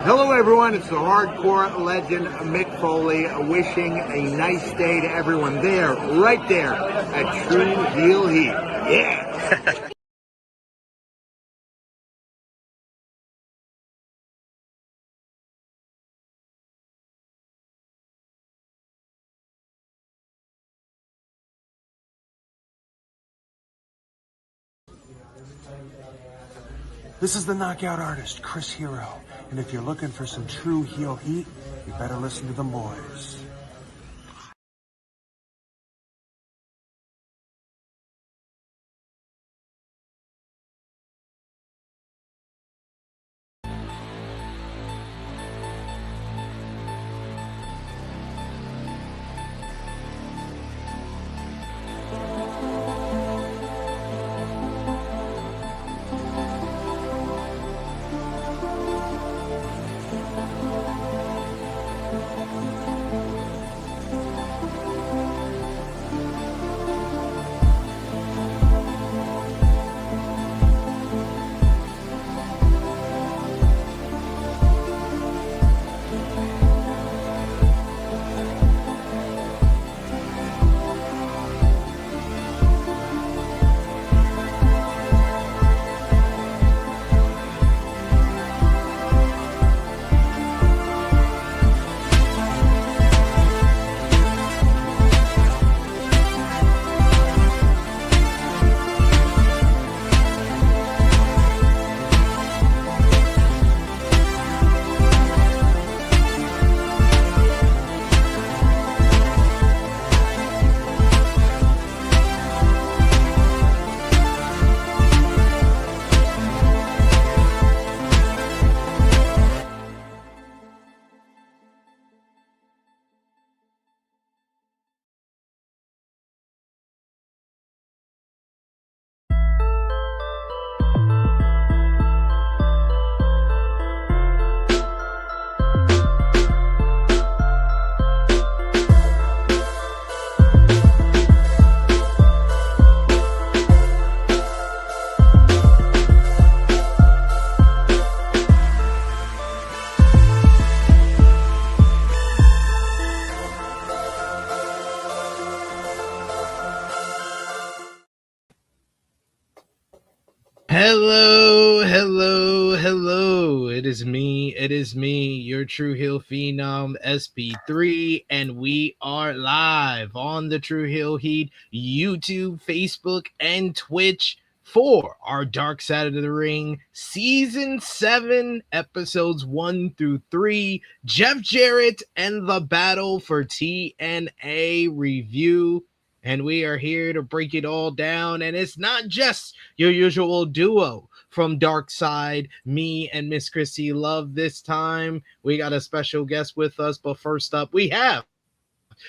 Hello everyone, it's the hardcore legend Mick Foley wishing a nice day to everyone there, right there at True Heel Heat. Yeah! This is the knockout artist, Chris Hero, and if you're looking for some true heel heat, you better listen to them boys. Hello. It is me, your True Heel Phenom, SP3, and we are live on the True Heel Heat YouTube, Facebook, and Twitch for our Dark Side of the Ring Season 7, Episodes 1 through 3, Jeff Jarrett and the Battle for TNA review. And we are here to break it all down. And it's not just your usual duo from Dark Side, me and Miss Krssi Love. This time we got a special guest with us. But first up, we have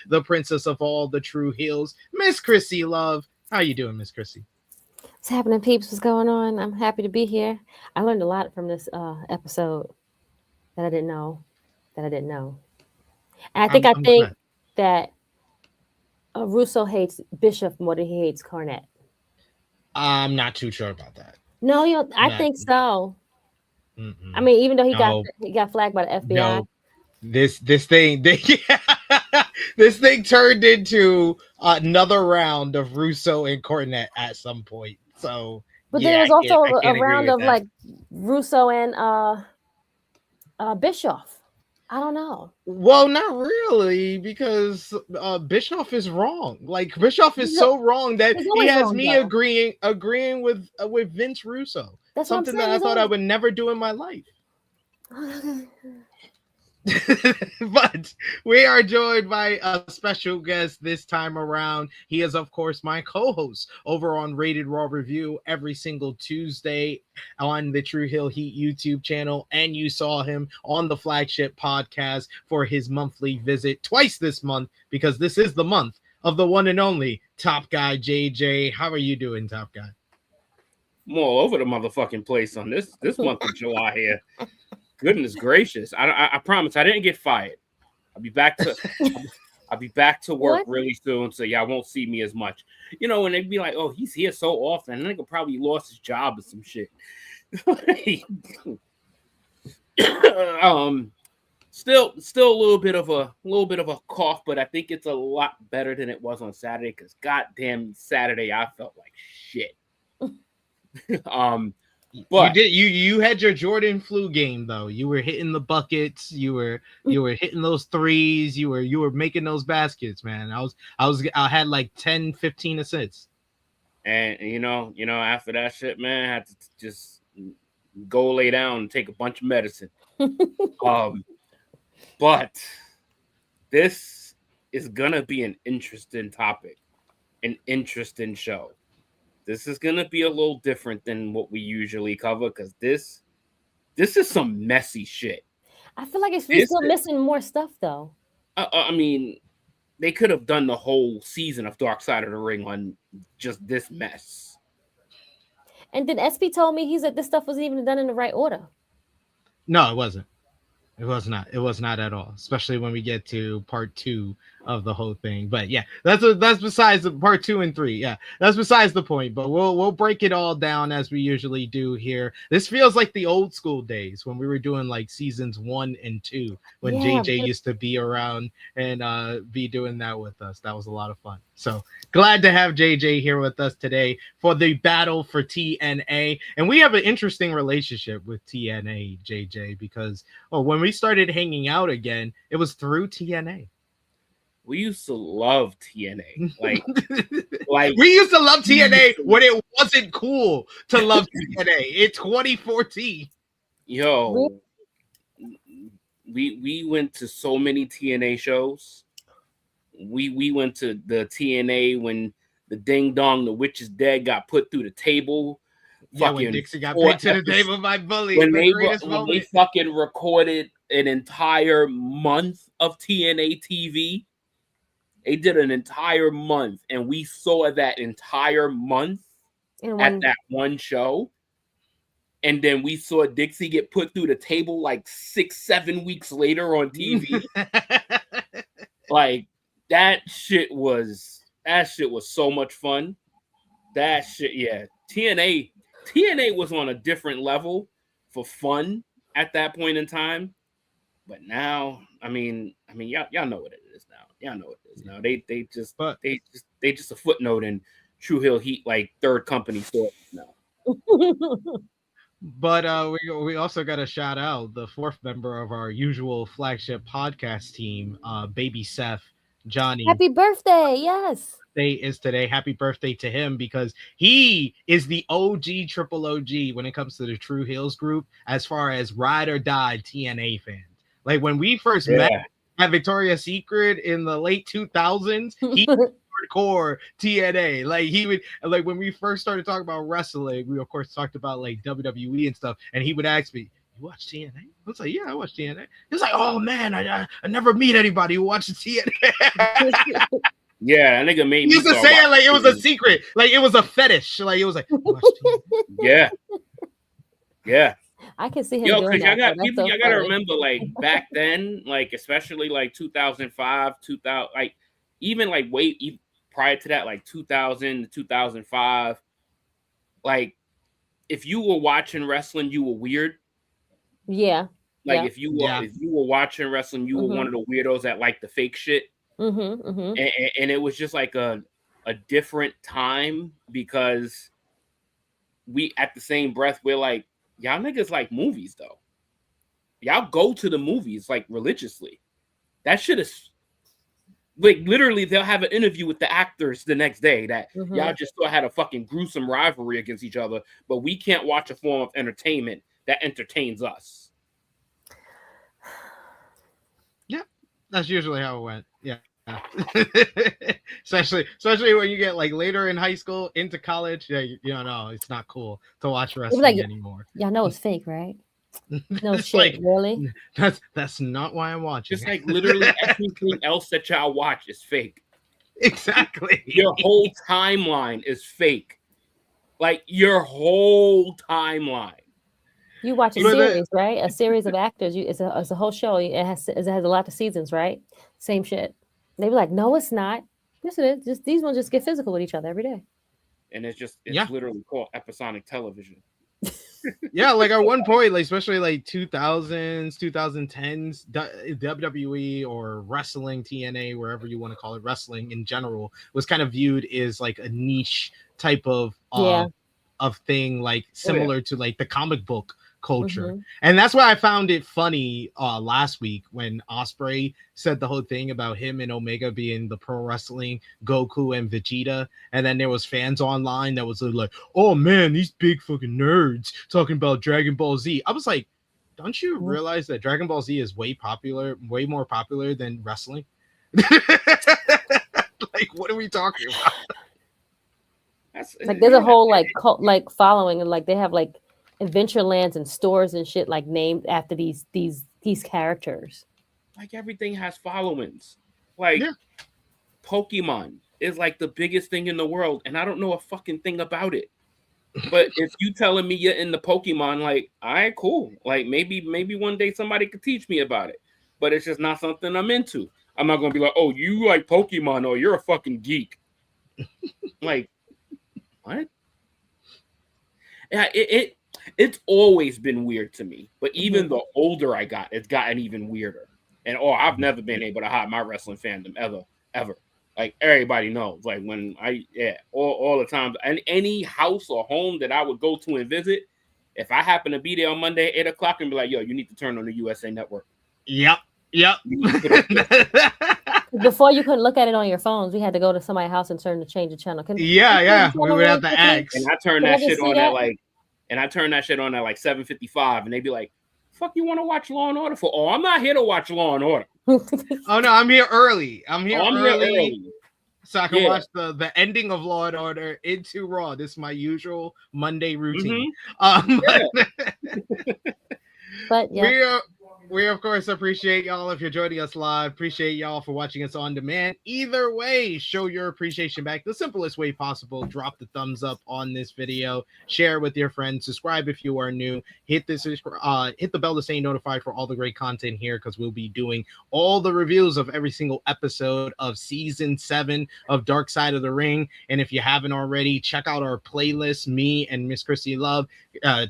the princess of all the true heels, Miss Krssi Love. How you doing, Miss Krssi? What's happening, peeps? What's going on? I'm happy to be here. I learned a lot from this episode that I didn't know. And I think that Russo hates Bischoff more than he hates Cornette. I'm not too sure about that. No, I think so. I mean, even though he got flagged by the FBI. No. This thing this thing turned into another round of Russo and Cornette at some point. So, but there was also a round of like Russo and Bischoff. I don't know. Well, not really, because Bischoff is wrong. Like Bischoff is so wrong that he has wrong, me agreeing with Vince Russo. That's something that I thought I would never do in my life. But we are joined by a special guest this time around. He is, of course, my co-host over on Rated Raw Review every single Tuesday on the True Heel Heat YouTube channel, and you saw him on the flagship podcast for his monthly visit twice this month, because this is the month of the one and only Top Guy JJ. How are you doing, Top Guy? I'm all over the motherfucking place on this month of July here. Goodness gracious! I promise I didn't get fired. I'll be back to work really soon, so y'all won't see me as much. You know, when they be like, "Oh, he's here so often," and nigga probably lost his job or some shit. Still a little bit of a cough, but I think it's a lot better than it was on Saturday. Because goddamn Saturday, I felt like shit. But you had your Jordan flu game though. You were hitting the buckets. You were hitting those threes. You were making those baskets, man. I had like 10, 15 assists. And you know, after that shit, man, I had to just go lay down and take a bunch of medicine. But this is gonna be an interesting topic, an interesting show. This is gonna be a little different than what we usually cover because this is some messy shit. I feel like we're still missing more stuff though. I mean, they could have done the whole season of Dark Side of the Ring on just this mess. And then SP told me he said this stuff wasn't even done in the right order. No, it wasn't. It was not. It was not at all. Especially when we get to part 2 of the whole thing. But yeah, that's besides the part 2 and 3. Yeah, that's besides the point. But we'll break it all down as we usually do here. This feels like the old school days when we were doing like seasons 1 and 2 when JJ used to be around and be doing that with us. That was a lot of fun. So glad to have JJ here with us today for the battle for TNA. And we have an interesting relationship with TNA, JJ, because when we started hanging out again, it was through TNA. We used to love TNA. Like we used to love TNA when it wasn't cool to love TNA in 2014. Yo, we went to so many TNA shows. We went to the TNA when the Ding Dong, the Witch is Dead got put through the table. Yeah, when Dixie got picked to the table by Bully. When they fucking recorded an entire month of TNA TV. They did an entire month, and we saw that entire month at that one show. And then we saw Dixie get put through the table like 6-7 weeks later on TV. Like that shit was so much fun. That shit, yeah. TNA was on a different level for fun at that point in time. But now, I mean, y'all know what it is now. Y'all know what it is now. They just a footnote in True Hill Heat, like third company stories now. But we also got to shout out the 4th member of our usual flagship podcast team, Baby Seth, Johnny. Happy birthday! Yes. Day is today. Happy birthday to him because he is the triple OG when it comes to the True Hills group as far as ride or die TNA fans. Like when we first met at Victoria's Secret in the late 2000s, he was hardcore TNA. Like he would, like when we first started talking about wrestling, we of course talked about like WWE and stuff, and he would ask me, "You watch TNA?" I was like, "Yeah, I watch TNA." He was like, "Oh man, I never meet anybody who watches TNA." Yeah, that nigga made me. He used to say it like it was a secret, like it was a fetish. Like it was like, yeah. I can see him. Yo, because y'all gotta remember, like back then, like especially like 2005, 2000, like even like prior to that, like 2000 to 2005, like if you were watching wrestling, you were weird. Yeah. Like if you were watching wrestling, you were one of the weirdos that liked the fake shit. And it was just like a different time because we at the same breath we're like, y'all niggas like movies though. Y'all go to the movies like religiously. That shit is like literally they'll have an interview with the actors the next day that y'all just still had a fucking gruesome rivalry against each other, but we can't watch a form of entertainment that entertains us. Yeah, that's usually how it went. Yeah. especially when you get like later in high school into college, no, it's not cool to watch wrestling anymore. Y'all know it's fake, right? No shit, like, really? That's not why I'm watching. Just like literally everything else that y'all watch is fake. Exactly. Your whole timeline is fake. Like your whole timeline. You watch a series, right? A series of actors. It's a whole show. It has a lot of seasons, right? Same shit. They be like, no, it's not. Yes, it is. Just these ones just get physical with each other every day. And it's literally called episodic television. Yeah, like at one point, like especially like 2000s, 2010s, WWE or wrestling, TNA, wherever you want to call it, wrestling in general was kind of viewed as like a niche type of thing, like similar to like the comic book culture. And that's why I found it funny last week when Ospreay said the whole thing about him and Omega being the pro wrestling Goku and Vegeta, and then there was fans online that was like, oh man, these big fucking nerds talking about Dragon Ball Z. I was like, don't you realize that Dragon Ball Z is way more popular than wrestling? Like, what are we talking about? Like there's a whole like cult, like following, and like they have like Adventurelands and stores and shit like named after these characters. Like everything has followings. Like Pokemon is like the biggest thing in the world, and I don't know a fucking thing about it. But if you telling me you're in the Pokemon, like, all right, cool. Like maybe one day somebody could teach me about it. But it's just not something I'm into. I'm not gonna be like, oh, you like Pokemon, or you're a fucking geek. Like, what? Yeah, it's always been weird to me. But even the older I got, it's gotten even weirder. And I've never been able to hide my wrestling fandom ever. Like everybody knows. Like when all the time, and any house or home that I would go to and visit, if I happen to be there on Monday at 8 o'clock and be like, yo, you need to turn on the USA Network. Yep. Before you couldn't look at it on your phones, we had to go to somebody's house and change the channel. We would have to ask. And I turned that shit on at like, and I turned that shit on at like 7:55, and they'd be like, "Fuck, you want to watch Law and Order for?" Oh, I'm not here to watch Law and Order. Oh no, I'm here early. I'm here early. So I can watch the ending of Law and Order into Raw. This is my usual Monday routine. But yeah. We of course appreciate y'all if you're joining us live. Appreciate y'all for watching us on demand. Either way, show your appreciation back the simplest way possible. Drop the thumbs up on this video, share with your friends, subscribe if you are new, hit the bell to stay notified for all the great content here, because we'll be doing all the reviews of every single episode of season 7 of Dark Side of the Ring. And if you haven't already, check out our playlist. Me and Miss Krssi Love,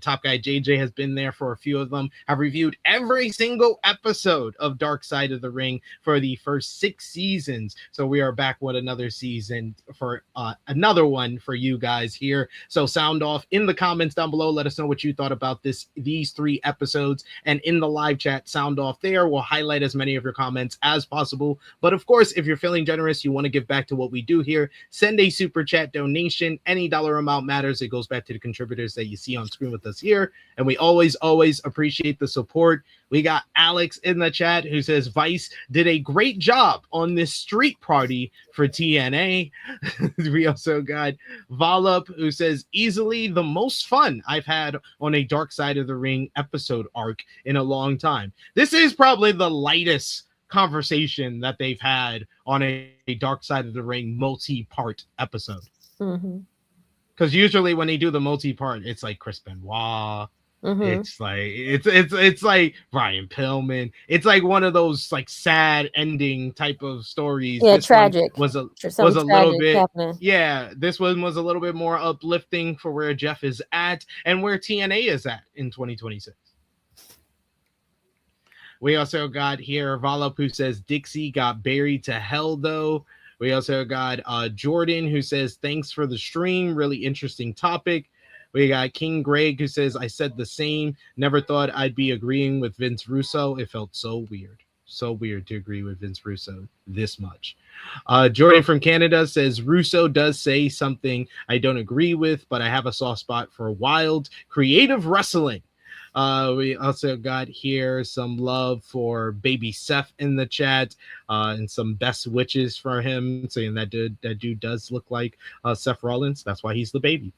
Top Guy JJ has been there for a few of them, have reviewed every single episode of Dark Side of the Ring for the first 6 seasons. So we are back with another season for another one for you guys here. So sound off in the comments down below. Let us know what you thought about these 3 episodes, and in the live chat, sound off there. We'll highlight as many of your comments as possible. But of course, if you're feeling generous, you want to give back to what we do here, send a super chat donation. Any dollar amount matters. It goes back to the contributors that you see on screen with us here, and we always appreciate the support. We got Alex in the chat who says Vice did a great job on this street party for TNA. We also got Valup who says easily the most fun I've had on a Dark Side of the Ring episode arc in a long time. This is probably the lightest conversation that they've had on a Dark Side of the Ring multi-part episode. Because usually when they do the multi-part, it's like Chris Benoit. It's like Brian Pillman. It's like one of those like sad ending type of stories. Yeah, this tragic. Was a little bit happening. Yeah, this one was a little bit more uplifting for where Jeff is at and where TNA is at in 2026. We also got here Valup who says Dixie got buried to hell though. We also got Jordan who says thanks for the stream, really interesting topic. We got King Greg who says, I said the same. Never thought I'd be agreeing with Vince Russo. It felt so weird. So weird to agree with Vince Russo this much. Jordan from Canada says, Russo does say something I don't agree with, but I have a soft spot for wild, creative wrestling. We also got here some love for Baby Seth in the chat, and some best wishes for him, saying that dude does look like Seth Rollins. That's why he's the baby.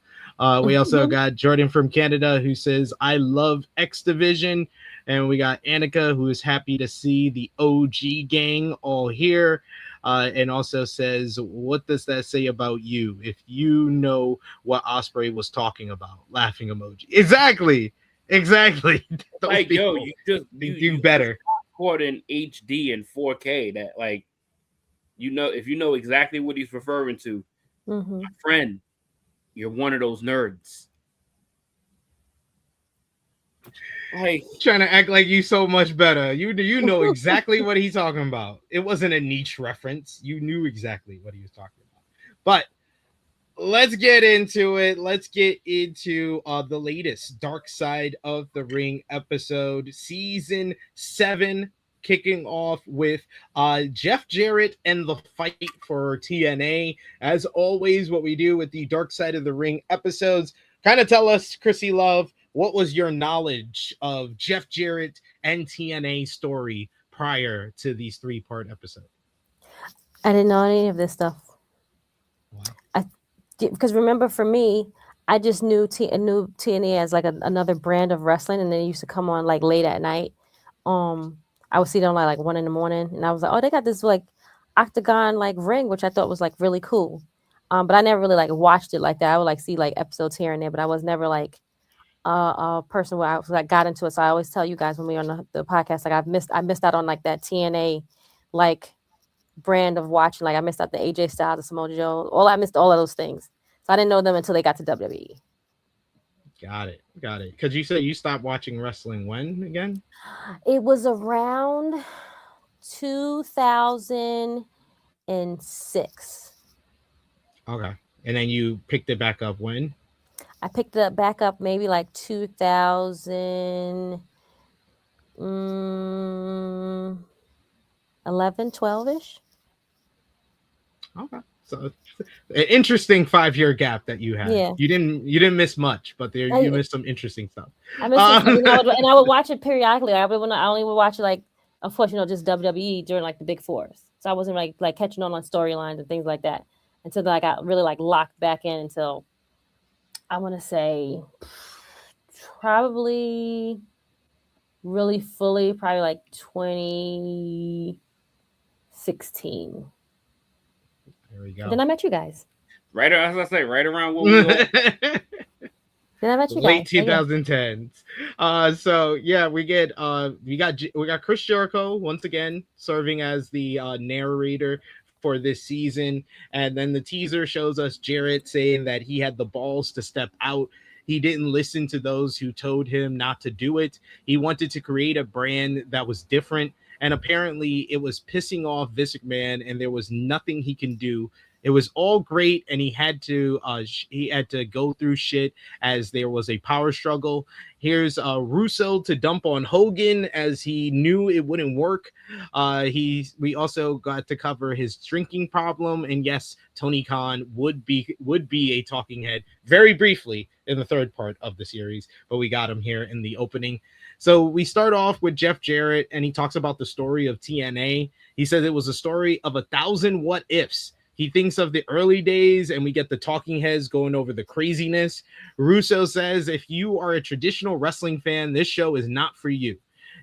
We also got Jordan from Canada who says, I love X Division. And we got Annika who is happy to see the OG gang all here. And also says, what does that say about you? If you know what Ospreay was talking about, laughing emoji. Exactly. Like, yo, you do better. Caught in HD and 4K that, like, if you know exactly what he's referring to, my friend, you're one of those nerds. Like, trying to act like you so much better. You know exactly what he's talking about. It wasn't a niche reference. You knew exactly what he was talking about. But let's get into it. Let's get into the latest Dark Side of the Ring episode, season 7, kicking off with Jeff Jarrett and the fight for TNA. As always, what we do with the Dark Side of the Ring episodes, kind of tell us, Krssi Love, what was your knowledge of Jeff Jarrett and TNA story prior to these 3-part episodes? I didn't know any of this stuff. Wow. Because remember, for me, I just knew TNA as like another brand of wrestling, and then it used to come on like late at night. I would see it on like 1 a.m, and I was like, oh, they got this like octagon like ring, which I thought was like really cool. But I never really like watched it like that. I would like see like episodes here and there, but I was never like a person where I was like got into it. So I always tell you guys when we are on the podcast, like I missed out on like that TNA like brand of watching. Like I missed out the AJ Styles, the Samoa Joe. I missed all of those things. So I didn't know them until they got to WWE. Got it. Because you said you stopped watching wrestling when again? It was around 2006. Okay. And then you picked it back up when? I picked it back up maybe like 2011, 12-ish. Okay. So an interesting 5-year gap that you had. Yeah. You didn't miss much, but you missed some interesting stuff. I missed and I would watch it periodically. I only would watch it like, unfortunately, just WWE during like the big fours. So I wasn't like catching on storylines and things like that until I got really like locked back in until I want to say probably really fully, probably like 2016. There we go. And then I met you guys. right around what we were. Then I met you late guys. 2010s. So yeah, we got Chris Jericho once again serving as the narrator for this season, and then the teaser shows us Jarrett saying that he had the balls to step out. He didn't listen to those who told him not to do it. He wanted to create a brand that was different, and apparently it was pissing off Vince McMahon, and there was nothing he can do. It was all great, and he had to go through shit as there was a power struggle. Here's Russo to dump on Hogan as he knew it wouldn't work. We also got to cover his drinking problem, and yes, Tony Khan would be a talking head very briefly in the 3rd part of the series, but we got him here in the opening. So we start off with Jeff Jarrett, and he talks about the story of TNA. He says it was a story of 1,000 what ifs. He thinks of the early days, and we get the talking heads going over the craziness. Russo says, if you are a traditional wrestling fan, this show is not for you.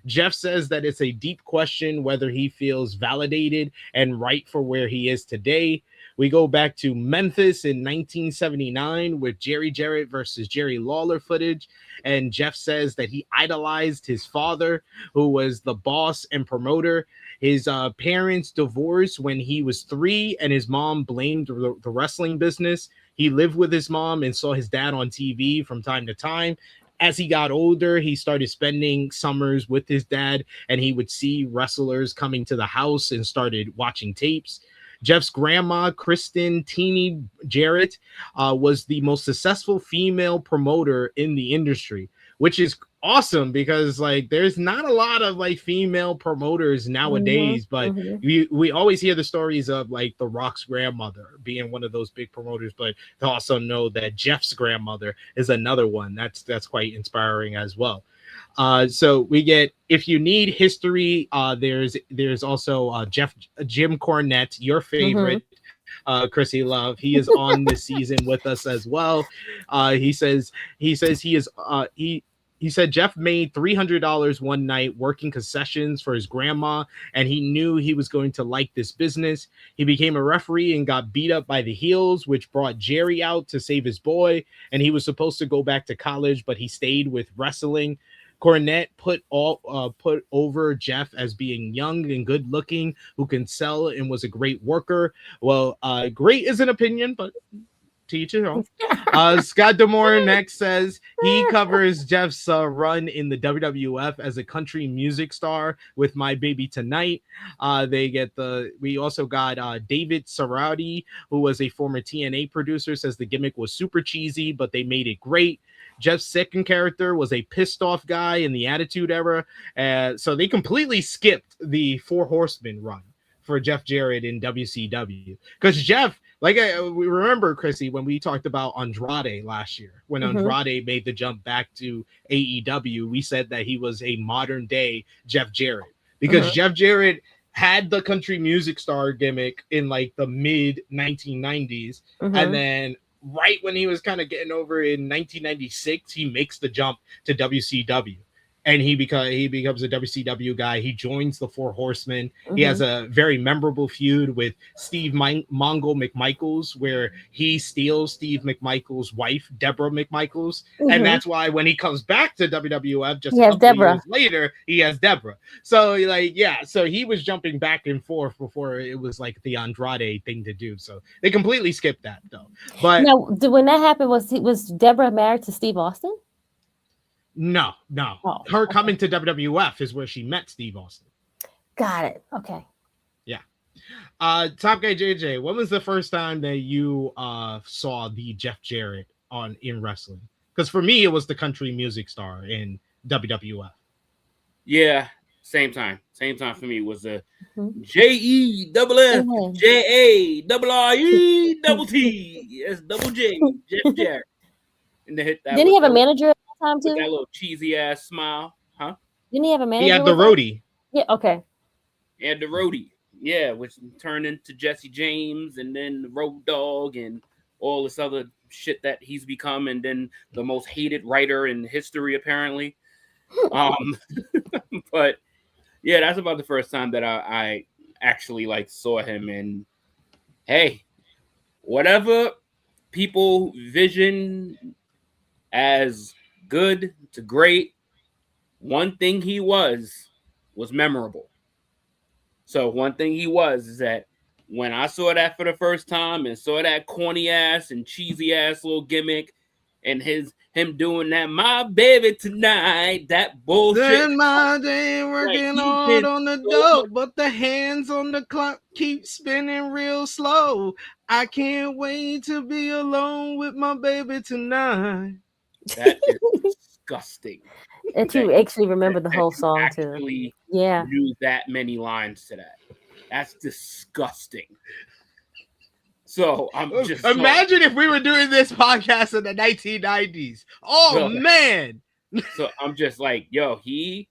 Jeff says that it's a deep question whether he feels validated and right for where he is today. We go back to Memphis in 1979 with Jerry Jarrett versus Jerry Lawler footage. And Jeff says that he idolized his father, who was the boss and promoter. His parents divorced when he was 3, and his mom blamed the wrestling business. He lived with his mom and saw his dad on TV from time to time. As he got older, he started spending summers with his dad, and he would see wrestlers coming to the house and started watching tapes. Jeff's grandma, Kristen Teeny Jarrett, was the most successful female promoter in the industry, which is awesome because like there's not a lot of like female promoters nowadays, but we always hear the stories of like The Rock's grandmother being one of those big promoters, but to also know that Jeff's grandmother is another one. That's quite inspiring as well. So we get, if you need history, there's also Jim Cornette, your favorite, Krssi Love. He is on this season with us as well. He says he said Jeff made $300 one night working concessions for his grandma, and he knew he was going to like this business. He became a referee and got beat up by the heels, which brought Jerry out to save his boy, and he was supposed to go back to college, but he stayed with wrestling. Cornette put over Jeff as being young and good looking, who can sell and was a great worker. Well, great is an opinion, but teach it home. Scott Demore next says he covers Jeff's run in the WWF as a country music star with My Baby Tonight. We also got David Sarauti, who was a former TNA producer, says the gimmick was super cheesy, but they made it great. Jeff's second character was a pissed off guy in the Attitude Era. So they completely skipped the Four Horsemen run for Jeff Jarrett in WCW. Because Jeff, we remember, Krssi, when we talked about Andrade last year, when Andrade made the jump back to AEW, we said that he was a modern day Jeff Jarrett. Because Jeff Jarrett had the country music star gimmick in like the mid 1990s. And then right when he was kind of getting over in 1996, he makes the jump to WCW, and he becomes a WCW guy. He joins the Four Horsemen. He has a very memorable feud with Steve Mongo McMichaels, where he steals Steve McMichaels' wife, Deborah McMichaels, and that's why when he comes back to WWF just a couple years later, he has Deborah. So so he was jumping back and forth before it was like the Andrade thing to do. So they completely skipped that though. But now, when that happened, was Deborah married to Steve Austin? No. Her coming to WWF is where she met Steve Austin. Got it. Okay. Yeah. Top Guy JJ, when was the first time that you saw the Jeff Jarrett in wrestling? Because for me, it was the country music star in WWF. Yeah, same time. Same time for me was the JEFFJARRET Yes, double J, Jeff Jarrett. And they hit that. Didn't he have a manager at that time too? With that little cheesy ass smile, huh? Didn't he have a manager? He had the roadie. Yeah. Okay. He had the roadie. Yeah, which turned into Jesse James, and then the Road Dogg, and all this other shit that he's become, and then the most hated writer in history, apparently. But yeah, that's about the first time that I actually saw him. And hey, whatever people vision as good to great, one thing he was memorable. So one thing he was is that when I saw that for the first time and saw that corny ass and cheesy ass little gimmick and him doing that My Baby Tonight, that bullshit. Then my day working hard on the dope, but the hands on the clock keep spinning real slow. I can't wait to be alone with my baby tonight. That is disgusting. And you actually remember the whole song too. Yeah. Knew that many lines to that. That's disgusting. So I'm just imagine if we were doing this podcast in the 1990s. Oh man. So I'm just like, yo, he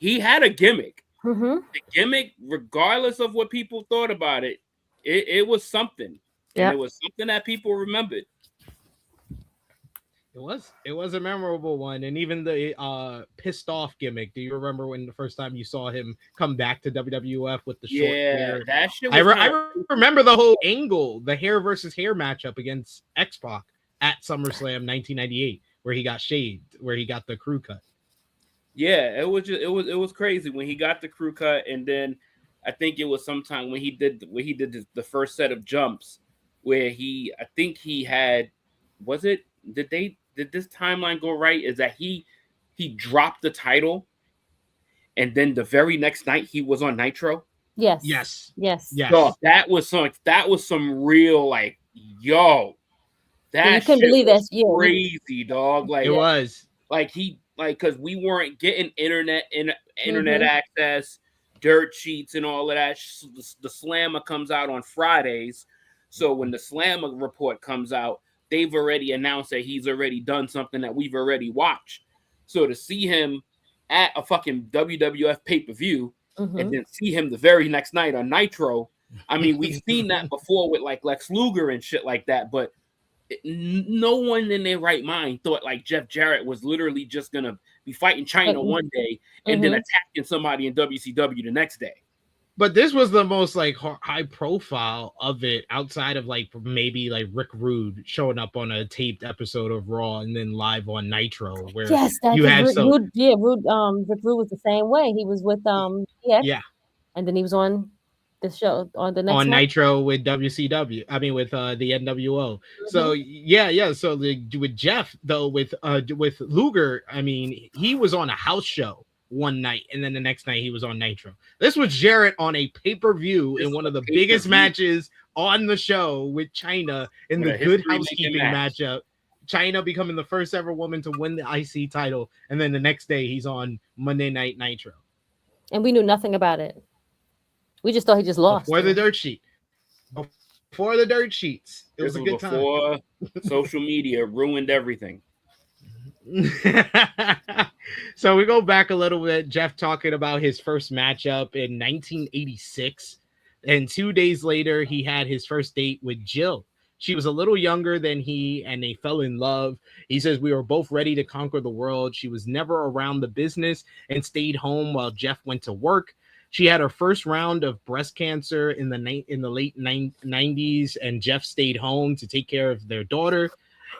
had a gimmick. The gimmick, regardless of what people thought about it, it was something. And it was something that people remembered. It was a memorable one, and even the pissed off gimmick. Do you remember when the first time you saw him come back to WWF with the short hair? That shit. I remember the whole angle, the hair versus hair matchup against X-Pac at SummerSlam 1998, where he got shaved, where he got the crew cut. Yeah, it was crazy when he got the crew cut, and then I think it was sometime when he did the first set of jumps, where I think he had, was it? Did this timeline go right? Is that he dropped the title, and then the very next night he was on Nitro? Yes. So that was some real yo. That you couldn't believe that. Crazy, dog. It was because we weren't getting internet access, dirt sheets, and all of that. The Slammer comes out on Fridays, so when the Slammer report comes out, they've already announced that he's already done something that we've already watched. So to see him at a fucking WWF pay-per-view and then see him the very next night on Nitro, I mean, we've seen that before with Lex Luger and shit like that, but no one in their right mind thought Jeff Jarrett was literally just going to be fighting China one day and then attacking somebody in WCW the next day. But this was the most high profile of it, outside of maybe Rick Rude showing up on a taped episode of Raw and then live on Nitro, where you had Rick Rude was the same way. He was with and then he was on the show on the next on month? Nitro with WCW. I mean, with the NWO. So yeah. So with Jeff though, with Luger, I mean, he was on a house show one night, and then the next night he was on Nitro. This was Jarrett on a pay-per-view in one of the biggest matches on the show with Chyna in the Good Housekeeping matchup. Chyna becoming the first ever woman to win the IC title, and then the next day he's on Monday Night Nitro. And we knew nothing about it. We just thought he just lost. Before the dirt sheet. Before the dirt sheets. It was a good time. Before social media ruined everything. So we go back a little bit. Jeff talking about his first matchup in 1986. And 2 days later, he had his first date with Jill. She was a little younger than he, and they fell in love. He says, we were both ready to conquer the world. She was never around the business and stayed home while Jeff went to work. She had her first round of breast cancer in the late 90s, and Jeff stayed home to take care of their daughter.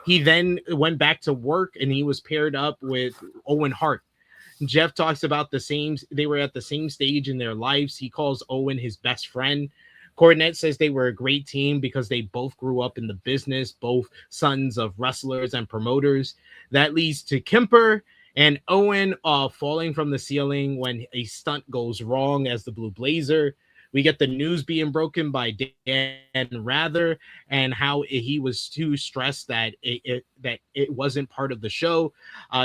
He then went back to work, and he was paired up with Owen Hart. Jeff talks about they were at the same stage in their lives. He calls Owen his best friend. Cornette says they were a great team because they both grew up in the business, both sons of wrestlers and promoters. That leads to Kemper and Owen falling from the ceiling when a stunt goes wrong as the Blue Blazer. We get the news being broken by Dan Rather and how he was too stressed that it wasn't part of the show.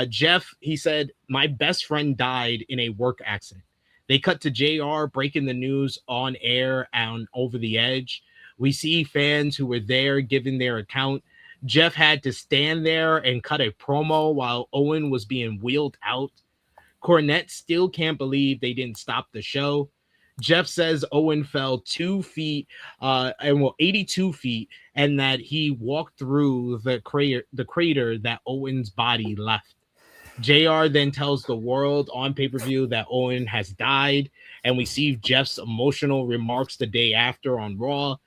Jeff, he said, my best friend died in a work accident. They cut to JR breaking the news on air and over the edge. We see fans who were there giving their account. Jeff had to stand there and cut a promo while Owen was being wheeled out. Cornette still can't believe they didn't stop the show. Jeff says Owen fell 2 feet, 82 feet, and that he walked through the crater that Owen's body left. JR then tells the world on pay-per-view that Owen has died, and we see Jeff's emotional remarks the day after on Raw.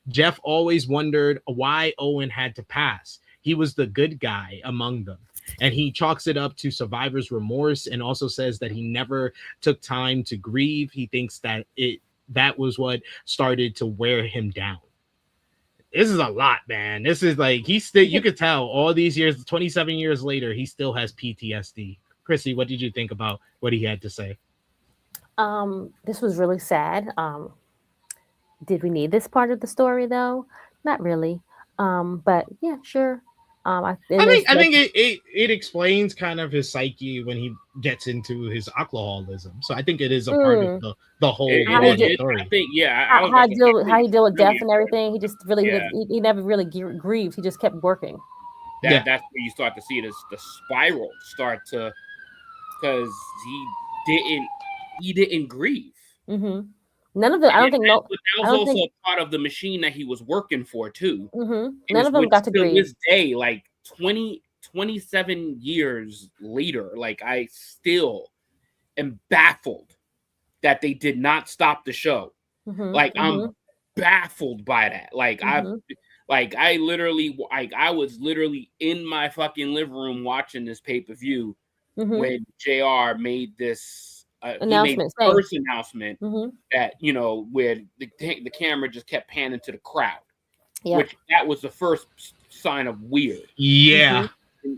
Jeff always wondered why Owen had to pass. He was the good guy among them. And he chalks it up to survivor's remorse and also says that he never took time to grieve. He thinks that that was what started to wear him down. This is a lot, man. This is like, you could tell all these years, 27 years later, he still has PTSD. Krssi, what did you think about what he had to say? This was really sad. Did we need this part of the story though? Not really. But yeah, sure. I think it explains kind of his psyche when he gets into his alcoholism. So I think it is a part of the whole story. I think, how he deal with death and everything. He just really he never really grieved. He just kept working. That's where you start to see the spiral start to, because he didn't grieve. Mm-hmm. None of them. I don't think. That was also a part of the machine that he was working for too. Mm-hmm. None of them got to grieve. This day, like 27 years later, like I still am baffled that they did not stop the show. Like I'm baffled by that. Like I was literally in my fucking living room watching this pay-per-view when JR made this. Announcement. He made the first announcement that, where the camera just kept panning to the crowd, which that was the first sign of weird. Yeah,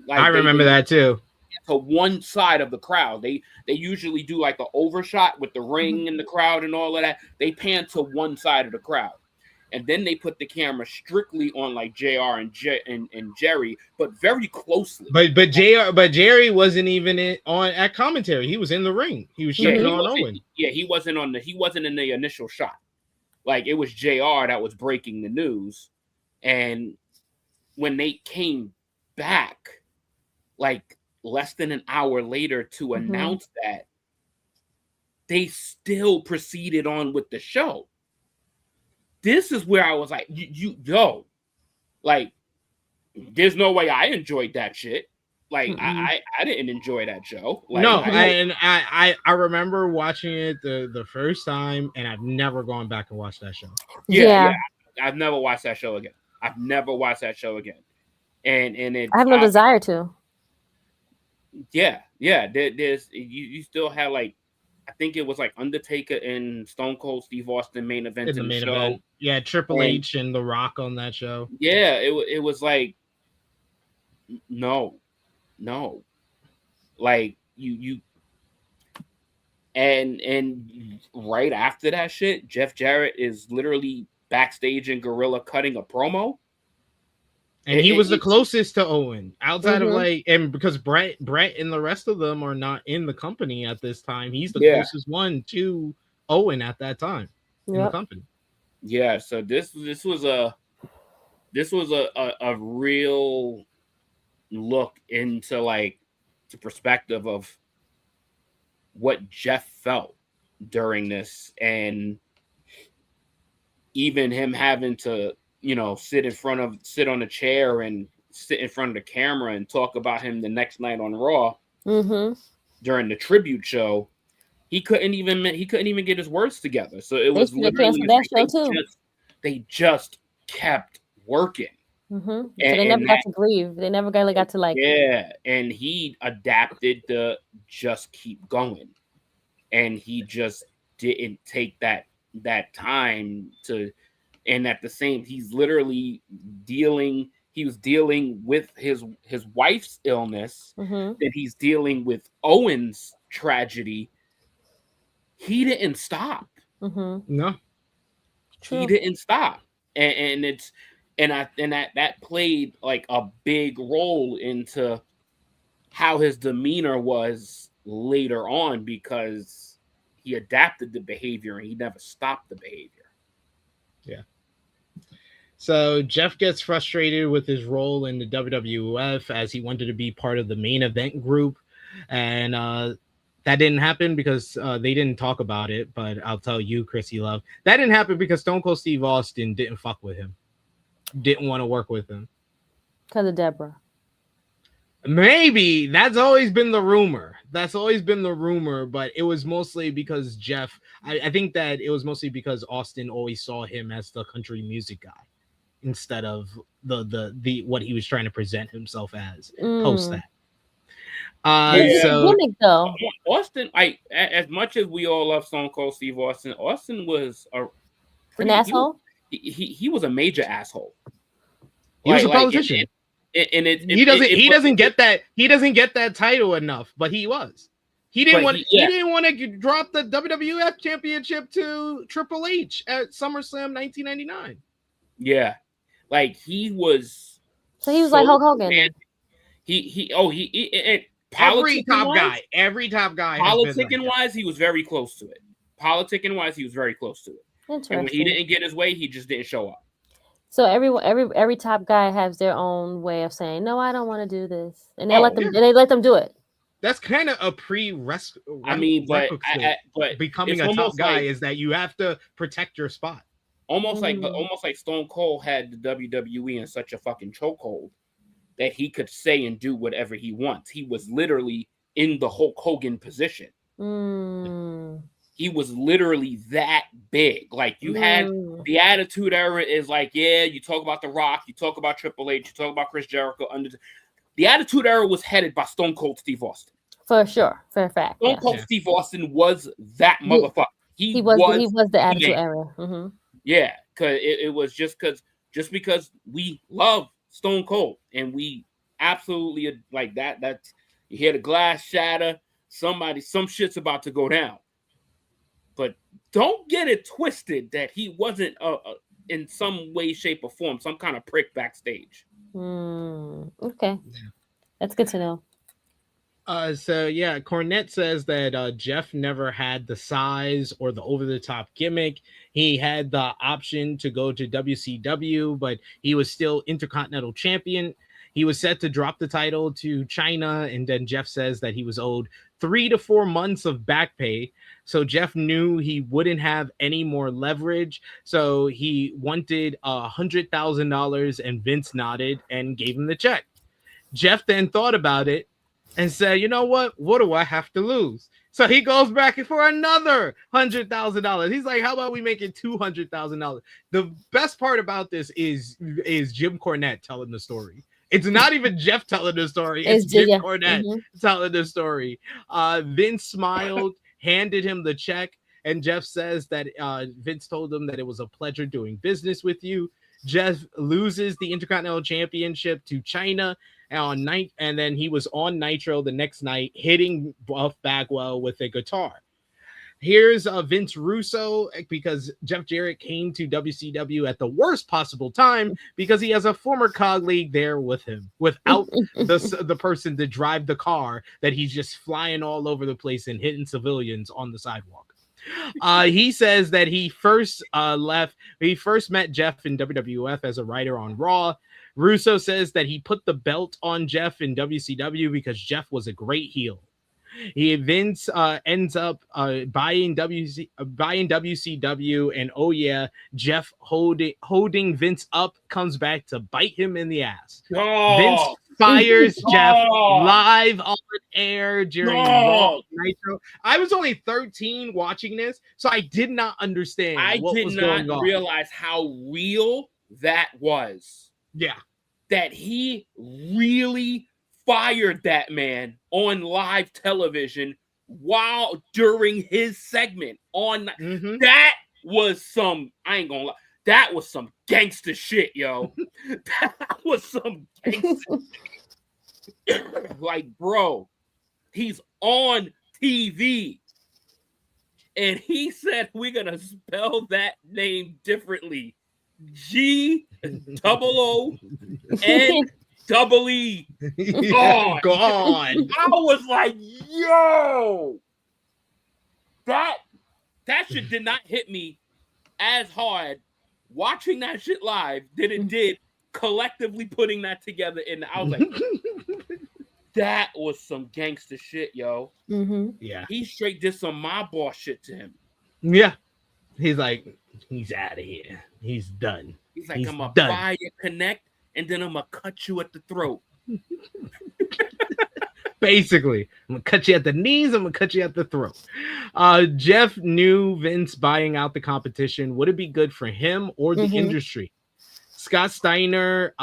like I remember that too. To one side of the crowd, they usually do like the overshot with the ring and the crowd and all of that. They pan to one side of the crowd, and then they put the camera strictly on like JR and Jerry, but very closely. But Jerry wasn't even at commentary. He was in the ring. He was shooting on Owen. Yeah, he wasn't in the initial shot. Like it was JR that was breaking the news, and when they came back, like less than an hour later to announce that, they still proceeded on with the show. This is where I was like, like, there's no way I enjoyed that shit. Like, I didn't enjoy that show. Like, no, I remember watching it the first time, and I've never gone back and watched that show. Yeah. I've never watched that show again. And I have no desire to. Yeah. There's you still have like I think it was like Undertaker and Stone Cold Steve Austin main event In the main show. event. Yeah, Triple H and The Rock on that show. Yeah, it was like, no, like you and right after that shit, Jeff Jarrett is literally backstage in Gorilla cutting a promo. And he was the closest to Owen outside of like, and because Brett and the rest of them are not in the company at this time, he's the closest one to Owen at that time in the company. Yeah, so this was a real look into like the perspective of what Jeff felt during this, and even him having to, you know, sit on a chair and sit in front of the camera and talk about him the next night on Raw during the tribute show. He couldn't even get his words together. So it was literally they just kept working. So they never got to grieve. They never got to like. Yeah, and he adapted to just keep going, and he just didn't take that time to. And at the same, he's literally dealing with his wife's illness, then he's dealing with Owen's tragedy. He didn't stop. No, True. He didn't stop, and that played like a big role into how his demeanor was later on, because he adapted the behavior and he never stopped the behavior. Yeah. So Jeff gets frustrated with his role in the WWF as he wanted to be part of the main event group. And that didn't happen because they didn't talk about it. But I'll tell you, Krssi Love, that didn't happen because Stone Cold Steve Austin didn't fuck with him. Didn't want to work with him. Because of Deborah. Maybe. That's always been the rumor. But it was mostly because Jeff, I think that it was mostly because Austin always saw him as the country music guy instead of the what he was trying to present himself as post that. So though. Austin, as much as we all love Stone Cold Steve Austin, Austin was an asshole. He was a major asshole. He was a politician. He doesn't get that title enough, but he was. He didn't want to drop the WWF championship to Triple H at SummerSlam 1999. Yeah, like he was. So he was like Hulk Hogan. Every top guy. Politicking wise, he was very close to it. And when he didn't get his way, he just didn't show up. So every top guy has their own way of saying, no, I don't want to do this, and they let them do it. That's kind of a pre-rest. But becoming a top guy is that you have to protect your spot. Almost like Stone Cold had the WWE in such a fucking chokehold that he could say and do whatever he wants. He was literally in the Hulk Hogan position. He was literally that big. Like you had the Attitude Era is like, yeah, you talk about The Rock, you talk about Triple H, you talk about Chris Jericho. The Attitude Era was headed by Stone Cold Steve Austin. For sure. For a fact. Stone Cold Steve Austin was that motherfucker. He was the Attitude Era. Yeah, because it was just because we love Stone Cold and we absolutely like that. That's, you hear the glass shatter, some shit's about to go down. But don't get it twisted that he wasn't in some way, shape, or form some kind of prick backstage. Okay, that's good to know. Cornette says that Jeff never had the size or the over-the-top gimmick. He had the option to go to WCW, but he was still Intercontinental Champion. He was set to drop the title to China, and then Jeff says that he was owed 3 to 4 months of back pay. So Jeff knew he wouldn't have any more leverage. So he wanted $100,000, and Vince nodded and gave him the check. Jeff then thought about it and said, you know what do I have to lose? So he goes back for another $100,000. He's like, how about we make it $200,000? The best part about this is Jim Cornette telling the story. It's not even Jeff telling the story. It's Jim Cornette telling the story. Vince smiled, handed him the check. And Jeff says that Vince told him that it was a pleasure doing business with you. Jeff loses the Intercontinental Championship to China on night, and then he was on Nitro the next night, hitting Buff Bagwell with a guitar. Here's Vince Russo, because Jeff Jarrett came to WCW at the worst possible time because he has a former colleague there with him, without the person to drive the car that he's just flying all over the place and hitting civilians on the sidewalk. He says that he first met Jeff in WWF as a writer on Raw. Russo says that he put the belt on Jeff in WCW because Jeff was a great heel. Vince ends up buying WCW, and oh yeah, Jeff holding Vince up comes back to bite him in the ass. Vince fires Jeff live on air during Raw Nitro. I was only 13 watching this, so I did not understand. I did not realize how real that was. Yeah, that he really fired that man on live television while during his segment on that was some, I ain't gonna lie, that was some gangster shit, yo. That was some gangster shit. Like, bro, he's on TV and he said we're gonna spell that name differently. GOONE. Gone. I was like, yo, that shit did not hit me as hard watching that shit live than it did collectively putting that together. And I was like, that was some gangster shit, yo. Yeah, he straight did some mob boss shit to him. Yeah, he's like, he's out of here. He's done. He's like, I'm gonna buy your connect, and then I'm gonna cut you at the throat. Basically, I'm gonna cut you at the knees, I'm gonna cut you at the throat. Jeff knew Vince buying out the competition would it be good for him or the industry. Scott Steiner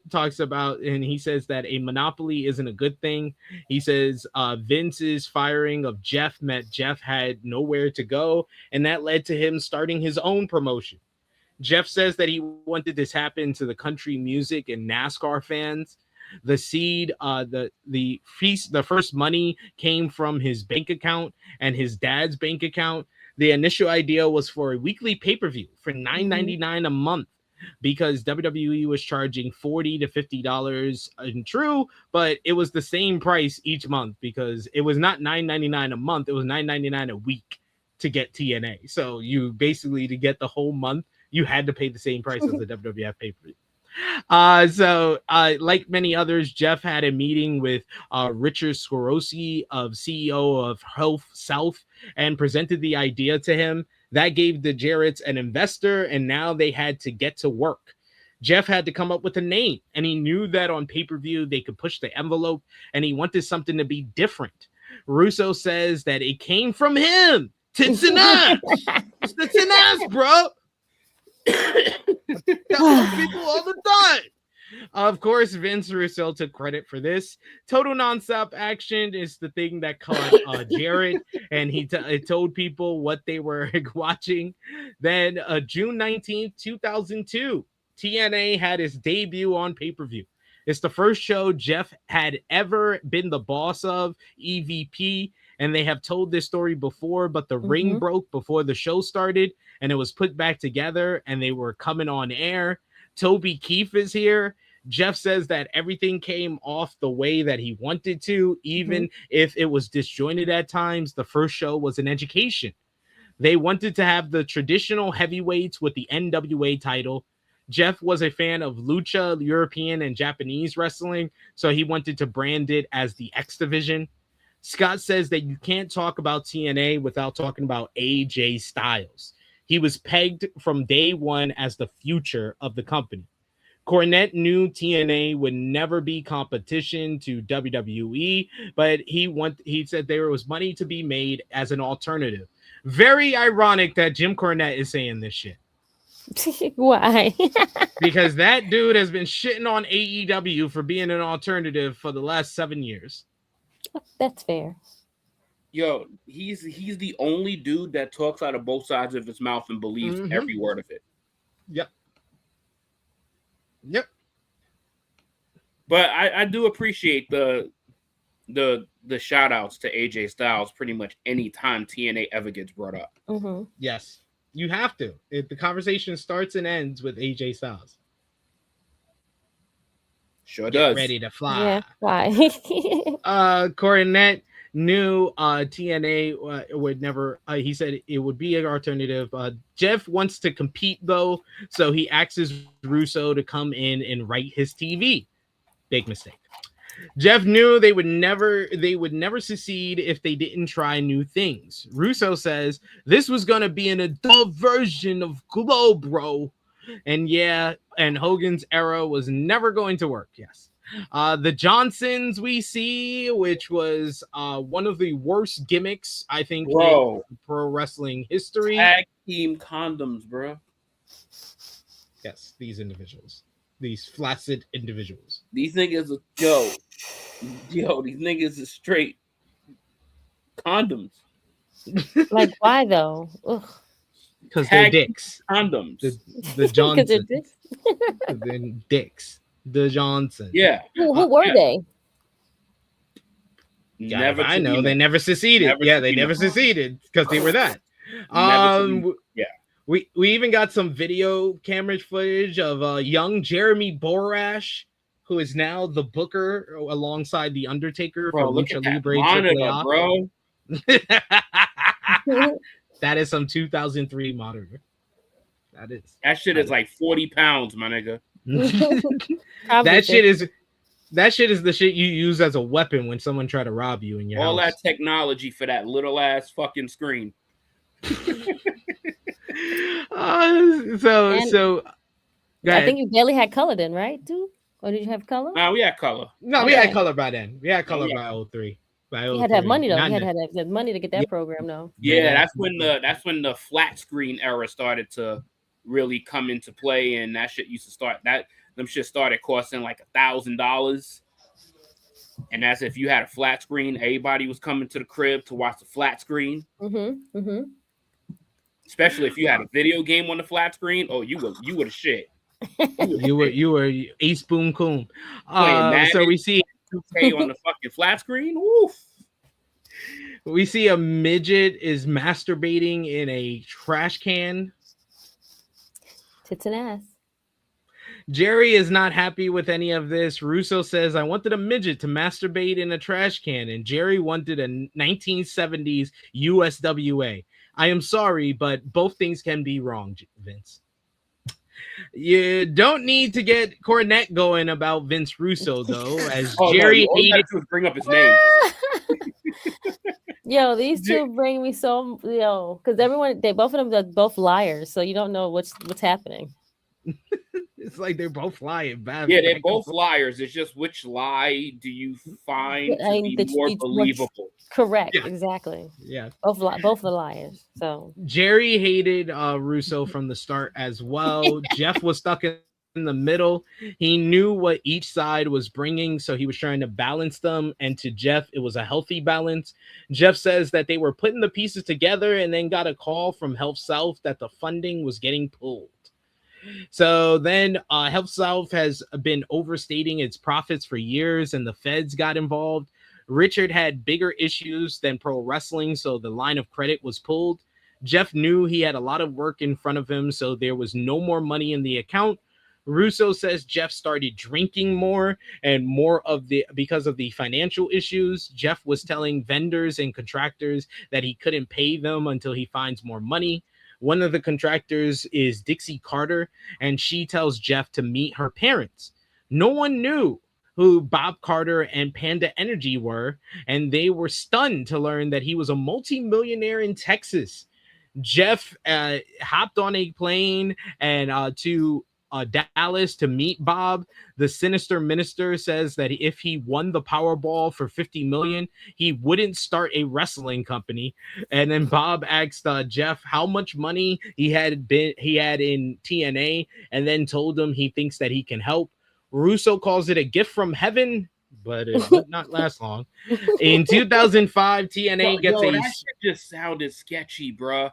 talks about, and he says that a monopoly isn't a good thing. He says Vince's firing of Jeff meant Jeff had nowhere to go, and that led to him starting his own promotion. Jeff says that he wanted this happen to the country music and NASCAR fans. The seed, the first money came from his bank account and his dad's bank account. The initial idea was for a weekly pay-per-view for $9.99 a month, because WWE was charging $40 to $50 in true, but it was the same price each month because it was not $9.99 a month, it was $9.99 a week to get TNA. So you basically, to get the whole month, you had to pay the same price as the WWF pay-per-view. Like many others, Jeff had a meeting with Richard Swarovski, CEO of Health South, and presented the idea to him. That gave the Jarretts an investor, and now they had to get to work. Jeff had to come up with a name, and he knew that on pay-per-view they could push the envelope, and he wanted something to be different. Russo says that it came from him. Tits and ass. Tits and ass, bro. That's people all the time. Of course, Vince Russo took credit for this. Total Nonstop Action is the thing that caught Jarrett, and he told people what they were watching. Then June 19th, 2002, TNA had its debut on pay-per-view. It's the first show Jeff had ever been the boss of, EVP, and they have told this story before, but the ring broke before the show started, and it was put back together, and they were coming on air. Toby Keith is here. Jeff says that everything came off the way that he wanted to, even if it was disjointed at times. The first show was an education. They wanted to have the traditional heavyweights with the NWA title. Jeff was a fan of Lucha, European, and Japanese wrestling, so he wanted to brand it as the X Division. Scott says that you can't talk about TNA without talking about AJ Styles. He was pegged from day one as the future of the company. Cornette knew TNA would never be competition to WWE, but he said there was money to be made as an alternative. Very ironic that Jim Cornette is saying this shit. Why? Because that dude has been shitting on AEW for being an alternative for the last 7 years. That's fair. Yo, he's the only dude that talks out of both sides of his mouth and believes every word of it. Yep. But I do appreciate the shout outs to AJ Styles pretty much any time TNA ever gets brought up. Yes, you have to. The conversation starts and ends with AJ Styles. Sure Get does. ready to fly. Yeah, fly. Cornette knew TNA would never. He said it would be an alternative. Jeff wants to compete though, so he asks Russo to come in and write his TV. Big mistake. Jeff knew they would never succeed if they didn't try new things. Russo says this was gonna be an adult version of Glow, bro. And yeah, and Hogan's era was never going to work. Yes. The Johnsons we see, which was one of the worst gimmicks, I think, in pro wrestling history. Tag team condoms, bro. Yes, these individuals. These flaccid individuals. These niggas are these niggas are straight condoms. Like, why though? Because they're dicks. Condoms. The Johnsons. Because they're dicks. Then dicks. The Johnsons. Yeah. Who were they? Never. I know they never seceded. They never seceded because they were that. We even got some video camera footage of young Jeremy Borash, who is now the booker alongside the Undertaker for Lucha Libre. Monitor, bro. That is some 2003 monitor. That shit is like 40 pounds, my nigga. That shit is the shit you use as a weapon when someone try to rob you in your house. All that technology for that little ass fucking screen. I think you barely had color then, right, dude? Or did you have color? No, we had color. No, we had color by then. We had color by 03. You had to have money though. You had to have money to get that program though. Yeah, that's when the flat screen era started to really come into play, and that shit used to start. Them shit started costing like $1,000. And that's if you had a flat screen, everybody was coming to the crib to watch the flat screen. Especially if you had a video game on the flat screen. Oh, you were the shit. you were Ace Boom Coon. So we see 2K on the fucking flat screen. Oof. We see a midget is masturbating in a trash can. Tits and ass. Jerry is not happy with any of this. Russo says, I wanted a midget to masturbate in a trash can, and Jerry wanted a 1970s USWA. I am sorry, but both things can be wrong, Vince. You don't need to get Cornette going about Vince Russo, though, as Jerry hated to bring up his name. Yo, these two bring me so because both of them are both liars, so you don't know what's happening. It's like they're both lying. Yeah, they're both liars. It's just which lie do you find to be more believable? Correct, exactly. Yeah, both the liars. So Jerry hated Russo from the start as well. Jeff was stuck in the middle. He knew what each side was bringing, so he was trying to balance them. And to Jeff, it was a healthy balance. Jeff says that they were putting the pieces together and then got a call from Health South that the funding was getting pulled. So then Health South has been overstating its profits for years, and the feds got involved. Richard had bigger issues than pro wrestling, so the line of credit was pulled. Jeff knew he had a lot of work in front of him, so there was no more money in the account. Russo says Jeff started drinking more and more because of the financial issues. Jeff was telling vendors and contractors that he couldn't pay them until he finds more money. One of the contractors is Dixie Carter, and she tells Jeff to meet her parents. No one knew who Bob Carter and Panda Energy were, and they were stunned to learn that he was a multimillionaire in Texas. Jeff hopped on a plane and to Dallas to meet Bob. The sinister minister says that if he won the Powerball for $50 million, he wouldn't start a wrestling company. And then Bob asked Jeff how much money he had in TNA, and then told him he thinks that he can help. Russo calls it a gift from heaven. but it would not last long. In 2005, TNA gets that shit just sounded sketchy, bruh.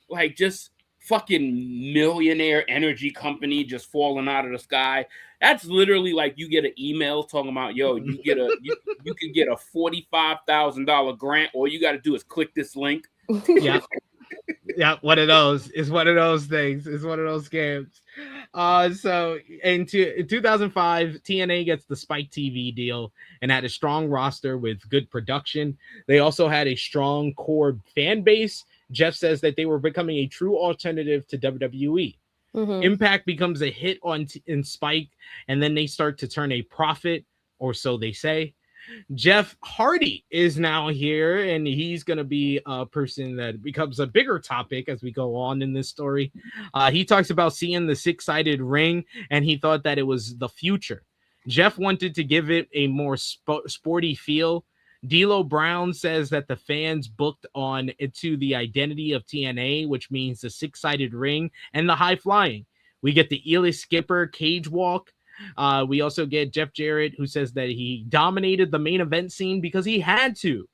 Like just fucking millionaire energy company just falling out of the sky. That's literally like you get an email talking about, yo, you can get a $45,000 grant. All you got to do is click this link. Yeah. Yeah, one of those. It's one of those things. It's one of those scams. So in 2005, TNA gets the Spike TV deal and had a strong roster with good production. They also had a strong core fan base. Jeff says that they were becoming a true alternative to WWE. Mm-hmm. Impact becomes a hit in Spike, and then they start to turn a profit, or so they say. Jeff Hardy is now here, and he's going to be a person that becomes a bigger topic as we go on in this story. He talks about seeing the six-sided ring, and he thought that it was the future. Jeff wanted to give it a more sporty feel. D'Lo Brown says that the fans booked on to the identity of TNA, which means the six-sided ring and the high flying. We get the Eli Skipper cage walk. We also get Jeff Jarrett, who says that he dominated the main event scene because he had to.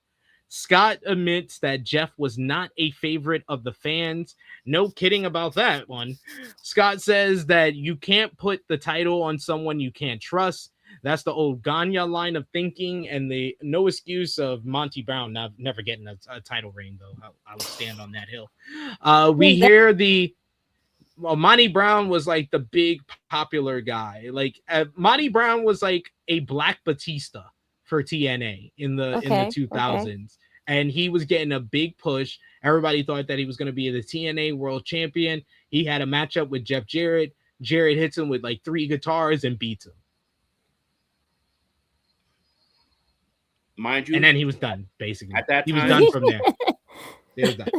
Scott admits that Jeff was not a favorite of the fans. No kidding about that one. Scott says that you can't put the title on someone you can't trust. That's the old Gagne line of thinking, and the no excuse of Monty Brown never getting a title reign, though. I would stand on that hill. We hear Monty Brown was like the big popular guy. Like Monty Brown was like a Black Batista for TNA in the 2000s. And he was getting a big push. Everybody thought that he was going to be the TNA world champion. He had a matchup with Jeff Jarrett. Jarrett hits him with like 3 guitars and beats him. Mind you, and then he was done. Basically, at that time, he was done from there.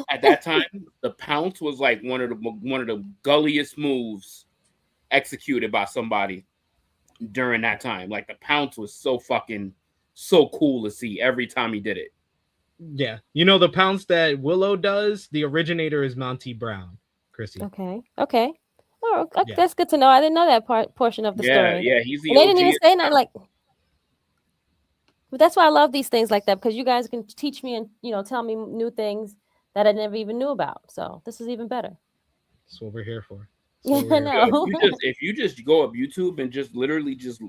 At that time, the pounce was like one of the gulliest moves executed by somebody during that time. Like the pounce was so cool to see every time he did it. Yeah, you know the pounce that Willow does. The originator is Monty Brown, Krssi. Okay. Oh, yeah. That's good to know. I didn't know that portion of the story. Yeah, he's the. And they didn't even say nothing like. But that's why I love these things like that, because you guys can teach me and tell me new things that I never even knew about. So this is even better. That's what we're here for. No. If you just go up YouTube and just literally just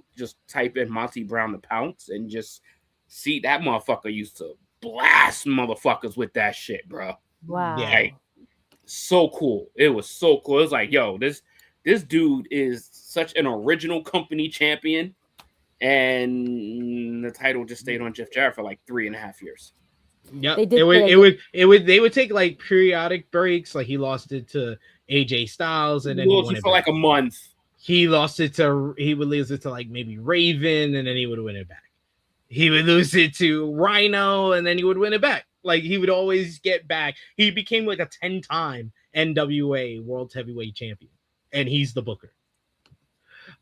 type in Monty Brown the pounce and just see that motherfucker used to blast motherfuckers with that shit, bro. Wow. Yeah. Like, so cool. It was so cool. It was like, yo, this dude is such an original company champion. And the title just stayed on Jeff Jarrett for like 3.5 years. Yeah, they would take like periodic breaks. Like he lost it to AJ Styles, and then he won it for like a month. He would lose it to like maybe Raven, and then he would win it back. He would lose it to Rhino, and then he would win it back. Like he would always get back. He became like a 10-time NWA World Heavyweight Champion, and he's the booker.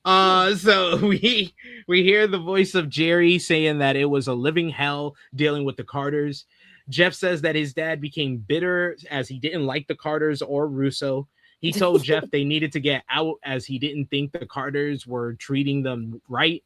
So we hear the voice of Jerry saying that it was a living hell dealing with the Carters. Jeff says that his dad became bitter as he didn't like the Carters or Russo. He told Jeff they needed to get out as he didn't think the Carters were treating them right.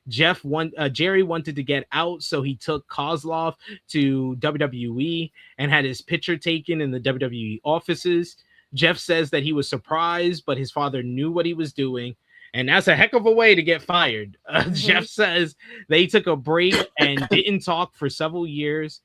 Jerry wanted to get out, so he took Kozlov to WWE and had his picture taken in the WWE offices. Jeff says that he was surprised, but his father knew what he was doing. And that's a heck of a way to get fired. Jeff says they took a break and didn't talk for several years.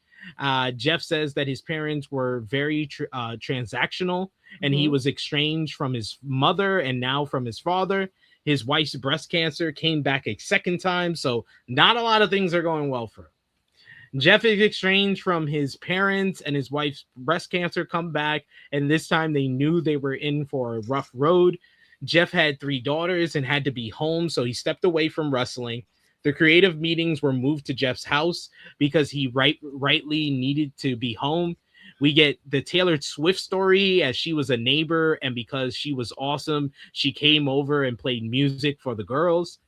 Jeff says that his parents were very transactional, and he was estranged from his mother and now from his father. His wife's breast cancer came back a second time, so not a lot of things are going well for him. Jeff is estranged from his parents, and his wife's breast cancer come back, and this time they knew they were in for a rough road. Jeff had 3 daughters and had to be home, so he stepped away from wrestling. The creative meetings were moved to Jeff's house because he rightly needed to be home. We get the Taylor Swift story as she was a neighbor, and because she was awesome, she came over and played music for the girls.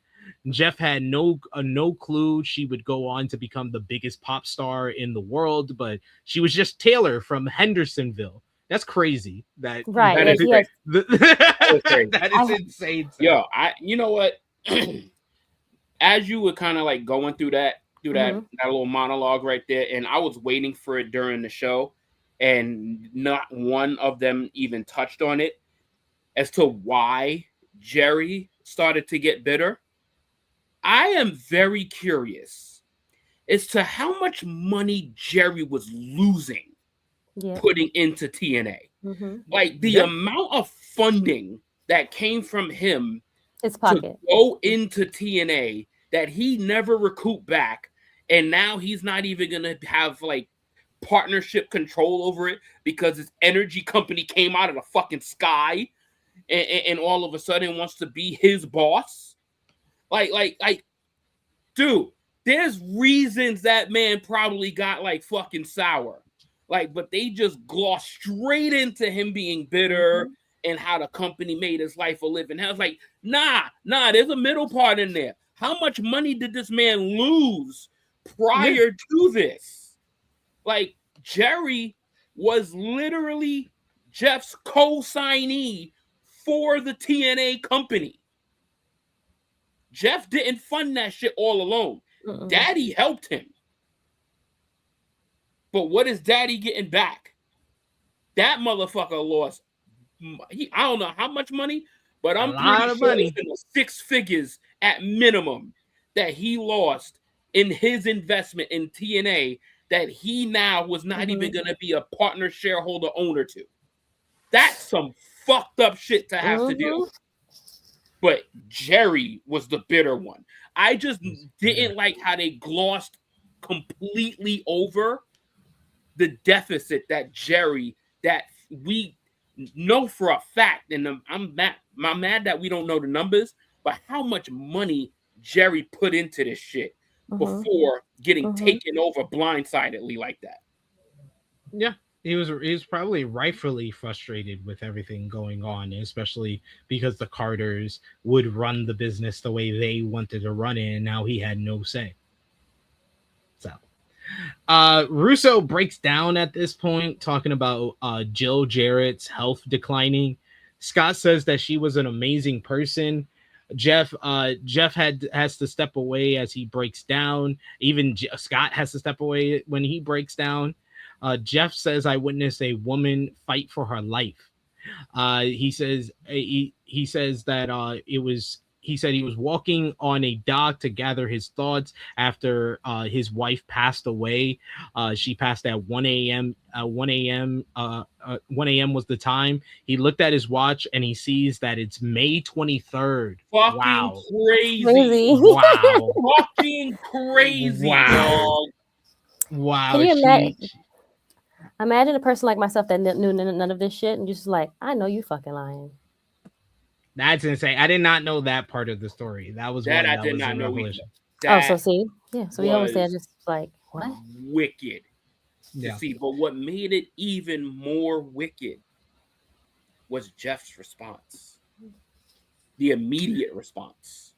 Jeff had no clue she would go on to become the biggest pop star in the world, but she was just Taylor from Hendersonville. That's crazy. That is insane. Yo, you know what? as you were kind of like going through that little monologue right there, and I was waiting for it during the show, and not one of them even touched on it as to why Jerry started to get bitter. I am very curious as to how much money Jerry was losing putting into TNA. Like the amount of funding that came from him to go into TNA that he never recouped back, and now he's not even gonna have like partnership control over it because his energy company came out of the fucking sky and all of a sudden wants to be his boss. Like, dude, there's reasons that man probably got like fucking sour. Like, but they just glossed straight into him being bitter and how the company made his life a living. I was like, nah, there's a middle part in there. How much money did this man lose prior to this? Like, Jerry was literally Jeff's co-signee for the TNA company. Jeff didn't fund that shit all alone. Daddy helped him. But what is Daddy getting back? That motherfucker lost, I don't know how much money, but I'm pretty sure it's in the six figures at minimum that he lost in his investment in TNA that he now was not even going to be a partner, shareholder, owner to. That's some fucked up shit to have to deal with. But Jerry was the bitter one. I just didn't like how they glossed completely over the deficit that Jerry, that we know for a fact, and I'm mad that we don't know the numbers, but how much money Jerry put into this shit before getting taken over blindsidedly like that. Yeah. He was probably rightfully frustrated with everything going on, especially because the Carters would run the business the way they wanted to run it, and now he had no say. So, Russo breaks down at this point, talking about Jill Jarrett's health declining. Scott says that she was an amazing person. Jeff has to step away as he breaks down. Even Scott has to step away when he breaks down. Jeff says, I witnessed a woman fight for her life. He says that he said he was walking on a dock to gather his thoughts after his wife passed away. She passed at 1 a.m. 1 a.m. Was the time. He looked at his watch and he sees that it's May 23rd. Fucking crazy. Wow. Fucking crazy. Wow. Can you imagine a person like myself that knew none of this shit and just like, I know you fucking lying. That's insane. I did not know that part of the story. That was that one I did not know either. So see, so we always said just like what? Wicked. To see, but what made it even more wicked was Jeff's response, the immediate response.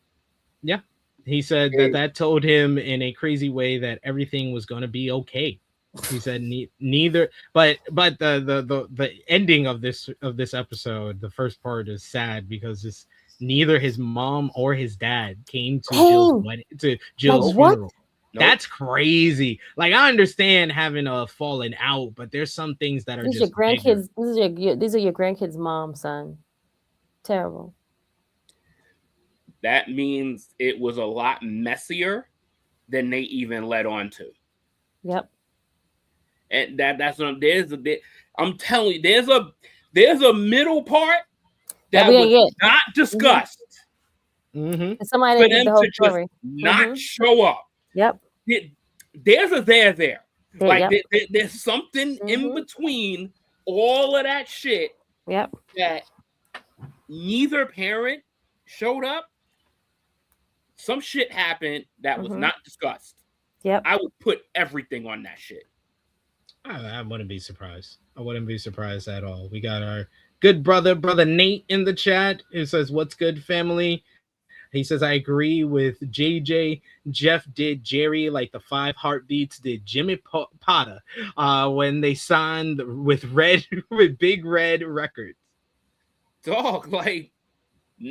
Yeah, he said that told him in a crazy way that everything was going to be okay. He said neither, but the ending of this episode, the first part is sad because neither his mom or his dad came to Jill's funeral. Nope. That's crazy. Like, I understand having a falling out, but there's some things that are these just your grandkids. These are your grandkids' mom, son. Terrible. That means it was a lot messier than they even let on to. Yep. And that's what I'm telling you, there's a middle part that was not discussed. Mm-hmm. Somebody did the whole story. Not show up. Yep. There's a there. Like there's something in between all of that shit. Yep. That neither parent showed up. Some shit happened that was not discussed. Yep. I would put everything on that shit. I wouldn't be surprised. I wouldn't be surprised at all. We got our good brother Nate in the chat. It says, "What's good, family?" He says, "I agree with JJ. Jeff did Jerry like the 5 Heartbeats did Jimmy Potter when they signed with Big Red Records." Dog, like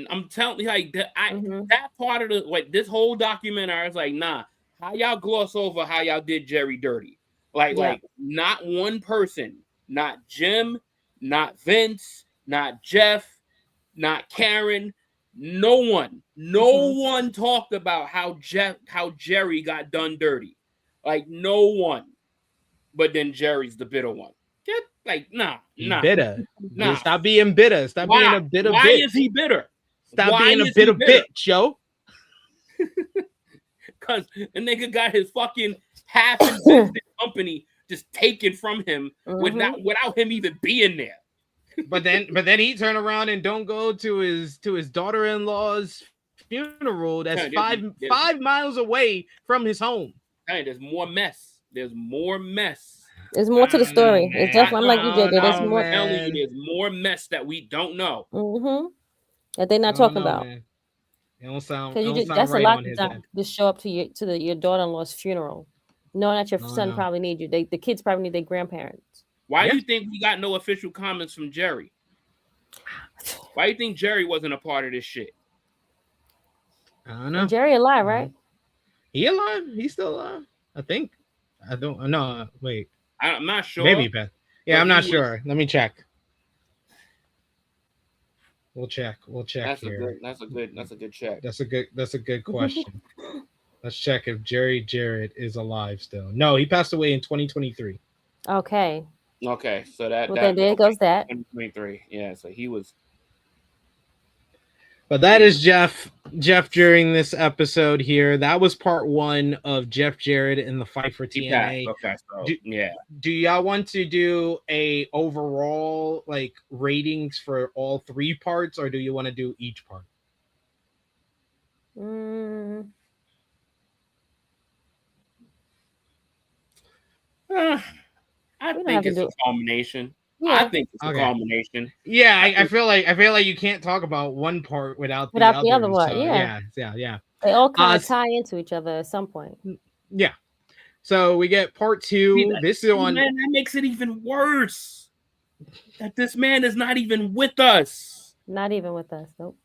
I'm telling you, like that, Mhm. that part of the like this whole documentary, I was like, nah, how y'all gloss over how y'all did Jerry dirty? Like not one person, not Jim, not Vince, not Jeff, not Karen, no one talked about how Jerry got done dirty. Like no one. But then Jerry's the bitter one. Get like nah. Bitter. Stop being bitter. Stop being a bitter Why bitch. is he bitter? Stop Why being a is bitter he bitter? bitch, yo. Because the nigga got his fucking half-invested company just taken from him without him even being there. But then he turned around and don't go to his daughter-in-law's funeral that's there's 5 miles away from his home. Hey, there's more mess. There's more mess. There's more to the story. It's definitely, I'm like you, JJ. There's more. I'm telling you, there's more mess that we don't know. That they're not talking about. Man. It don't sound. That's right a lot on to his time to show up to your daughter-in-law's funeral, knowing that your son probably need you. The kids probably need their grandparents. Why do you think we got no official comments from Jerry? Why do you think Jerry wasn't a part of this shit? I don't know. And Jerry alive, right? He alive? He's still alive? I think. I don't know. Wait. I'm not sure. Maybe, Beth. Yeah, I'm not sure. Let me check. We'll check. That's here. That's a good check. That's a good question. Let's check if Jerry Jarrett is alive still. No, he passed away in 2023. Okay, so that there goes that. 2023. Yeah, so he was. But that is Jeff during this episode here. That was part 1 of Jeff Jarrett in the fight for TNA. Okay, so do y'all want to do a overall like ratings for all 3 parts, or do you want to do each part? I think it's a culmination. Yeah. I think it's a culmination. Yeah, I feel like you can't talk about one part without the other one. So, yeah. They all kind of tie into each other at some point. Yeah. So we get part 2. This is on. Man, that makes it even worse. That this man is not even with us. Not even with us. Nope.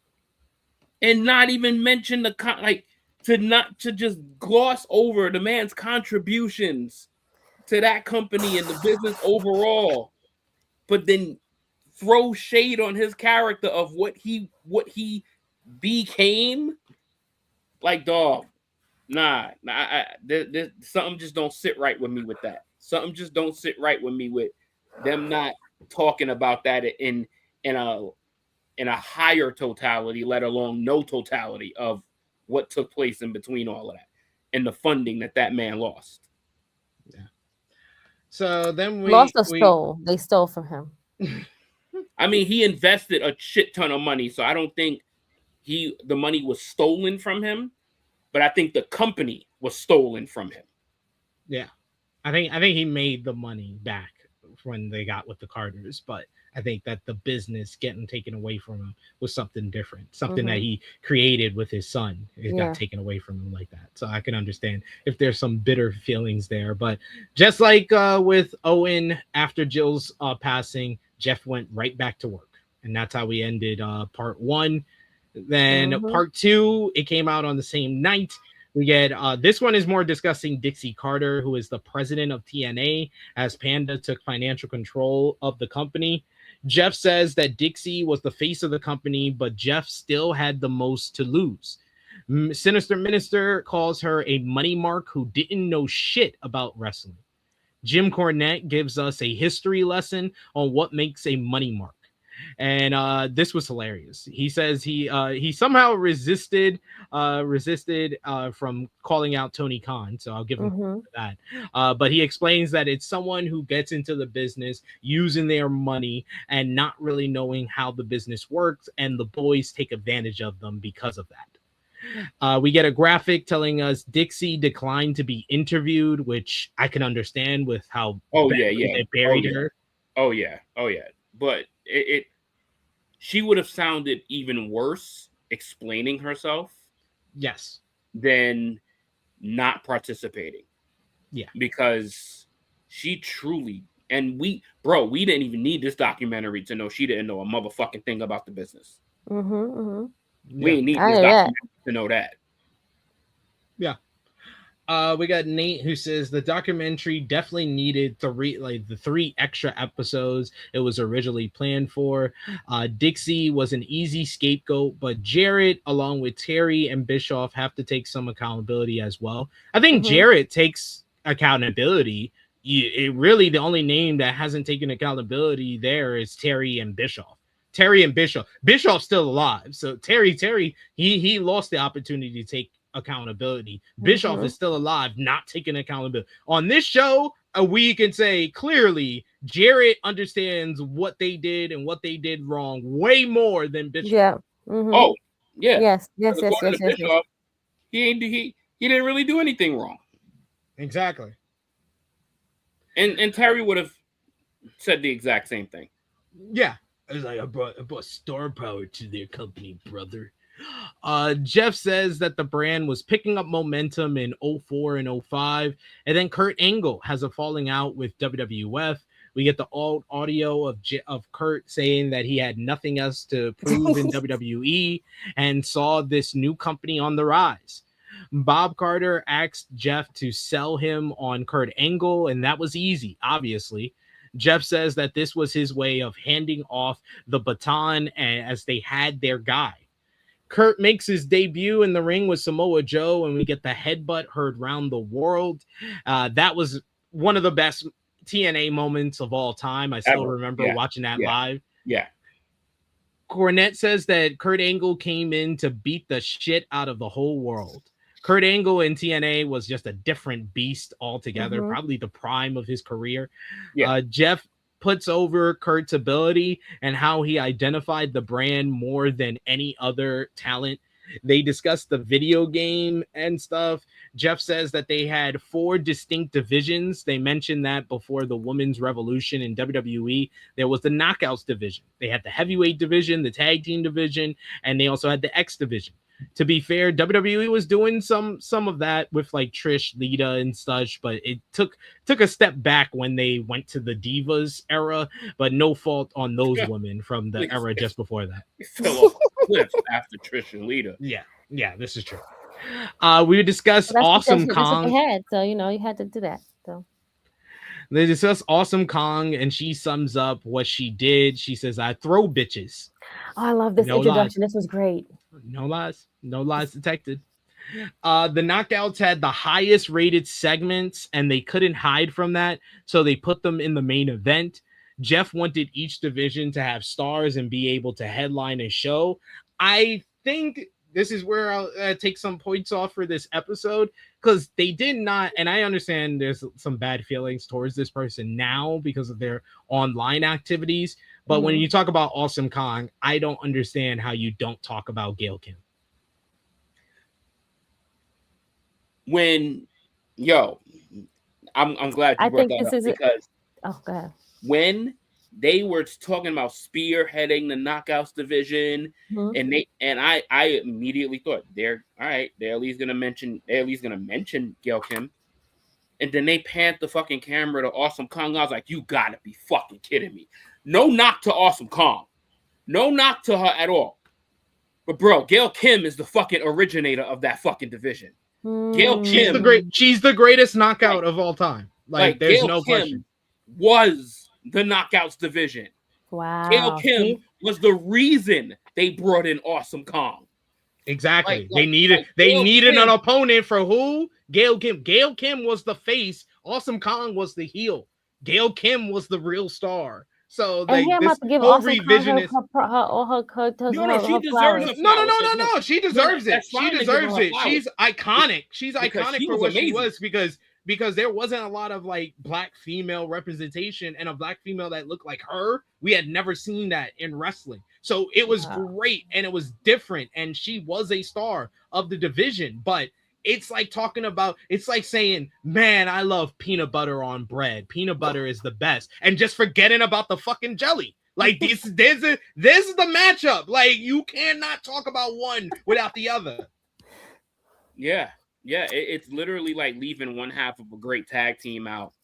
And not even mention to just gloss over the man's contributions to that company and the business overall, but then throw shade on his character of what he became. Like, dog, something just don't sit right with me with that. Something just don't sit right with me with them not talking about that in a higher totality, let alone no totality of what took place in between all of that and the funding that man lost. Yeah. So then we lost or stole. They stole from him. I mean, he invested a shit ton of money, so I don't think the money was stolen from him, but I think the company was stolen from him. Yeah, I think he made the money back when they got with the Carters, but I think that the business getting taken away from him was something different, something that he created with his son. It got taken away from him like that. So I can understand if there's some bitter feelings there. But just like with Owen after Jill's passing, Jeff went right back to work. And that's how we ended part 1. Then part 2, it came out on the same night. We get this one is more discussing Dixie Carter, who is the president of TNA, as Panda took financial control of the company. Jeff says that Dixie was the face of the company, but Jeff still had the most to lose. Sinister Minister calls her a money mark who didn't know shit about wrestling. Jim Cornette gives us a history lesson on what makes a money mark. And this was hilarious. He says he somehow resisted from calling out Tony Khan, so I'll give him for that. But he explains that it's someone who gets into the business using their money and not really knowing how the business works, and the boys take advantage of them because of that. We get a graphic telling us Dixie declined to be interviewed, which I can understand with how they buried her. Oh yeah. But she would have sounded even worse explaining herself. Yes. Than not participating. Yeah. Because she truly, and we didn't even need this documentary to know she didn't know a motherfucking thing about the business. We ain't need this documentary to know that. Yeah. We got Nate who says the documentary definitely needed the 3 extra episodes it was originally planned for. Dixie was an easy scapegoat, but Jarrett, along with Terry and Bischoff, have to take some accountability as well. I think Jarrett takes accountability. It really, the only name that hasn't taken accountability there is Terry and Bischoff. Terry and Bischoff. Bischoff's still alive, so Terry, he lost the opportunity to take accountability. Bischoff is still alive, not taking accountability. On this show, we can say clearly Jarrett understands what they did and what they did wrong way more than Bischoff. Yeah. Oh, yeah. Yes. Bischoff, he didn't really do anything wrong. Exactly. And Terry would have said the exact same thing. Yeah. I was like, I brought star power to their company, brother. Jeff says that the brand was picking up momentum in 04 and 05, and then Kurt Angle has a falling out with WWF. We get the old audio of Kurt saying that he had nothing else to prove in WWE and saw this new company on the rise. Bob Carter asked Jeff to sell him on Kurt Angle, and that was easy, obviously. Jeff says that this was his way of handing off the baton as they had their guy. Kurt makes his debut in the ring with Samoa Joe, and we get the headbutt heard round the world. That was one of the best TNA moments of all time. I still remember watching that live. Yeah. Cornette says that Kurt Angle came in to beat the shit out of the whole world. Kurt Angle in TNA was just a different beast altogether, probably the prime of his career. Yeah. Jeff puts over Kurt's ability and how he identified the brand more than any other talent. They discussed the video game and stuff. Jeff says that they had 4 distinct divisions. They mentioned that before the Women's Revolution in WWE, there was the Knockouts division. They had the heavyweight division, the tag team division, and they also had the X division. To be fair, WWE was doing some of that with like Trish, Lita, and such, but it took a step back when they went to the Divas era, but no fault on those women from the era just before that. It fell off a cliff after Trish and Lita. Yeah, this is true. We discussed Awesome Kong. So you had to do that. So they discuss Awesome Kong, and she sums up what she did. She says, "I throw bitches." Oh, I love this introduction. This was great. No lies detected. The Knockouts had the highest rated segments, and they couldn't hide from that, so they put them in the main event. Jeff wanted each division to have stars and be able to headline a show. I think this is where I'll take some points off for this episode, because they did not, and I understand there's some bad feelings towards this person now because of their online activities, but when you talk about Awesome Kong, I don't understand how you don't talk about Gail Kim. I'm glad you brought that up because go ahead. When they were talking about spearheading the Knockouts division, and I immediately thought they're at least gonna mention Gail Kim, and then they panned the fucking camera to Awesome Kong. I was like, you gotta be fucking kidding me. No knock to Awesome Kong, no knock to her at all, but bro, Gail Kim is the fucking originator of that fucking division. Gail Kim, she's the greatest knockout of all time. Like there's Gail no Kim question. Was the Knockouts division. Wow. Gail Kim was the reason they brought in Awesome Kong. Exactly. They needed an opponent for who? Gail Kim. Gail Kim was the face. Awesome Kong was the heel. Gail Kim was the real star. So and like this give whole awesome revisionist. She deserves it. No. She deserves it. She deserves it. Flowers. She's iconic. She's iconic for what amazing. she was because there wasn't a lot of like black female representation, and a black female that looked like her. We had never seen that in wrestling. So it was great and it was different, and she was a star of the division. But it's like it's like saying, man, I love peanut butter on bread. Peanut butter is the best. And just forgetting about the fucking jelly. Like this is the matchup. Like you cannot talk about one without the other. Yeah. It's literally like leaving one half of a great tag team out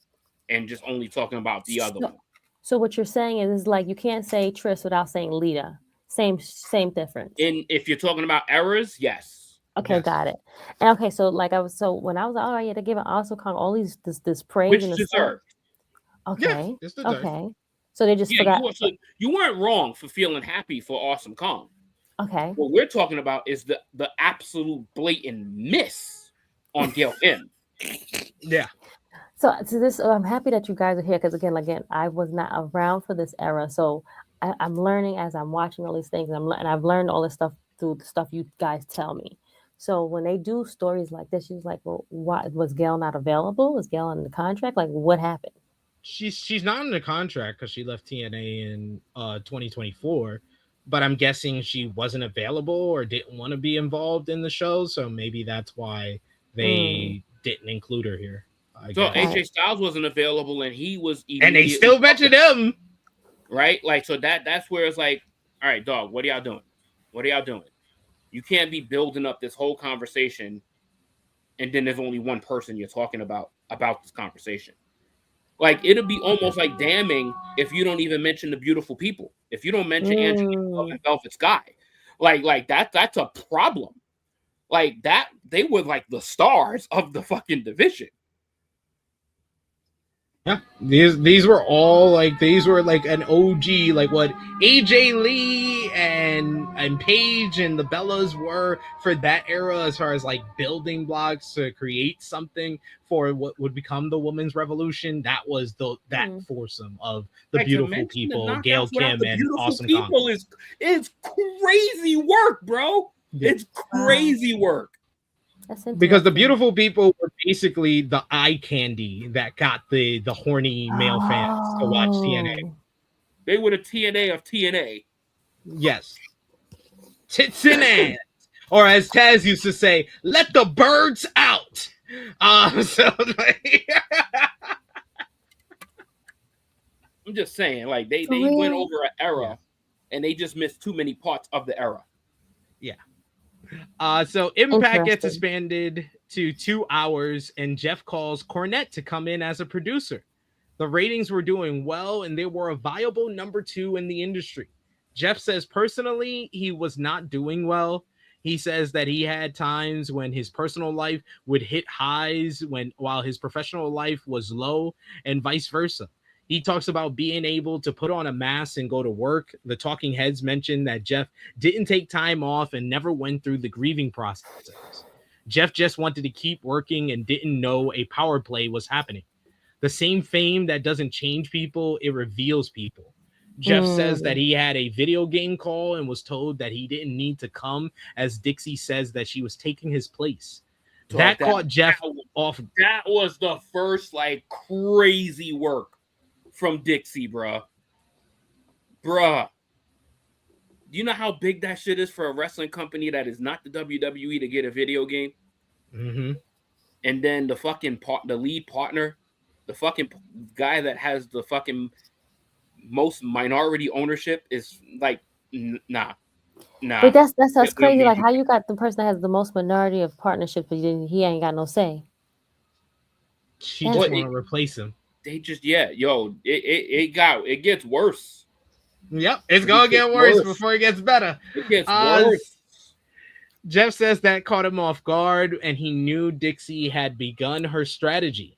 and just only talking about the other one. So what you're saying is like you can't say Trish without saying Lita. Same difference. And if you're talking about errors, yes. Okay, Yes. got it. And okay, so like when I was like, oh yeah, they're giving Awesome Kong all this praise Which and deserved. Okay. it's deserved. Okay. So they just Yeah, forgot. you weren't wrong for feeling happy for Awesome Kong. Okay. What we're talking about is the absolute blatant miss on Gail Kim. Yeah. So this, I'm happy that you guys are here because again, I was not around for this era, so I'm learning as I'm watching all these things, and I've learned all this stuff through the stuff you guys tell me. So when they do stories like this, she's like, well, why was Gail not available? Was Gail in the contract? Like, what happened? She's not in the contract because she left TNA in 2024, but I'm guessing she wasn't available or didn't want to be involved in the show, so maybe that's why they didn't include her here. So AJ Styles wasn't available, and he was, and they still mentioned him, right? Like, so that's where it's like, all right, dog, what are y'all doing? What are y'all doing? You can't be building up this whole conversation, and then there's only one person you're talking about this conversation. Like, it'll be almost like damning if you don't even mention the beautiful people. If you don't mention Angela and Velvet Sky, like that's a problem. Like that, they were like the stars of the fucking division. Yeah, these were all like an OG, like what AJ Lee and Paige and the Bellas were for that era, as far as like building blocks to create something for what would become the women's revolution. That was that foursome of the like, beautiful people, Gail Kim and Awesome Kong. It's crazy work, bro. Yeah. It's crazy work. Because the beautiful people were basically the eye candy that got the horny male fans to watch TNA. They were the TNA of TNA. Yes. Tits and ass. Or as Taz used to say, let the birds out. So like I'm just saying, like they went over an era and they just missed too many parts of the era. Yeah. So Impact gets expanded to 2 hours, and Jeff calls Cornette to come in as a producer. The ratings were doing well, and they were a viable number 2 in the industry. Jeff says personally he was not doing well. He says that he had times when his personal life would hit highs while his professional life was low, and vice versa. He talks about being able to put on a mask and go to work. The Talking Heads mentioned that Jeff didn't take time off and never went through the grieving process. Jeff just wanted to keep working and didn't know a power play was happening. The same fame that doesn't change people, it reveals people. Jeff says that he had a video game call and was told that he didn't need to come, as Dixie says that she was taking his place. That caught Jeff off. That was the first like crazy work from Dixie, bruh. Do you know how big that shit is for a wrestling company that is not the WWE to get a video game? Mm-hmm. And then the lead partner, the fucking guy that has the fucking most minority ownership is like, nah. But that's crazy. Like, how you got the person that has the most minority of partnerships, but he ain't got no say. She just want to replace him. They just, it gets worse. Yep, it's gonna get worse before it gets better. It gets worse. Jeff says that caught him off guard, and he knew Dixie had begun her strategy.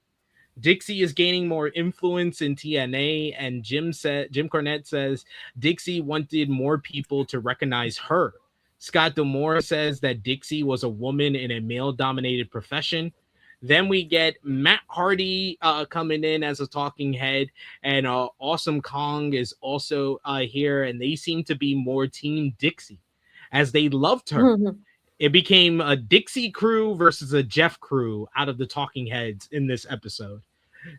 Dixie is gaining more influence in TNA, and Jim Cornette says Dixie wanted more people to recognize her. Scott D'Amore says that Dixie was a woman in a male-dominated profession. Then we get Matt Hardy coming in as a talking head, and Awesome Kong is also here, and they seem to be more Team Dixie, as they loved her. It became a Dixie crew versus a Jeff crew out of the talking heads in this episode.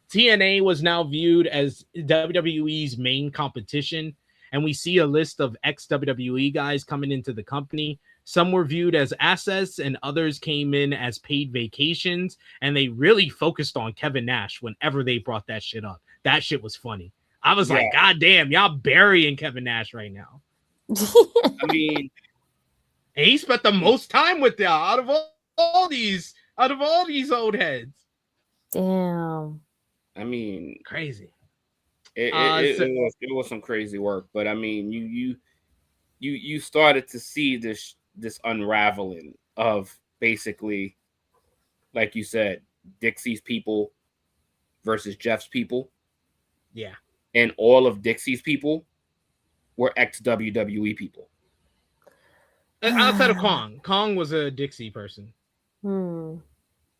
TNA was now viewed as WWE's main competition, and we see a list of ex-WWE guys coming into the company. Some were viewed as assets, and others came in as paid vacations, and they really focused on Kevin Nash whenever they brought that shit up. That shit was funny. I was like, God damn, y'all burying Kevin Nash right now. I mean, and he spent the most time with y'all out of all these old heads. Damn. I mean, crazy. It was some crazy work, but I mean, you you started to see this unraveling of basically, like you said, Dixie's people versus Jeff's people. Yeah. And all of Dixie's people were ex-WWE people. Outside of Kong was a Dixie person. Hmm.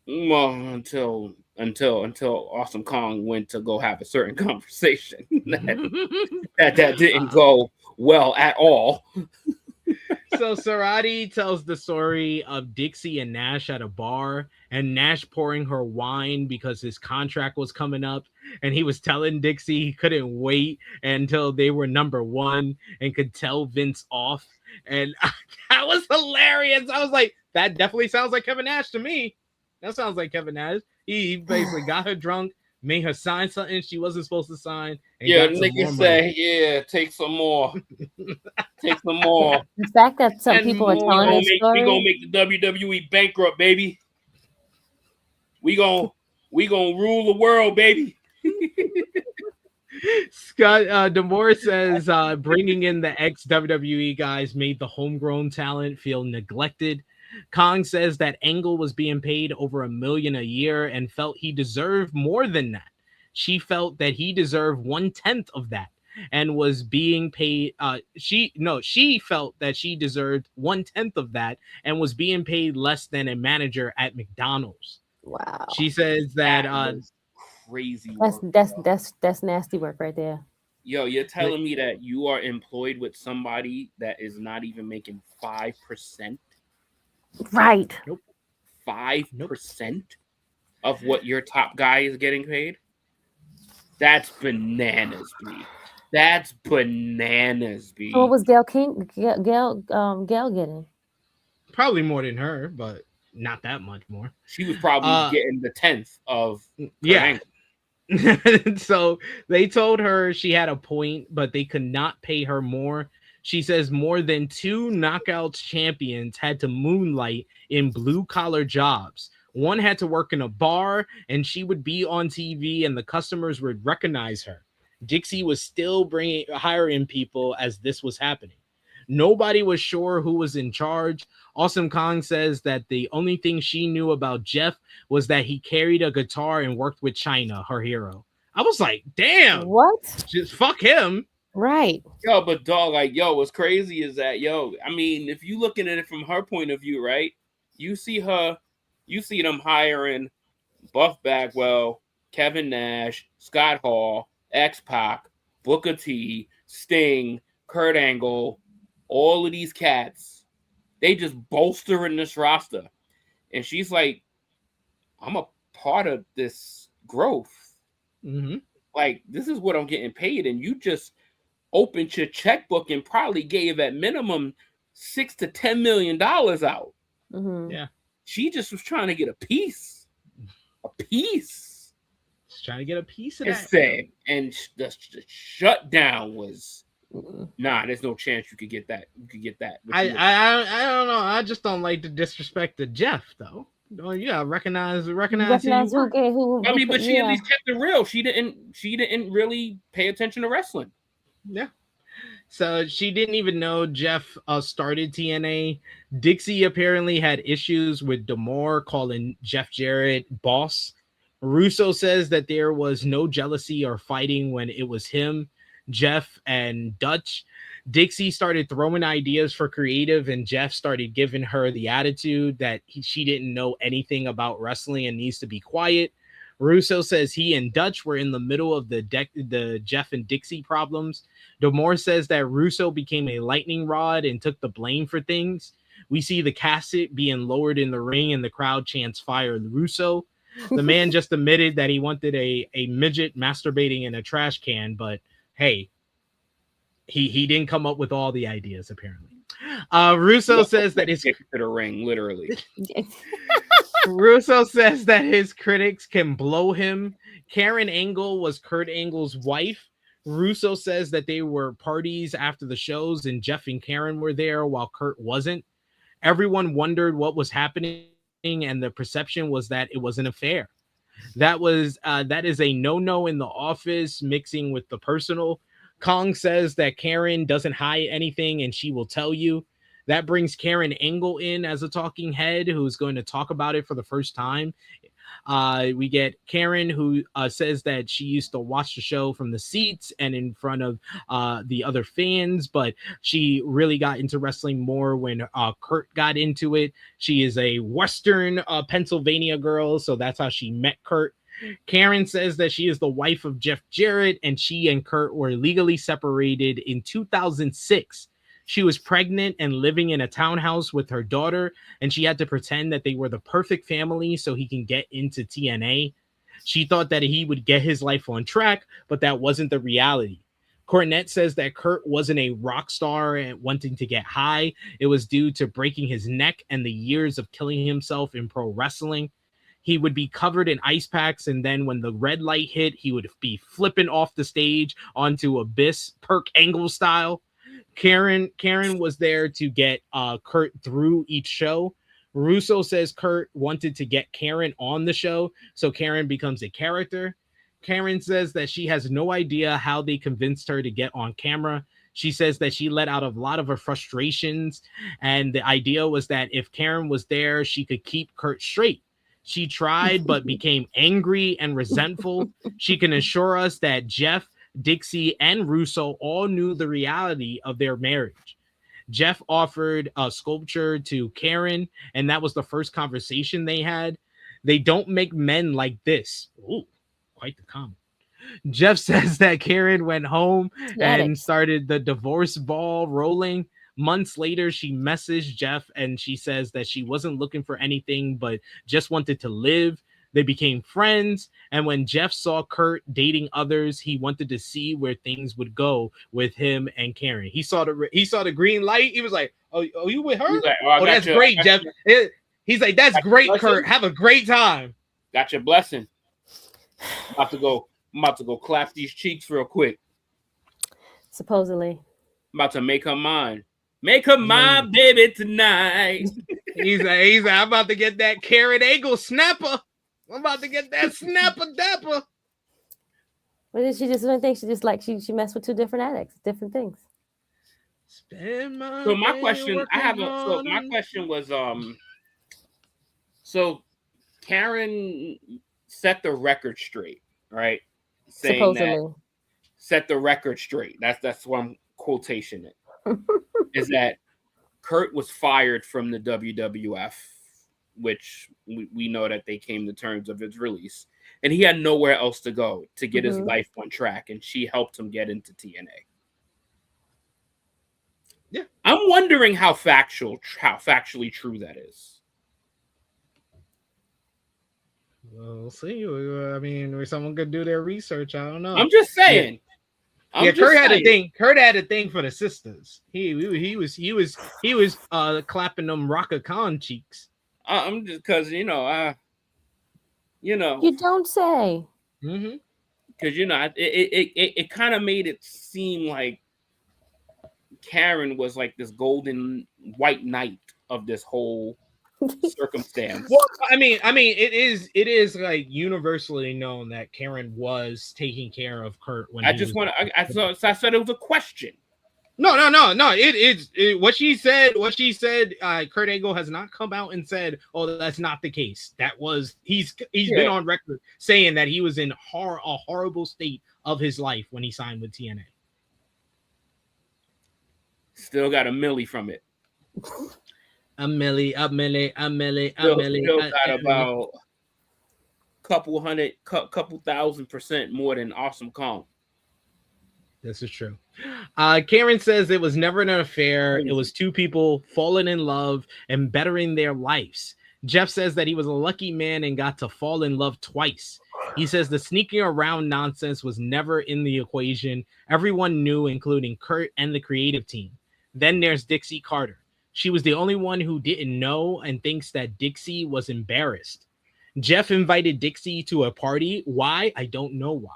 Well, until Awesome Kong went to go have a certain conversation that didn't go well at all. So Sarati tells the story of Dixie and Nash at a bar, and Nash pouring her wine because his contract was coming up, and he was telling Dixie he couldn't wait until they were number one and could tell Vince off. And that was hilarious. I was like, that definitely sounds like Kevin Nash to me. That sounds like Kevin Nash. He basically got her drunk, made her sign something she wasn't supposed to sign. And yeah, niggas say, yeah, take some more. Take some more. The fact that some people are telling this story. We gonna make the WWE bankrupt, baby. We gonna rule the world, baby. Scott Demore says bringing in the ex-WWE guys made the homegrown talent feel neglected. Kong says that Angle was being paid over $1 million a year and felt he deserved more than that. She felt that he deserved 1/10 of that and was being paid. She felt that she deserved 1/10 of that and was being paid less than a manager at McDonald's. Wow. She says that crazy. That's nasty work right there. Yo, you're telling me that you are employed with somebody that is not even making 5%? Right. Nope. 5% of what your top guy is getting paid? That's bananas, B. That's bananas, B. So what was Gail getting? Probably more than her, but not that much more. She was probably getting the 10th of yeah. So they told her she had a point, but they could not pay her more. She says more than 2 knockouts champions had to moonlight in blue-collar jobs. One had to work in a bar, and she would be on TV, and the customers would recognize her. Dixie was still hiring people as this was happening. Nobody was sure who was in charge. Awesome Kong says that the only thing she knew about Jeff was that he carried a guitar and worked with Chyna, her hero. I was like, damn. What? Just fuck him. Right. Yo, but dog, like, yo, what's crazy is that, I mean, if you looking at it from her point of view, right? You see them hiring Buff Bagwell, Kevin Nash, Scott Hall, X-Pac, Booker T, Sting, Kurt Angle, all of these cats. They just bolstering this roster. And she's like, I'm a part of this growth. Mm-hmm. Like, this is what I'm getting paid. And you just opened your checkbook and probably gave at minimum $6 to $10 million out. Mm-hmm. Yeah. She just was trying to get a piece. A piece. She's trying to get a piece of that. Said, and the shutdown was, nah, there's no chance you could get that. You could get that. I don't know. I just don't like to disrespect the Jeff, though. Yeah, recognize who. I mean, but she at least kept it real. She didn't really pay attention to wrestling. Yeah. So she didn't even know Jeff started TNA. Dixie apparently had issues with D'Amore calling Jeff Jarrett boss. Russo says that there was no jealousy or fighting when it was him, Jeff, and Dutch. Dixie started throwing ideas for creative, and Jeff started giving her the attitude that she didn't know anything about wrestling and needs to be quiet. Russo says he and Dutch were in the middle of the Jeff and Dixie problems. D'Amore says that Russo became a lightning rod and took the blame for things. We see the casket being lowered in the ring and the crowd chants fire Russo. The man just admitted that he wanted a midget masturbating in a trash can, but hey, he didn't come up with all the ideas apparently. Russo says that his to the ring, literally. Russo says that his critics can blow him. Karen Angle was Kurt Angle's wife. Russo says that they were parties after the shows and Jeff and Karen were there while Kurt wasn't. Everyone wondered what was happening, and the perception was that it was an affair. That is a no-no in the office, mixing with the personal. Kong says that Karen doesn't hide anything and she will tell you. That brings Karen Angle in as a talking head who's going to talk about it for the first time. We get Karen who says that she used to watch the show from the seats and in front of the other fans, but she really got into wrestling more when Kurt got into it. She is a Western Pennsylvania girl, so that's how she met Kurt. Karen says that she is the wife of Jeff Jarrett, and she and Kurt were legally separated in 2006. She was pregnant and living in a townhouse with her daughter, and she had to pretend that they were the perfect family so he can get into TNA. She thought that he would get his life on track, but that wasn't the reality. Cornette says that Kurt wasn't a rock star and wanting to get high. It was due to breaking his neck and the years of killing himself in pro wrestling. He would be covered in ice packs, and then when the red light hit, he would be flipping off the stage onto Abyss, Perk Angle style. Karen was there to get Kurt through each show. Russo says Kurt wanted to get Karen on the show, so Karen becomes a character. Karen says that she has no idea how they convinced her to get on camera. She says that she let out a lot of her frustrations, and the idea was that if Karen was there, she could keep Kurt straight. She tried, but became angry and resentful. She can assure us that Jeff, Dixie, and Russo all knew the reality of their marriage. Jeff offered a sculpture to Karen, and that was the first conversation they had. They don't make men like this. Ooh, quite the comment. Jeff says that Karen went home and started the divorce ball rolling. Months later, she messaged Jeff and she says that she wasn't looking for anything, but just wanted to live. They became friends. And when Jeff saw Kurt dating others, he wanted to see where things would go with him and Karen. He saw the green light. He was like, oh, you with her? Like, oh that's great, Jeff. He's like, that's great, Kurt. Have a great time. Got your blessing. I'm about to go clap these cheeks real quick. Supposedly. I'm about to make her mine. Make her my baby tonight. he's like, I'm about to get that Karen Angle snapper. I'm about to get that snapper dapper. What did she just think? She just like she messed with two different addicts, different things. So my question was so Karen set the record straight, right? Saying supposedly. That set the record straight. That's what I'm quotation it. Is that Kurt was fired from the WWF, which we know that they came to terms of his release, and he had nowhere else to go to get his life on track, and she helped him get into TNA. Yeah, I'm wondering how factually true that is. We'll see. I mean, someone could do their research. I don't know. I'm just saying. Kurt had a thing. Kurt had a thing for the sisters. He was clapping them Raka Khan cheeks. I'm just because you don't say. Because it kind of made it seem like Karen was like this golden white knight of this whole circumstance. Well, I mean, it is like universally known that Karen was taking care of Kurt when I said it was a question. No. It's what she said. Kurt Angle has not come out and said, "Oh, that's not the case." That was he's been on record saying that he was in a horrible state of his life when he signed with TNA. Still got a milli from it. A milli. Still got about couple 1,000% more than Awesome Kong. This is true. Karen says it was never an affair. It was two people falling in love and bettering their lives. Jeff says that he was a lucky man and got to fall in love twice. He says the sneaking around nonsense was never in the equation. Everyone knew, including Kurt and the creative team. Then there's Dixie Carter. She was the only one who didn't know and thinks that Dixie was embarrassed. Jeff invited Dixie to a party. Why? I don't know why.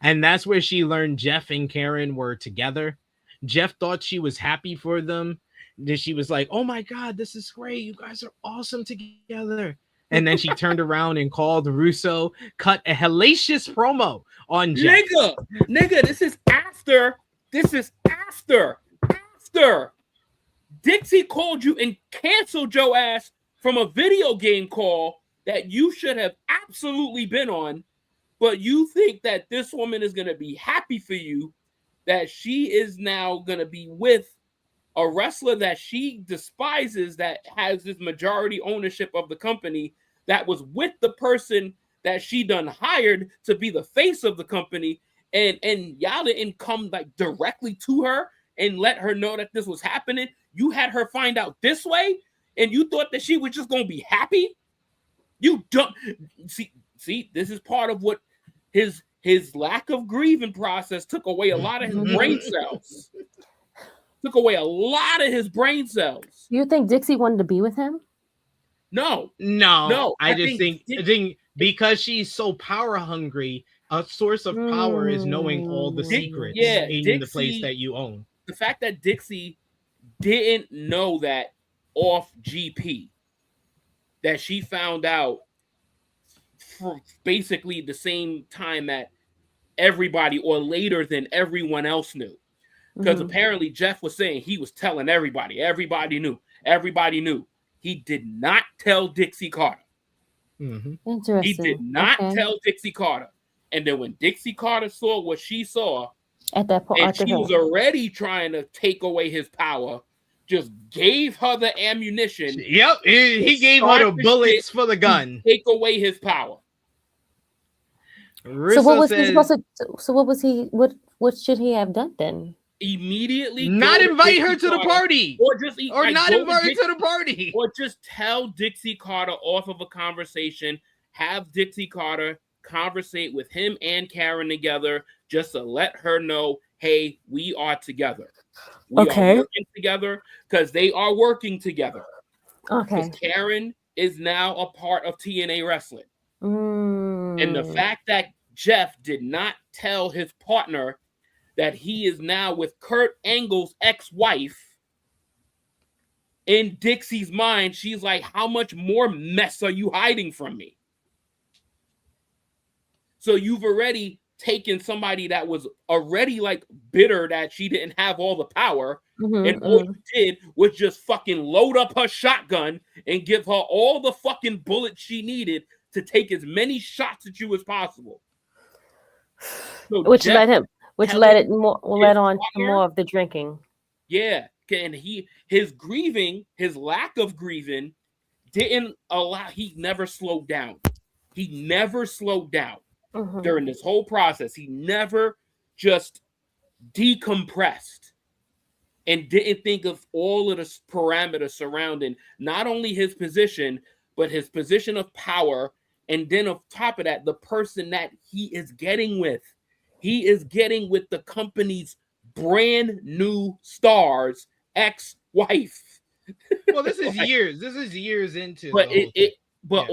And that's where she learned Jeff and Karen were together. Jeff thought she was happy for them. Then she was like, oh my God, this is great. You guys are awesome together. And then she turned around and called Russo, cut a hellacious promo on Jeff. Nigga, this is after. Dixie called you and canceled your ass from a video game call that you should have absolutely been on, but you think that this woman is going to be happy for you, that she is now going to be with a wrestler that she despises, that has this majority ownership of the company, that was with the person that she done hired to be the face of the company, and y'all didn't come like directly to her and let her know that this was happening. You had her find out this way, and you thought that she was just gonna be happy. You don't see. This is part of what his lack of grieving process took away a lot of his brain cells. Took away a lot of his brain cells. You think Dixie wanted to be with him? No. I just think because she's so power hungry, a source of power is knowing all the secrets in Dixie, the place that you own. The fact that Dixie didn't know that off GP, that she found out for basically the same time that everybody, or later than everyone else knew. Because apparently Jeff was saying he was telling everybody. Everybody knew. He did not tell Dixie Carter. Interesting. He did not tell Dixie Carter. And then when Dixie Carter saw what she saw, at that point, and she was already trying to take away his power, just gave her the ammunition. Yep, he gave her the bullets for the gun. Take away his power. So what was he supposed to? So what was he? What should he have done then? Immediately not invite her to the party, or just not invite her to the party, or just tell Dixie Carter off of a conversation. Have Dixie Carter conversate with him and Karen together, just to let her know, hey, we are together. We are working together, because they are working together. Okay. Karen is now a part of TNA Wrestling, and the fact that Jeff did not tell his partner that he is now with Kurt Angle's ex-wife, in Dixie's mind, she's like, how much more mess are you hiding from me? So you've already taken somebody that was already like bitter that she didn't have all the power, and all you did was just fucking load up her shotgun and give her all the fucking bullets she needed to take as many shots at you as possible. So which led on to more of the drinking. Yeah, and his lack of grieving didn't allow. He never slowed down. During this whole process. He never just decompressed and didn't think of all of the parameters surrounding not only his position, but his position of power. And then on top of that, the person that he is getting with. He is getting with the company's brand new star's ex-wife. Well, this is years. This is years into. But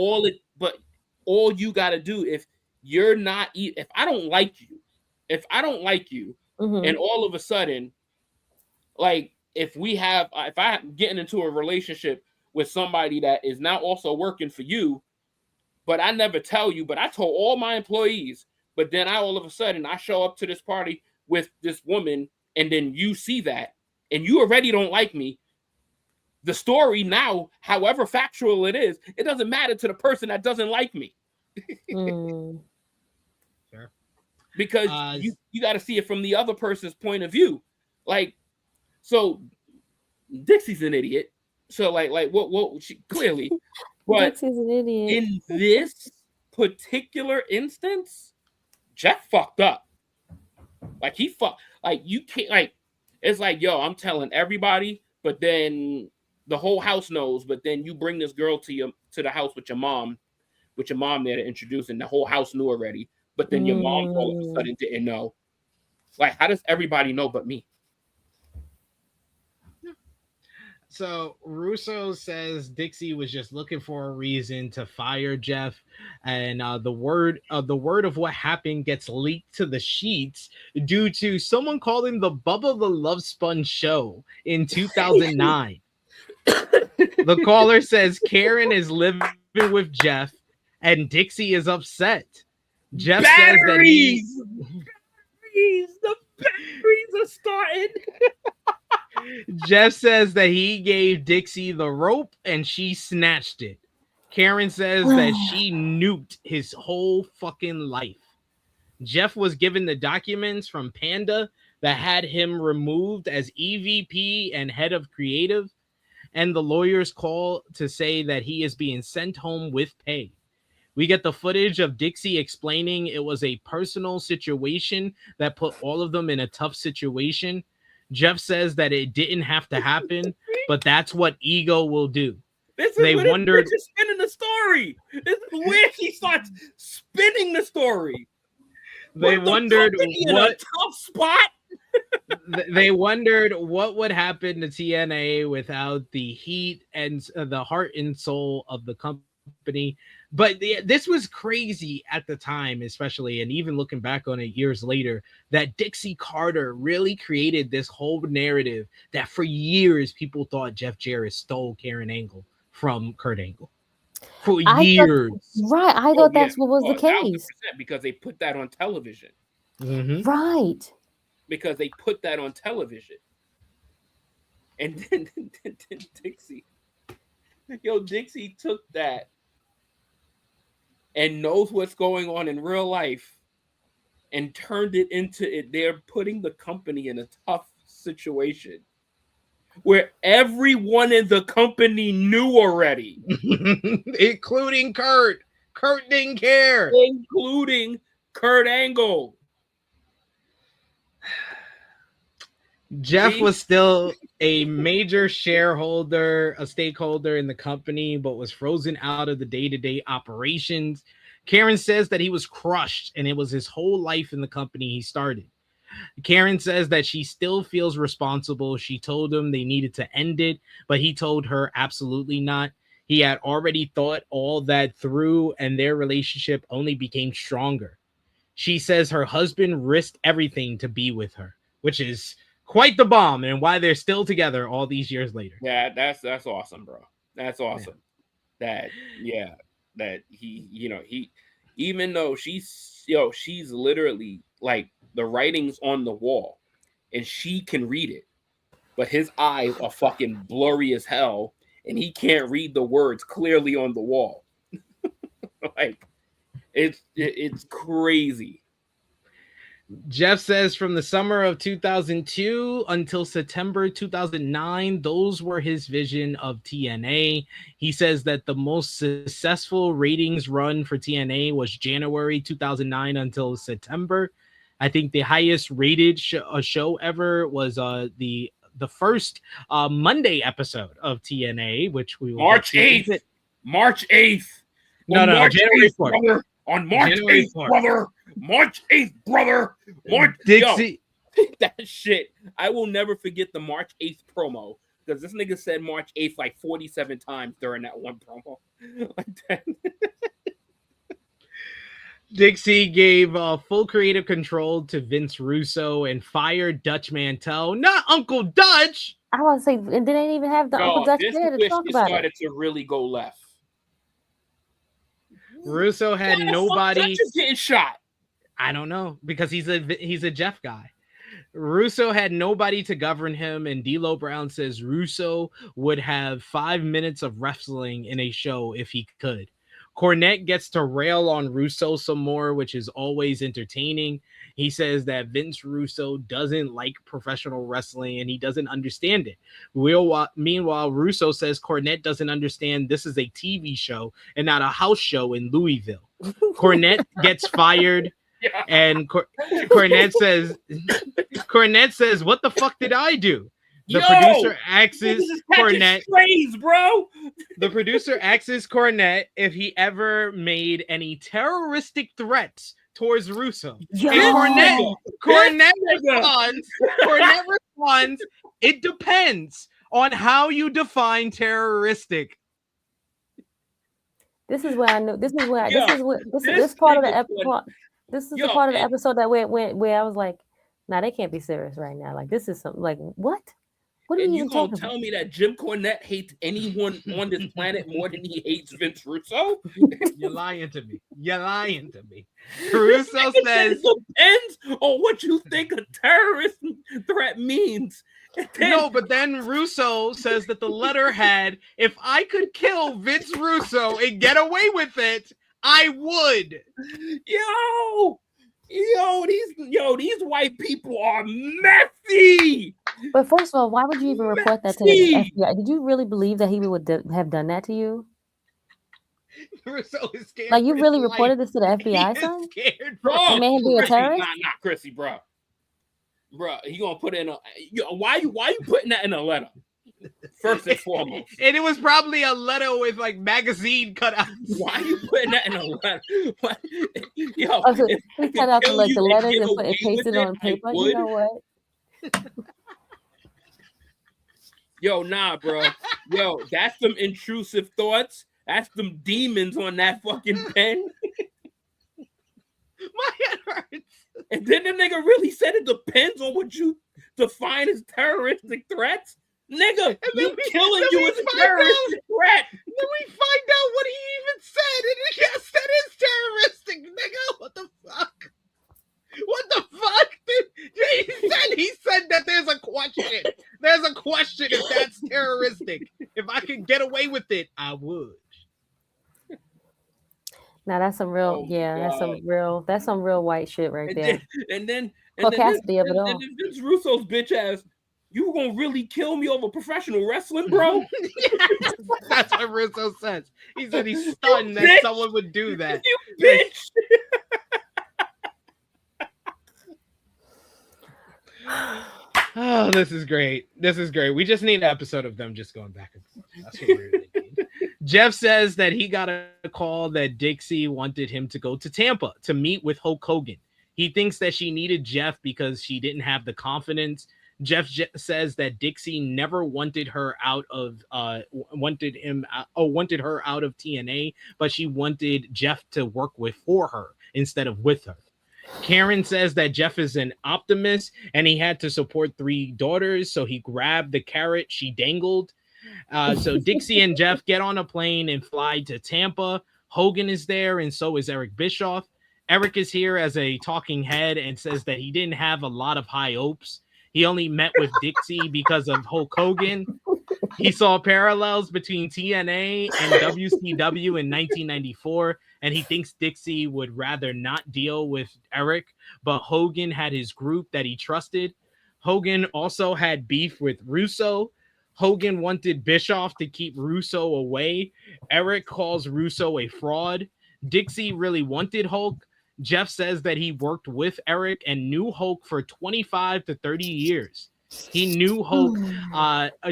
all you got to do, if I don't like you, and all of a sudden, like if I'm getting into a relationship with somebody that is now also working for you, but I never tell you, but I told all my employees. But then all of a sudden I show up to this party with this woman, and then you see that, and you already don't like me. The story now, however factual it is, it doesn't matter to the person that doesn't like me. Sure. Because you got to see it from the other person's point of view. Like, so Dixie's an idiot. So like what she clearly, but Dixie's an idiot. In this particular instance, Jeff fucked up. Like he fucked. Like you can't. Like it's like, yo, I'm telling everybody, but then the whole house knows. But then you bring this girl to the house with your mom there to introduce, and the whole house knew already. But then your mom all of a sudden didn't know. Like, how does everybody know but me? So Russo says Dixie was just looking for a reason to fire Jeff, and the word of what happened gets leaked to the sheets due to someone calling the Bubba the Love Sponge show in 2009. The caller says Karen is living with Jeff, and Dixie is upset. Jeff batteries! says that The batteries are starting. Jeff says that he gave Dixie the rope and she snatched it. Karen says that she nuked his whole fucking life. Jeff was given the documents from Panda that had him removed as EVP and head of creative, and the lawyers call to say that he is being sent home with pay. We get the footage of Dixie explaining it was a personal situation that put all of them in a tough situation. Jeff says that it didn't have to happen, but that's what ego will do. This is where this is spinning the story. This is where he starts spinning the story. They wondered what tough spot. They wondered what would happen to TNA without the heat and the heart and soul of the company. But this was crazy at the time, especially, and even looking back on it years later, that Dixie Carter really created this whole narrative that for years people thought Jeff Jarrett stole Karen Angle from Kurt Angle. For years. I thought that's what was the case. Because they put that on television. Mm-hmm. Right. Because they put that on television. And then Dixie. Dixie took that and knows what's going on in real life and turned it into it. They're putting the company in a tough situation where everyone in the company knew already. Including Kurt. Kurt didn't care. Including Kurt Angle. Jeff was still a major shareholder, a stakeholder in the company, but was frozen out of the day-to-day operations. Karen says that he was crushed and it was his whole life in the company he started. Karen says that she still feels responsible. She told him they needed to end it, but he told her absolutely not. He had already thought all that through and their relationship only became stronger. She says her husband risked everything to be with her, which is quite the bomb and why they're still together all these years later. Yeah, that's awesome, bro. That's awesome. Yeah. That he even though she's literally like the writing's on the wall and she can read it, but his eyes are fucking blurry as hell and he can't read the words clearly on the wall. Like it's crazy. Jeff says from the summer of 2002 until September 2009, those were his vision of TNA. He says that the most successful ratings run for TNA was January 2009 until September. I think the highest rated show ever was the first Monday episode of TNA, which we will March 8th. March 8th. No, January 4th. On March 8th, brother. March 8th, brother. Dixie. That shit. I will never forget the March 8th promo because this nigga said March 8th like 47 times during that one promo. Like that. Dixie gave full creative control to Vince Russo and fired Dutch Mantel. Not Uncle Dutch. I want to say, and they didn't even have the Uncle Dutch there to talk about it. Started to really go left. Russo had nobody. Dutch is getting shot. I don't know because he's a Jeff guy. Russo had nobody to govern him, and D'Lo Brown says Russo would have 5 minutes of wrestling in a show if he could. Cornette gets to rail on Russo some more, which is always entertaining. He says that Vince Russo doesn't like professional wrestling and he doesn't understand it. Meanwhile, Russo says Cornette doesn't understand this is a TV show and not a house show in Louisville. Cornette gets fired. Yeah. And Cornette says, "What the fuck did I do?" The producer asks Cornette, strays, bro. The producer asks Cornette if he ever made any terroristic threats towards Russo. And Cornette responds, "It depends on how you define terroristic." This is where I know. This is part of the episode. This is the part of the episode that where I was like, "Nah, they can't be serious right now. Like this is something like what? What are and you you gonna tell me that Jim Cornette hates anyone on this planet more than he hates Vince Russo? You're lying to me. You're lying to me. Russo says it depends on what you think a terrorist threat means. No, but then Russo says that the letter had, if I could kill Vince Russo and get away with it, I would. These white people are messy. But first of all, why would you even report that to the FBI? Did you really believe that he would have done that to you? Russo is scared. Like, you really reported this to the FBI, son? Scared, bro. You made him be a terrorist? Not Krssi, bro. Bro, he gonna put in a. Why you putting that in a letter? First and foremost, and it was probably a letter with like magazine cutouts. Why you putting that in a letter? What? Yo, so he cut out the letters and pasted it on paper. You know what? Yo, nah, bro. Yo, that's some intrusive thoughts. That's them demons on that fucking pen. My head hurts. And then the nigga really said it depends on what you define as terroristic threats. Nigga, me killing you is a terroristic threat. Then we find out what he even said. And yes, that is terroristic, nigga. What the fuck? What the fuck? He said that there's a question. There's a question if that's terroristic. If I could get away with it, I would. Now that's some real, that's some real white shit right there. And then Vince Russo's bitch ass, you gonna really kill me over professional wrestling, bro? Yes, that's what Russo says. He said he's stunned that someone would do that. You bitch. Oh, this is great. This is great. We just need an episode of them just going back and forth. That's what we really need. Jeff says that he got a call that Dixie wanted him to go to Tampa to meet with Hulk Hogan. He thinks that she needed Jeff because she didn't have the confidence. Jeff says that Dixie never wanted her out of wanted her out of TNA, but she wanted Jeff to work for her instead of with her. Karen says that Jeff is an optimist and he had to support 3 daughters, so he grabbed the carrot she dangled. So Dixie and Jeff get on a plane and fly to Tampa. Hogan is there, and so is Eric Bischoff. Eric is here as a talking head and says that he didn't have a lot of high hopes. He only met with Dixie because of Hulk Hogan. He saw parallels between TNA and WCW in 1994, and he thinks Dixie would rather not deal with Eric, but Hogan had his group that he trusted. Hogan also had beef with Russo. Hogan wanted Bischoff to keep Russo away. Eric calls Russo a fraud. Dixie really wanted Hulk. Jeff says that he worked with Eric and knew Hulk for 25 to 30 years. He knew Hulk,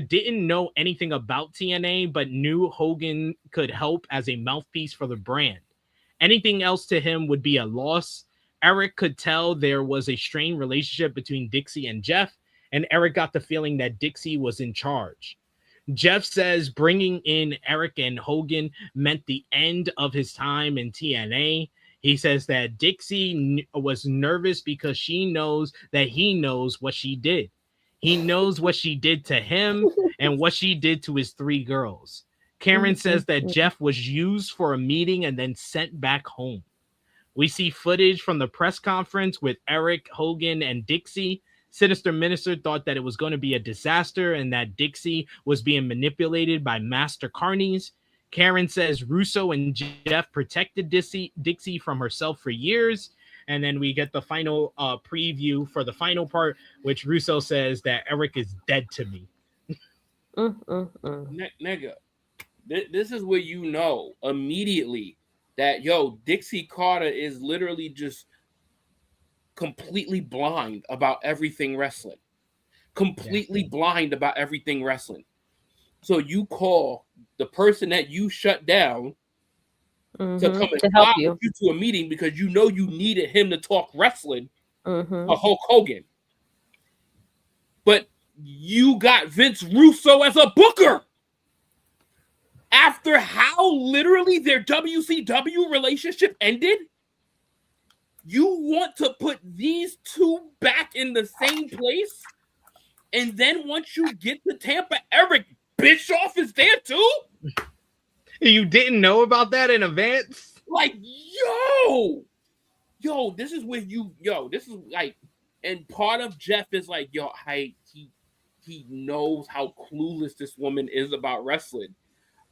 didn't know anything about TNA, but knew Hogan could help as a mouthpiece for the brand. Anything else to him would be a loss. Eric could tell there was a strained relationship between Dixie and Jeff, and Eric got the feeling that Dixie was in charge. Jeff says bringing in Eric and Hogan meant the end of his time in TNA. He says that Dixie was nervous because she knows that he knows what she did. He knows what she did to him and what she did to his 3 girls. Karen says that Jeff was used for a meeting and then sent back home. We see footage from the press conference with Eric, Hogan, and Dixie. Sinister Minister thought that it was going to be a disaster and that Dixie was being manipulated by Master Carnies. Karen says Russo and Jeff protected Dixie from herself for years. And then we get the final preview for the final part, which Russo says that Eric is dead to me. Nigga, this is where you know immediately that, Dixie Carter is literally just completely blind about everything wrestling. Completely blind about everything wrestling. So you call the person that you shut down to come and help you to a meeting because you know you needed him to talk wrestling for Hulk Hogan. But you got Vince Russo as a booker. After how literally their WCW relationship ended, you want to put these 2 back in the same place? And then once you get to Tampa, Eric Bischoff is there too? You didn't know about that in advance? Like, this is where this is like, and part of Jeff is like, he knows how clueless this woman is about wrestling,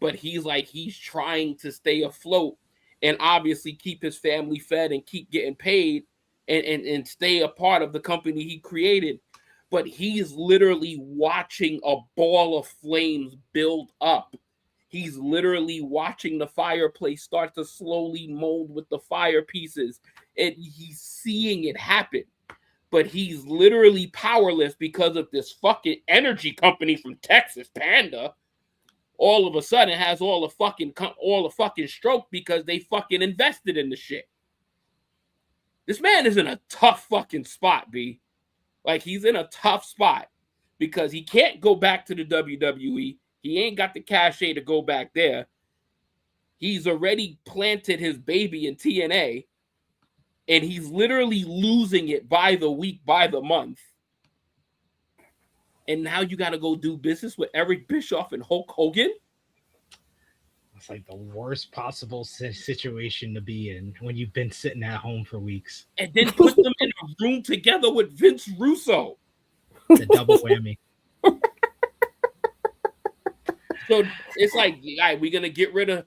but he's trying to stay afloat and obviously keep his family fed and keep getting paid and stay a part of the company he created. But he's literally watching a ball of flames build up. He's literally watching the fireplace start to slowly mold with the fire pieces, and he's seeing it happen. But he's literally powerless because of this fucking energy company from Texas, Panda. All of a sudden has all the fucking stroke because they fucking invested in the shit. This man is in a tough fucking spot, B. Like, he's in a tough spot because he can't go back to the WWE. He ain't got the cachet to go back there. He's already planted his baby in TNA, and he's literally losing it by the week, by the month. And now you got to go do business with Eric Bischoff and Hulk Hogan? It's like the worst possible situation to be in when you've been sitting at home for weeks. And then put them in a room together with Vince Russo. The double whammy. So it's like, all right, we're going to get rid of...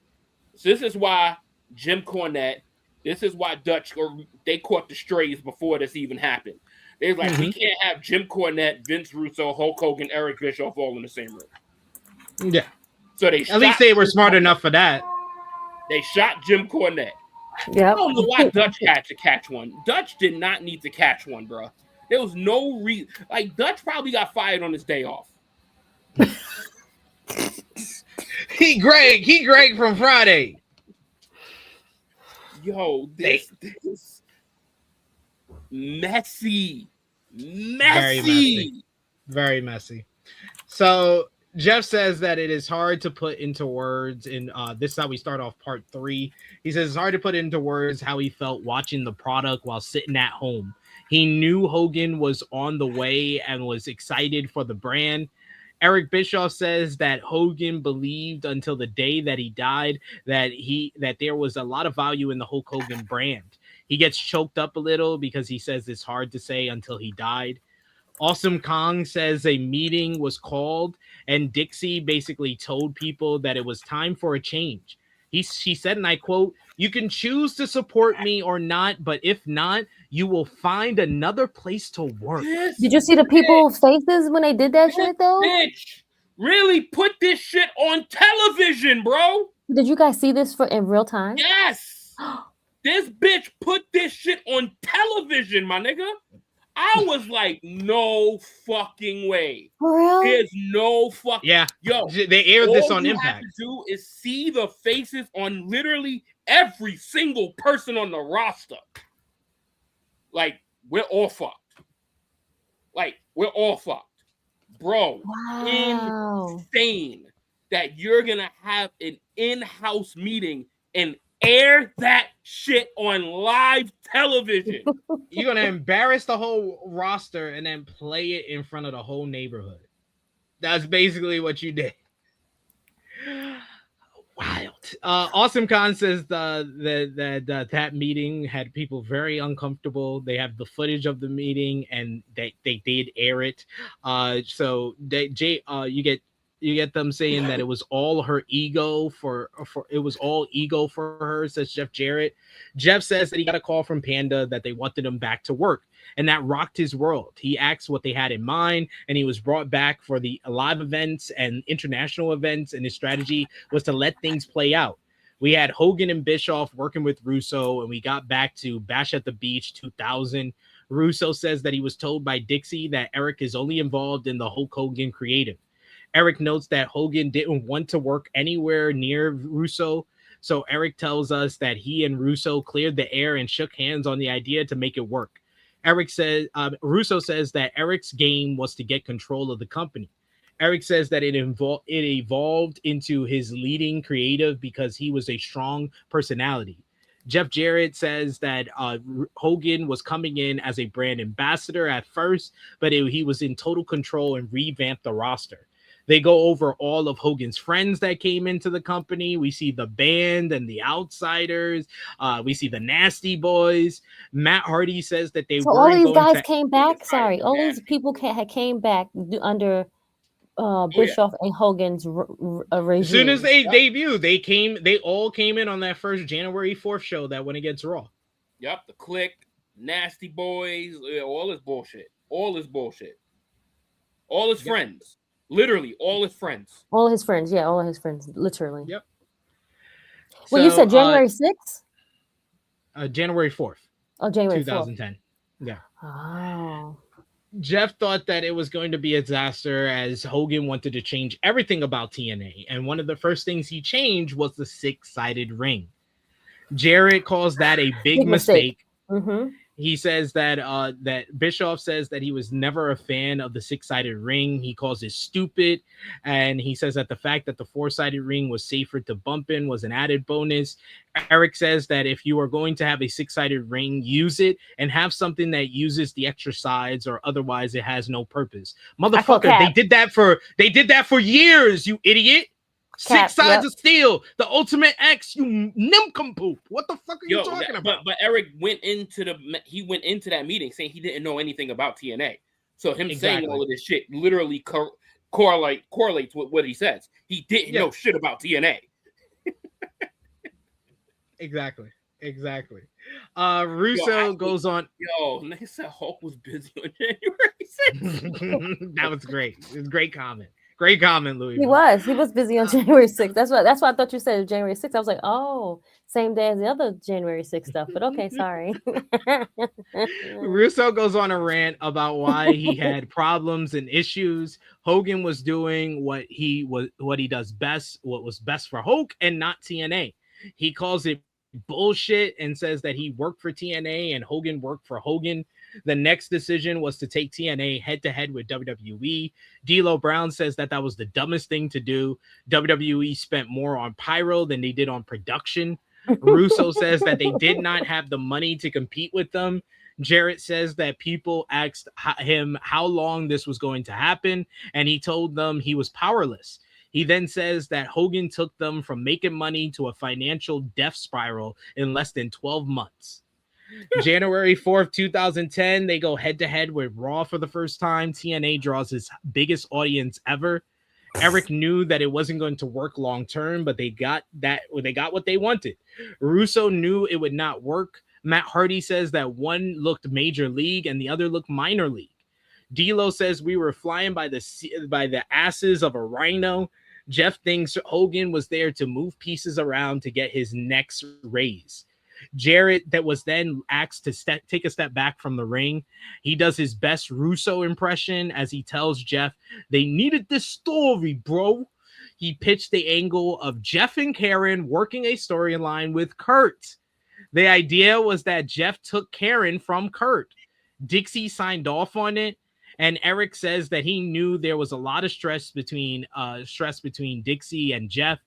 So this is why Jim Cornette, this is why Dutch, or they caught the strays before this even happened. They're like, we can't have Jim Cornette, Vince Russo, Hulk Hogan, Eric Bischoff all in the same room. Yeah. So at least they were smart enough for that. They shot Jim Cornette. Yeah. I don't know why Dutch had to catch one. Dutch did not need to catch one, bro. There was no reason. Like, Dutch probably got fired on his day off. He Greg from Friday. Yo, this messy. Very messy. So Jeff says that it is hard to put into words, and this is how we start off part 3. He says it's hard to put into words how he felt watching the product while sitting at home. He knew Hogan was on the way and was excited for the brand. Eric Bischoff says that Hogan believed until the day that he died that there was a lot of value in the Hulk Hogan brand. He gets choked up a little because he says it's hard to say until he died. Awesome Kong says a meeting was called and Dixie basically told people that it was time for a change. She said, and I quote, "You can choose to support me or not, but if not, you will find another place to work." Did you see the people's faces when they did that shit, though? Bitch, really put this shit on television, bro. Did you guys see this in real time? Yes. This bitch put this shit on television, my nigga. I was like, no fucking way. For real? There's no fucking... Yeah. Yo, they aired this on Impact. All you have to do is see the faces on literally every single person on the roster. Like, we're all fucked. Bro, wow. Insane that you're going to have an in-house meeting and air that shit on live television. You're going to embarrass the whole roster and then play it in front of the whole neighborhood. That's basically what you did. Wild. Awesome Khan says that meeting had people very uncomfortable. They have the footage of the meeting and they did air it. So you get them saying that it was all her ego for her, says Jeff Jarrett. Jeff says that he got a call from Panda that they wanted him back to work, and that rocked his world. He asked what they had in mind, and he was brought back for the live events and international events, and his strategy was to let things play out. We had Hogan and Bischoff working with Russo, and we got back to Bash at the Beach 2000. Russo says that he was told by Dixie that Eric is only involved in the Hulk Hogan creative. Eric notes that Hogan didn't want to work anywhere near Russo, so Eric tells us that he and Russo cleared the air and shook hands on the idea to make it work. Russo says that Eric's game was to get control of the company. Eric says that it evolved into his leading creative because he was a strong personality. Jeff Jarrett says that Hogan was coming in as a brand ambassador at first, but he was in total control and revamped the roster. They go over all of Hogan's friends that came into the company. We see the Band and the Outsiders. We see the Nasty Boys. Matt Hardy says that they So weren't all these going guys to... came back. Sorry, all these people came back under Bischoff and Hogan's regime. As soon as they debuted, they all came in on that first January 4th show that went against Raw. Yep, the Click, Nasty Boys, all this bullshit. All this bullshit. All his friends. Literally, all his friends. All his friends, yeah, all of his friends, literally. Yep. Well, you said January 6th? January 4th. Oh, January 2010. 4th. Yeah. Oh. Jeff thought that it was going to be a disaster as Hogan wanted to change everything about TNA. And one of the first things he changed was the 6-sided ring. Jarrett calls that a big mistake. Mm-hmm. He says that that Bischoff says that he was never a fan of the 6-sided ring. He calls it stupid. And he says that the fact that the 4-sided ring was safer to bump in was an added bonus. Eric says that if you are going to have a 6-sided ring, use it and have something that uses the extra sides, or otherwise it has no purpose. Motherfucker, they did that for years, you idiot. Cap, 6 sides of steel, the Ultimate X, you nincompoop. What the fuck are you talking about? But Eric went into that meeting saying he didn't know anything about TNA. So him saying all of this shit literally correlates with what he says. He didn't know shit about TNA. Exactly. Russo goes on. They said Hulk was busy on January 6th. That was great. It was a great comment. Great comment, Louis. He was busy on January 6th. That's why I thought you said January 6th. I was like, oh, same day as the other January 6th stuff. But okay, sorry. Russo goes on a rant about why he had problems and issues. Hogan was doing what he does best, what was best for Hulk and not TNA. He calls it bullshit and says that he worked for TNA and Hogan worked for Hogan. The next decision was to take TNA head-to-head with WWE. D'Lo Brown says that was the dumbest thing to do. WWE spent more on pyro than they did on production. Russo says that they did not have the money to compete with them. Jarrett says that people asked him how long this was going to happen, and he told them he was powerless. He then says that Hogan took them from making money to a financial death spiral in less than 12 months. January 4th, 2010, they go head-to-head with Raw for the first time. TNA draws its biggest audience ever. Eric knew that it wasn't going to work long-term, but they got what they wanted. Russo knew it would not work. Matt Hardy says that one looked major league and the other looked minor league. D'Lo says we were flying by the asses of a rhino. Jeff thinks Hogan was there to move pieces around to get his next raise. Jarrett that was then asked to take a step back from the ring. He does his best Russo impression as he tells Jeff, they needed this story, bro. He pitched the angle of Jeff and Karen working a storyline with Kurt. The idea was that Jeff took Karen from Kurt. Dixie signed off on it, and Eric says that he knew there was a lot of stress between Dixie and Jeff.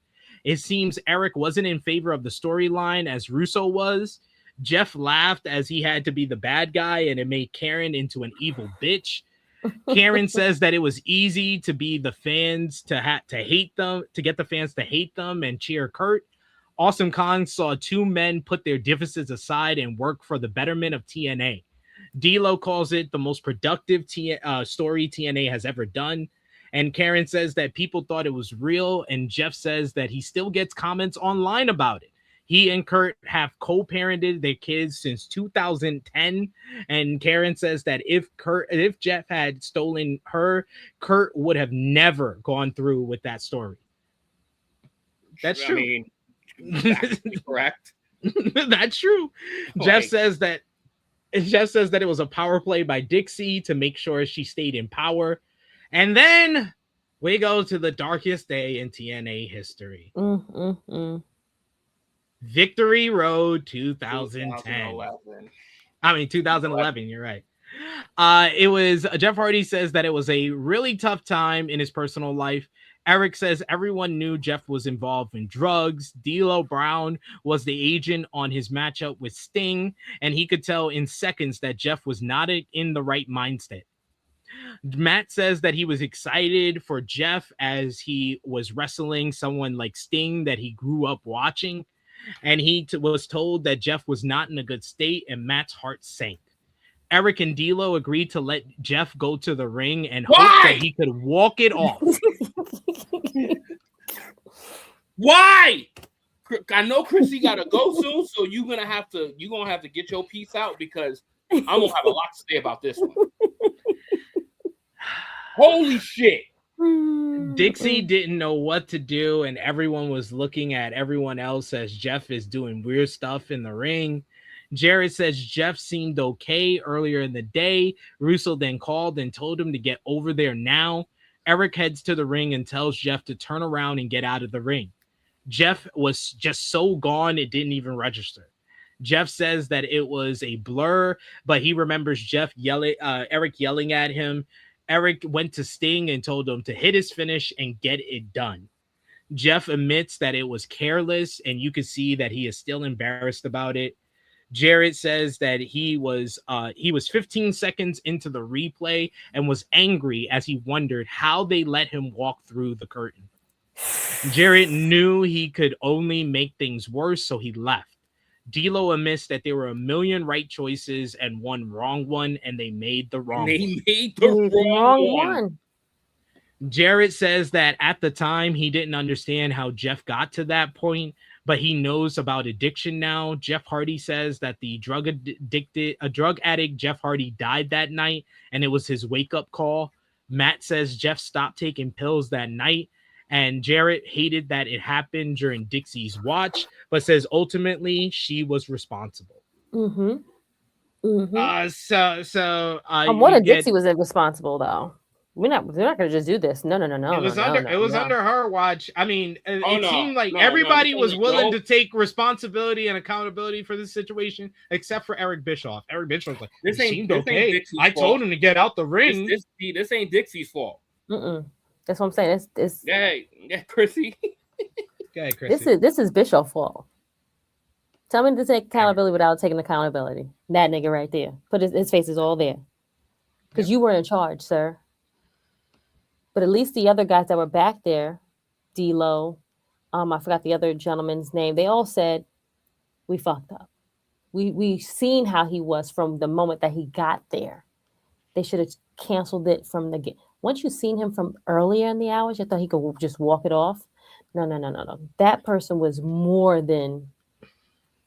It seems Eric wasn't in favor of the storyline as Russo was. Jeff laughed as he had to be the bad guy, and it made Karen into an evil bitch. Karen says that it was easy to be the fans to hate them, to get the fans to hate them and cheer Kurt. Awesome Kong saw two men put their differences aside and work for the betterment of TNA. D'Lo calls it the most productive story TNA has ever done. And Karen says that people thought it was real. And Jeff says that he still gets comments online about it. He and Kurt have co-parented their kids since 2010. And Karen says that if Jeff had stolen her, Kurt would have never gone through with that story. That's true. I mean, that's correct. That's true. Jeff says that it was a power play by Dixie to make sure she stayed in power. And then we go to the darkest day in TNA history. Victory Road 2010. 2011, you're right. It was Jeff Hardy says that it was a really tough time in his personal life. Eric says everyone knew Jeff was involved in drugs. D'Lo Brown was the agent on his matchup with Sting, and he could tell in seconds that Jeff was not in the right mindset. Matt says that he was excited for Jeff as he was wrestling someone like Sting that he grew up watching, and he was told that Jeff was not in a good state, and Matt's heart sank. Eric and D'Lo agreed to let Jeff go to the ring and hope that he could walk it off. Why? I know Krssi gotta go soon, so you're gonna have to get your piece out because I'm gonna have a lot to say about this one. Holy shit. Dixie didn't know what to do, and everyone was looking at everyone else as Jeff is doing weird stuff in the ring. Jarrett says Jeff seemed okay earlier in the day. Russo then called and told him to get over there now. Eric heads to the ring and tells Jeff to turn around and get out of the ring. Jeff was just so gone, it didn't even register. Jeff says that it was a blur, but he remembers Eric yelling at him. Eric went to Sting and told him to hit his finish and get it done. Jeff admits that it was careless, and you can see that he is still embarrassed about it. Jarrett says that he was 15 seconds into the replay and was angry as he wondered how they let him walk through the curtain. Jarrett knew he could only make things worse, so he left. D'Lo admits that there were a million right choices and one wrong one, and they made the wrong one. Jarrett says that at the time he didn't understand how Jeff got to that point, but he knows about addiction now. Jeff Hardy says that the drug addict Jeff Hardy died that night, and it was his wake-up call. Matt says Jeff stopped taking pills that night, and Jarrett hated that it happened during Dixie's watch, but says ultimately she was responsible. Mm-hmm. Mm-hmm. Dixie was responsible though. They're not going to just do this. No. It was under her watch. I mean, it seemed like everybody was willing to take responsibility and accountability for this situation, except for Eric Bischoff. Eric Bischoff was like, this seemed okay. I told him to get out the ring. This ain't Dixie's fault. That's what I'm saying. It's yeah, Krssi. This is Bischoff's fault. Tell me to take accountability without taking accountability. That nigga right there. Put his face is all there. Because you were in charge, sir. But at least the other guys that were back there, D'Lo, I forgot the other gentleman's name. They all said, we fucked up. We seen how he was from the moment that he got there. They should have canceled it from the get. Once you seen him from earlier in the hours, you thought he could just walk it off. No. That person was more than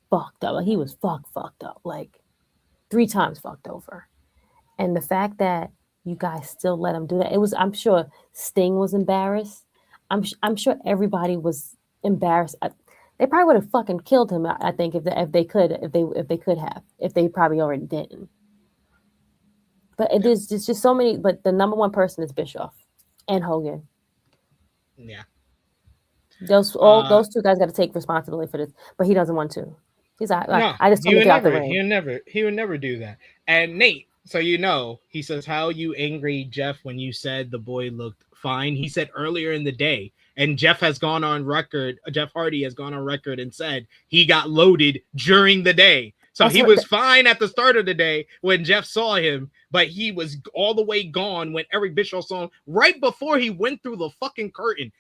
fucked up. Like, he was fucked up. Like 3 times fucked over. And the fact that you guys still let him do that. I'm sure Sting was embarrassed. I'm sure everybody was embarrassed. They probably would have fucking killed him. I think if they could have, if they probably already didn't. But it's just so many. But the number one person is Bischoff and Hogan. Yeah. Those 2 guys got to take responsibility for this, but he doesn't want to. He's like, I just want to get out the ring. He would never do that. And Nate. So he says, how you angry, Jeff, when you said the boy looked fine? He said earlier in the day, and Jeff Hardy has gone on record and said he got loaded during the day. So he was fine at the start of the day when Jeff saw him, but he was all the way gone when Eric Bischoff saw him right before he went through the fucking curtain.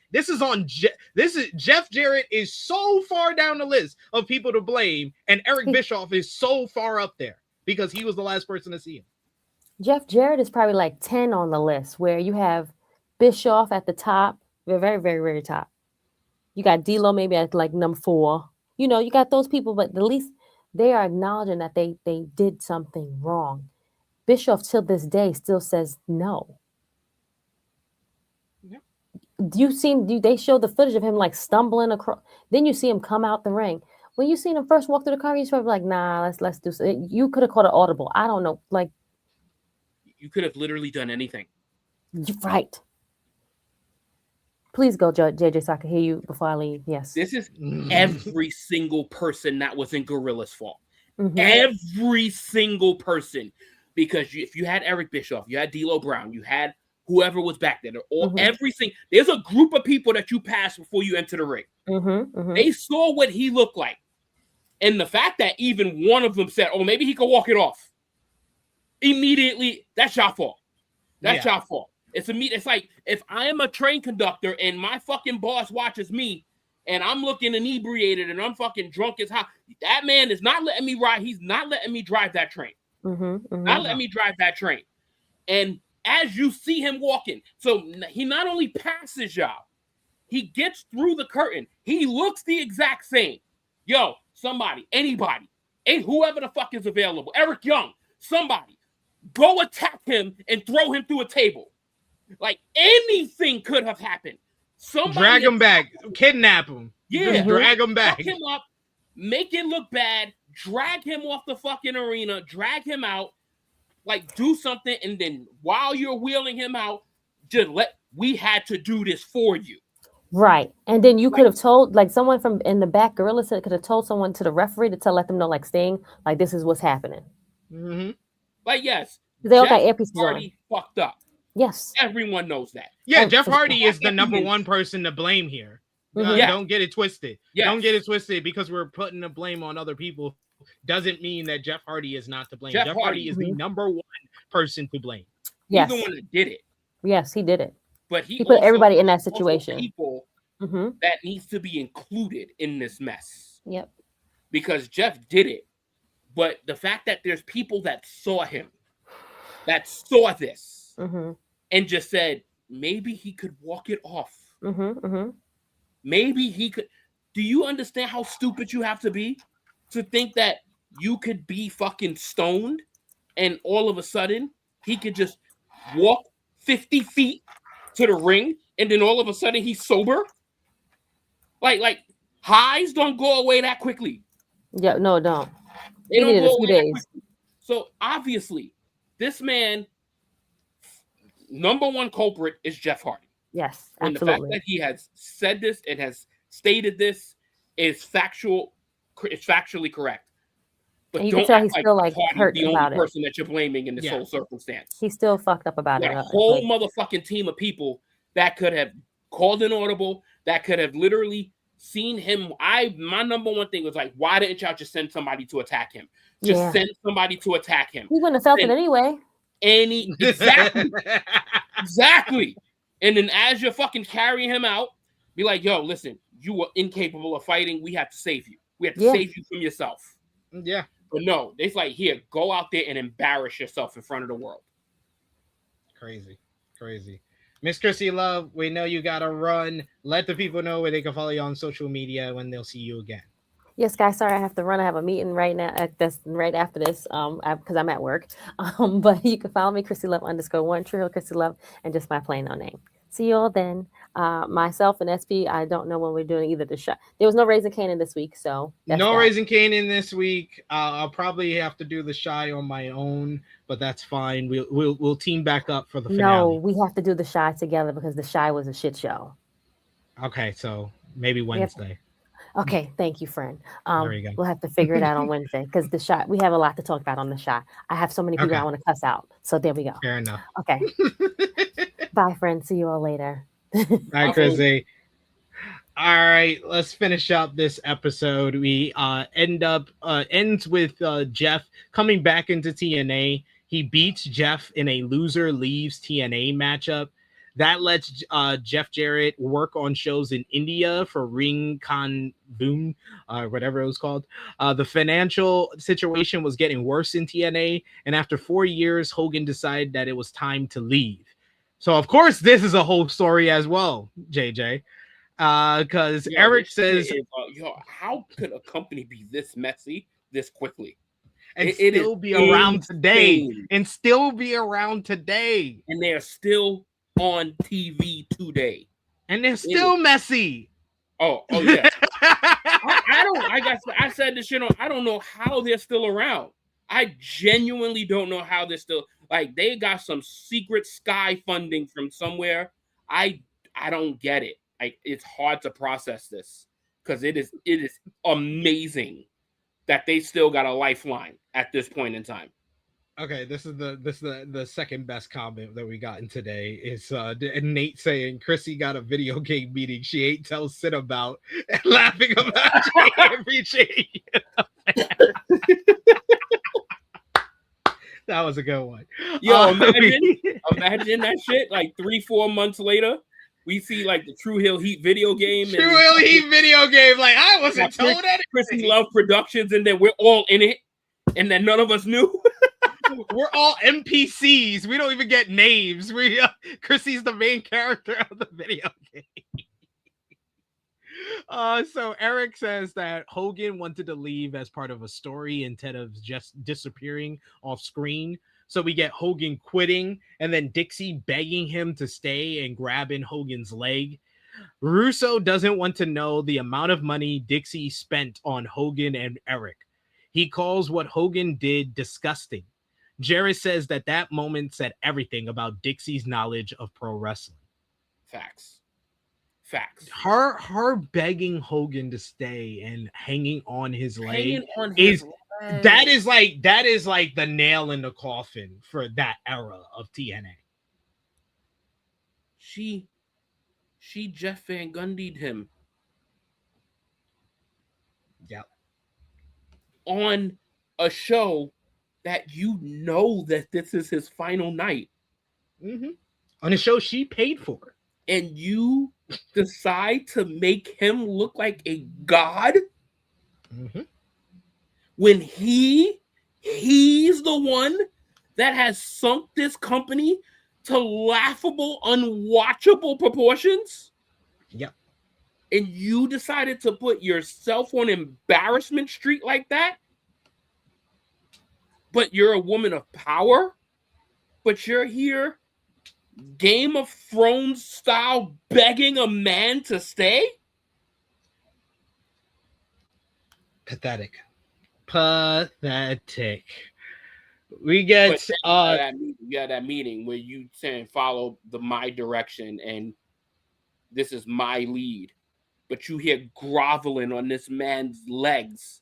Jeff Jarrett is so far down the list of people to blame, and Eric Bischoff is so far up there because he was the last person to see him. Jeff Jarrett is probably like 10 on the list, where you have Bischoff at the top, very, very, very top. You got D'Lo maybe at like number 4. You got those people, but at least they are acknowledging that they did something wrong. Bischoff till this day still says no. Yep. They showed the footage of him like stumbling across. Then you see him come out the ring. When you seen him first walk through the car, he's probably like, nah, let's do something. You could have caught an audible. I don't know. Like, you could have literally done anything. Right. Please go, JJ, so I can hear you before I leave. Yes. This is every single person that was in Gorilla's fault. Mm-hmm. Every single person. because if you had Eric Bischoff, you had D'Lo Brown, you had whoever was back there, everything. There's a group of people that you pass before you enter the ring. They saw what he looked like. And the fact that even one of them said, oh, maybe he could walk it off. Immediately, that's your fault. That's your fault. It's like if I am a train conductor and my fucking boss watches me and I'm looking inebriated and I'm fucking drunk as hell, that man is not letting me ride. He's not letting me drive that train. Not letting me drive that train. And as you see him walking, so he not only passes y'all, he gets through the curtain. He looks the exact same. Yo, somebody, anybody, whoever the fuck is available, Eric Young, somebody, go attack him and throw him through a table. Like anything could have happened. Somebody drag him back, kidnap him. Yeah, just drag him back. Fuck him up, make it look bad, drag him off the fucking arena, drag him out, like do something, and then while you're wheeling him out, just we had to do this for you. Right. And then you could have told, like, someone from in the back, Gorilla said, could have told someone to the referee to let them know, like, Sting, like, this is what's happening. Like, yes, they all got earpieces on. Fucked up. Yes. Everyone knows that. Yeah, Jeff Hardy is the number one person to blame here. Don't get it twisted. Don't get it twisted because we're putting the blame on other people. Doesn't mean that Jeff Hardy is not to blame. Jeff Hardy is the number one person to blame. Yes. He's the one that did it. Yes, he did it. But he put everybody in that situation. People that needs to be included in this mess. Yep. Because Jeff did it. But the fact that there's people that saw him, that saw this, and just said, maybe he could walk it off. Maybe he could. Do you understand how stupid you have to be to think that you could be fucking stoned and all of a sudden he could just walk 50 feet to the ring and then all of a sudden he's sober? Like highs don't go away that quickly. Yeah, no, don't. They don't go away that quickly. So obviously, this man, number one culprit is Jeff Hardy. Yes, and absolutely. the fact that he has said this and has stated this is factual. It's factually correct. But and you can tell he's still like hurt the about only person that you're blaming in this whole circumstance. He's still fucked up about it. A whole motherfucking team of people that could have called an audible, that could have literally seen him. My number one thing was like, why didn't y'all just send somebody to attack him? Just send somebody to attack him. He wouldn't have felt it anyway. Exactly. And then as you're fucking carrying him out, be like, yo, listen, you were incapable of fighting. We have to save you. We have to save you from yourself. Yeah. But no, it's like, here, go out there and embarrass yourself in front of the world. Crazy. Miss Krssi Love, we know you got to run. Let the people know where they can follow you on social media when they'll see you again. Yes, guys. Sorry, I have to run. I have a meeting right now. That's right after this, because I'm at work. But you can follow me, Krssi Love _1, True Hill Krssi Love, and just my plain old name. See you all then. Myself and SP, I don't know when we're doing either the shot. There was no Raising Kanan this week, so no Raising Kanan this week. I'll probably have to do the Shy on my own, but that's fine. We'll team back up for the finale. No, we have to do the Shy together because the Shy was a shit show. Okay, so maybe Wednesday. Okay, thank you, friend. There you go. We'll have to figure it out on Wednesday because the shot, we have a lot to talk about on the shot. I have so many people I want to cuss out. So there we go. Fair enough. Okay. Bye, friend. See you all later. Bye, Krssi. All right, let's finish up this episode. We ends with Jeff coming back into TNA. He beats Jeff in a loser leaves TNA matchup. That lets Jeff Jarrett work on shows in India for Ring Con Boom, whatever it was called. The financial situation was getting worse in TNA, and after 4 years, Hogan decided that it was time to leave. So, of course, this is a whole story as well, JJ, because Eric says... how could a company be this messy this quickly? And still be around today. And still be around today. And they're still on TV today, and they're still messy. Oh yeah. I said this shit on. I don't know how they're still around. I genuinely don't know how they're still, like, they got some secret sky funding from somewhere. I don't get it. Like, it's hard to process this because it is amazing that they still got a lifeline at this point in time. Okay, this is the second best comment that we gotten today. Is Nate saying Krssi got a video game meeting she ain't tell Sid about and laughing about reaching. That was a good one. Yo, imagine that shit. Like 3-4 months later, we see like the True Hill Heat video game. True Hill Heat video game. Like I wasn't told anything. Krssi Love Productions, and then we're all in it, and then none of us knew. We're all NPCs. We don't even get names. Krissi's the main character of the video game. So Eric says that Hogan wanted to leave as part of a story instead of just disappearing off screen. So we get Hogan quitting and then Dixie begging him to stay and grabbing Hogan's leg. Russo doesn't want to know the amount of money Dixie spent on Hogan and Eric. He calls what Hogan did disgusting. Jarrett says that moment said everything about Dixie's knowledge of pro wrestling. Facts. Her begging Hogan to stay and hanging on his leg that is like the nail in the coffin for that era of TNA. She Jeff Van Gundy'd him. Yep. On a show that you know that this is his final night. Mm-hmm. On a show she paid for. And you decide to make him look like a god? Mm-hmm. When he's the one that has sunk this company to laughable, unwatchable proportions? Yep. And you decided to put yourself on embarrassment street like that? But you're a woman of power? But you're here Game of Thrones style begging a man to stay? Pathetic. We get that meeting where you saying follow my direction and this is my lead, but you hear groveling on this man's legs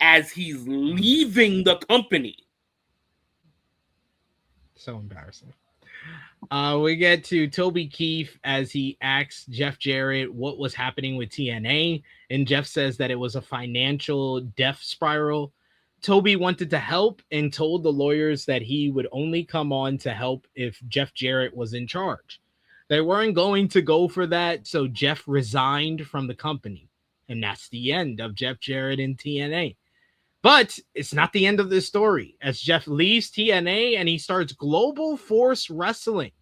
as he's leaving the company. So embarrassing. We get to Toby Keith as he asks Jeff Jarrett what was happening with TNA, and Jeff says that it was a financial death spiral. Toby wanted to help and told the lawyers that he would only come on to help if Jeff Jarrett was in charge. They weren't going to go for that, so Jeff resigned from the company, and that's the end of Jeff Jarrett in TNA. But it's not the end of this story, as Jeff leaves TNA and he starts Global Force Wrestling.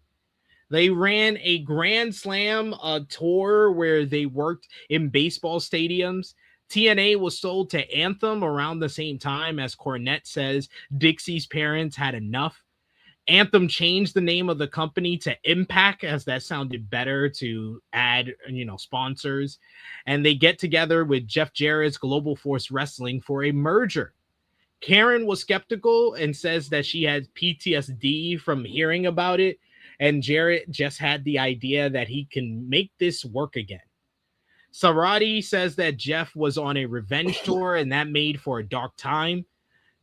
They ran a Grand Slam tour where they worked in baseball stadiums. TNA was sold to Anthem around the same time, as Cornette says Dixie's parents had enough. Anthem changed the name of the company to Impact, as that sounded better to add, sponsors. And they get together with Jeff Jarrett's Global Force Wrestling for a merger. Karen was skeptical and says that she had PTSD from hearing about it. And Jarrett just had the idea that he can make this work again. Sarati says that Jeff was on a revenge tour and that made for a dark time.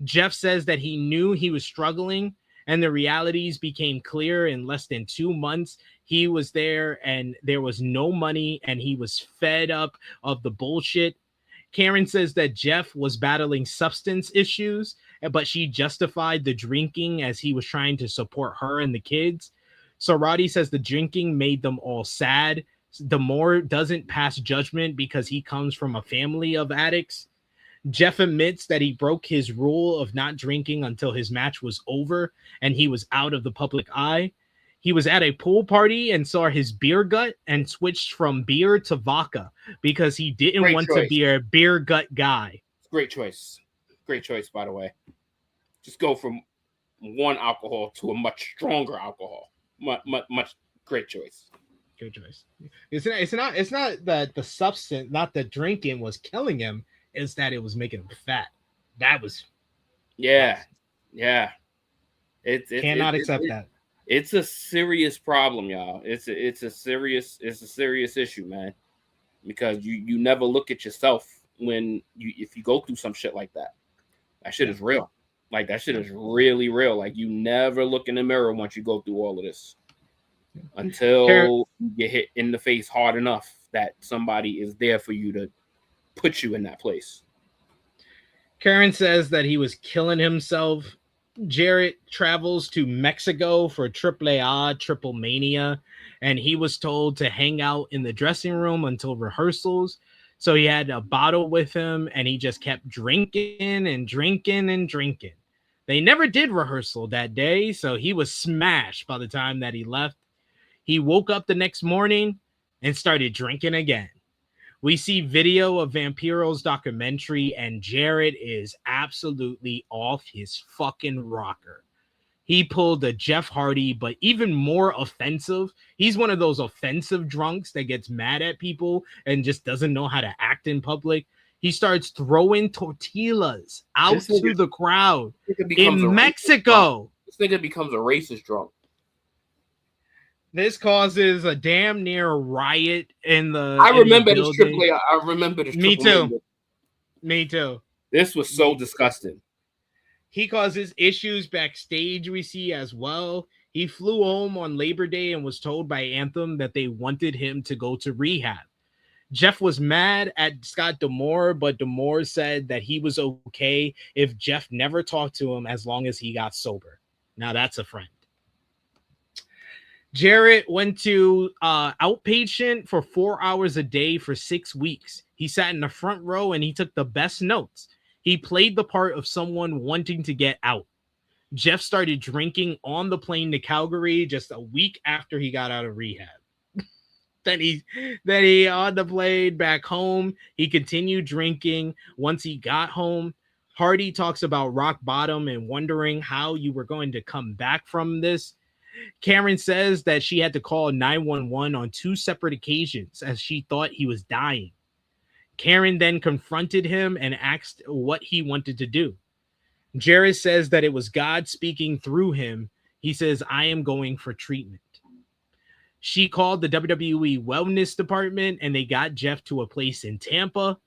Jeff says that he knew he was struggling, and the realities became clear in less than 2 months. He was there and there was no money and he was fed up of the bullshit. Karen says that Jeff was battling substance issues, but she justified the drinking as he was trying to support her and the kids. Sarati says the drinking made them all sad. Damore doesn't pass judgment because he comes from a family of addicts. Jeff admits that he broke his rule of not drinking until his match was over and he was out of the public eye. He was at a pool party and saw his beer gut and switched from beer to vodka because he didn't want to be a beer gut guy. Great choice. Great choice, by the way. Just go from one alcohol to a much stronger alcohol. Much great choice. Good choice. It's not that the substance, not the drinking was killing him. Is that it was making him fat. That was yeah. Cannot accept that. It's a serious problem, y'all. It's a serious issue, man. Because you never look at yourself if you go through some shit like that. That shit is real. Like, that shit is really real. Like, you never look in the mirror once you go through all of this until you get hit in the face hard enough that somebody is there for you to put you in that place. Karen says that he was killing himself. Jarrett travels to Mexico for Triple Mania, and he was told to hang out in the dressing room until rehearsals. So he had a bottle with him, and he just kept drinking and drinking and drinking. They never did rehearsal that day, so he was smashed by the time that he left. He woke up the next morning and started drinking again. We see video of Vampiro's documentary, and Jarrett is absolutely off his fucking rocker. He pulled a Jeff Hardy, but even more offensive. He's one of those offensive drunks that gets mad at people and just doesn't know how to act in public. He starts throwing tortillas out to the crowd in Mexico. This nigga becomes a racist drunk. This causes a damn near riot in the. I remember this Triple A. I remember this. Me too. Me too. This was so disgusting. He causes issues backstage, we see as well. He flew home on Labor Day and was told by Anthem that they wanted him to go to rehab. Jeff was mad at Scott D'Amore, but D'Amore said that he was okay if Jeff never talked to him as long as he got sober. Now that's a friend. Jarrett went to outpatient for 4 hours a day for 6 weeks. He sat in the front row and he took the best notes. He played the part of someone wanting to get out. Jeff started drinking on the plane to Calgary just a week after he got out of rehab. Then he on the plane back home, he continued drinking. Once he got home, Hardy talks about rock bottom and wondering how you were going to come back from this. Karen says that she had to call 911 on 2 separate occasions as she thought he was dying. Karen then confronted him and asked what he wanted to do. Jarrett says that it was God speaking through him. He says, I am going for treatment. She called the WWE Wellness Department and they got Jeff to a place in Tampa.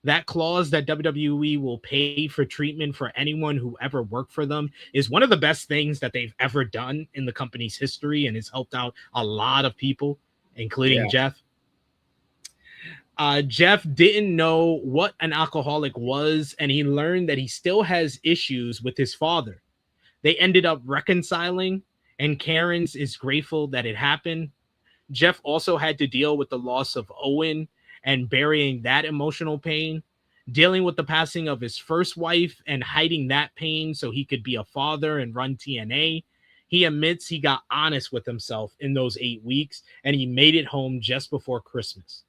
That clause that WWE will pay for treatment for anyone who ever worked for them is one of the best things that they've ever done in the company's history, and has helped out a lot of people, including Jeff. Jeff didn't know what an alcoholic was, and he learned that he still has issues with his father. They ended up reconciling, and Karen's is grateful that it happened. Jeff also had to deal with the loss of Owen and burying that emotional pain, dealing with the passing of his first wife and hiding that pain so he could be a father and run TNA. He admits he got honest with himself in those 8 weeks, and he made it home just before Christmas.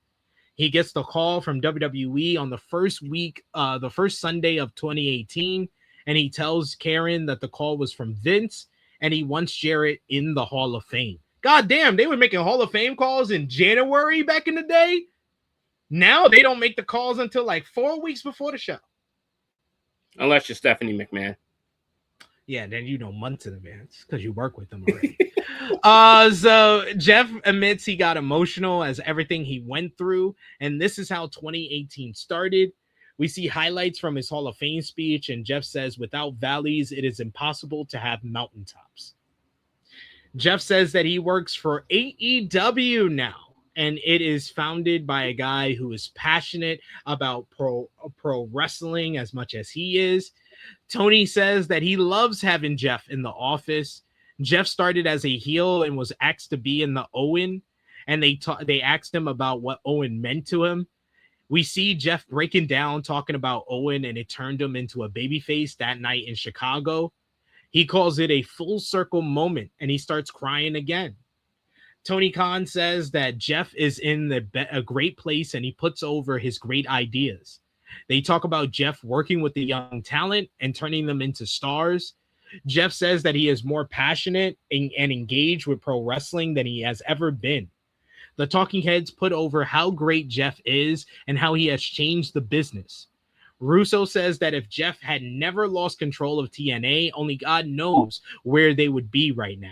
He gets the call from WWE on the first Sunday of 2018, and he tells Karen that the call was from Vince, and he wants Jarrett in the Hall of Fame. God damn, they were making Hall of Fame calls in January back in the day. Now they don't make the calls until like 4 weeks before the show. Unless you're Stephanie McMahon. Yeah, then you know months in advance because you work with them already. So Jeff admits he got emotional as everything he went through, and this is how 2018 started. We see highlights from his Hall of Fame speech, and Jeff says, without valleys, it is impossible to have mountaintops. Jeff says that he works for AEW now, and it is founded by a guy who is passionate about pro wrestling as much as he is. Tony says that he loves having Jeff in the office. Jeff started as a heel and was asked to be in the Owen, and they asked him about what Owen meant to him. We see Jeff breaking down, talking about Owen, and it turned him into a babyface that night in Chicago. He calls it a full circle moment, and he starts crying again. Tony Khan says that Jeff is in a great place, and he puts over his great ideas. They talk about Jeff working with the young talent and turning them into stars. Jeff says that he is more passionate and engaged with pro wrestling than he has ever been. The talking heads put over how great Jeff is and how he has changed the business. Russo says that if Jeff had never lost control of TNA, only God knows where they would be right now.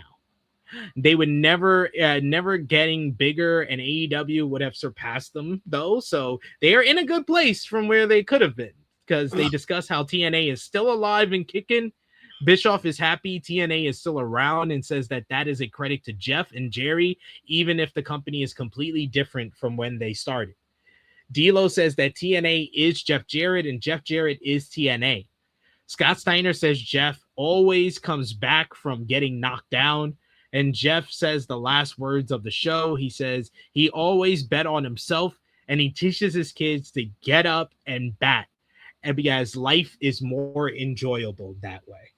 They would never getting bigger, and AEW would have surpassed them, though. So they are in a good place from where they could have been, because they discuss how TNA is still alive and kicking, Bischoff is happy TNA is still around and says that is a credit to Jeff and Jerry, even if the company is completely different from when they started. D'Lo says that TNA is Jeff Jarrett and Jeff Jarrett is TNA. Scott Steiner says Jeff always comes back from getting knocked down. And Jeff says the last words of the show. He says he always bet on himself and he teaches his kids to get up and bat. And because life is more enjoyable that way.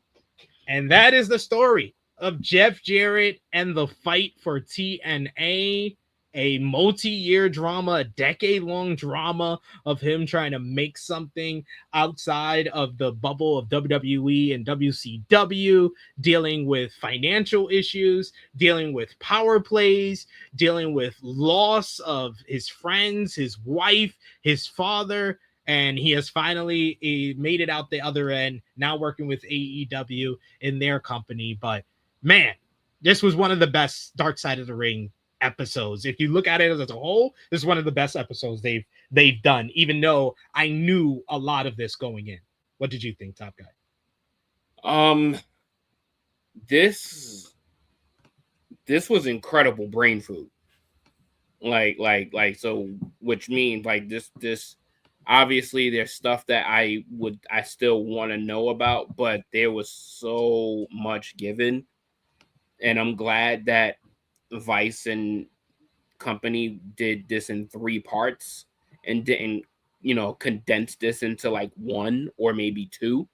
And that is the story of Jeff Jarrett and the fight for TNA. A multi-year drama, a decade-long drama of him trying to make something outside of the bubble of WWE and WCW, dealing with financial issues, dealing with power plays, dealing with loss of his friends, his wife, his father, and he has finally made it out the other end, now working with AEW in their company. But, man, this was one of the best Dark Side of the Ring episodes. If you look at it as a whole, this is one of the best episodes they've done, even though I knew a lot of this going in. What did you think, Top Guy? This was incredible brain food. So, which means like this obviously there's stuff that I still want to know about, but there was so much given, and I'm glad that Vice and company did this in 3 parts and didn't, condense this into like 1 or maybe 2,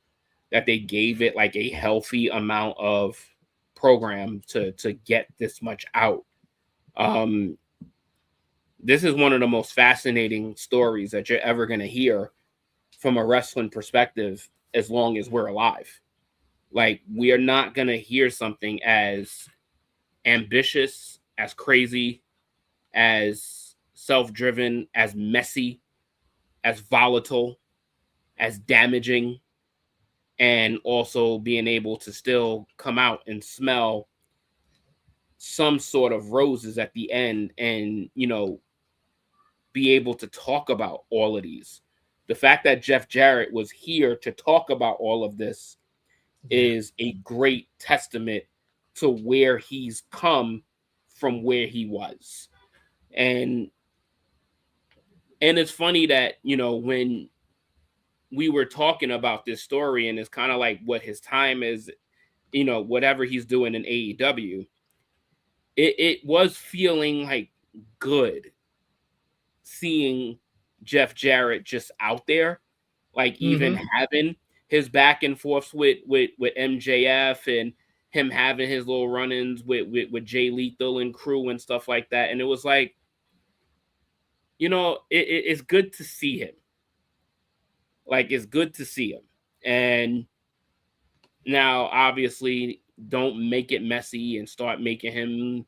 that they gave it like a healthy amount of program to get this much out. This is one of the most fascinating stories that you're ever going to hear from a wrestling perspective as long as we're alive. Like, we are not going to hear something as ambitious, as crazy, as self-driven, as messy, as volatile, as damaging, and also being able to still come out and smell some sort of roses at the end and, be able to talk about all of these. The fact that Jeff Jarrett was here to talk about all of this is a great testament to where he's come from where he was. And it's funny that, when we were talking about this story, and it's kind of like what his time is, whatever he's doing in AEW, it was feeling like good seeing Jeff Jarrett just out there, like even having his back and forths with MJF and him having his little run-ins with Jay Lethal and crew and stuff like that. And it was like, it's good to see him. Like, it's good to see him. And now, obviously, don't make it messy and start making him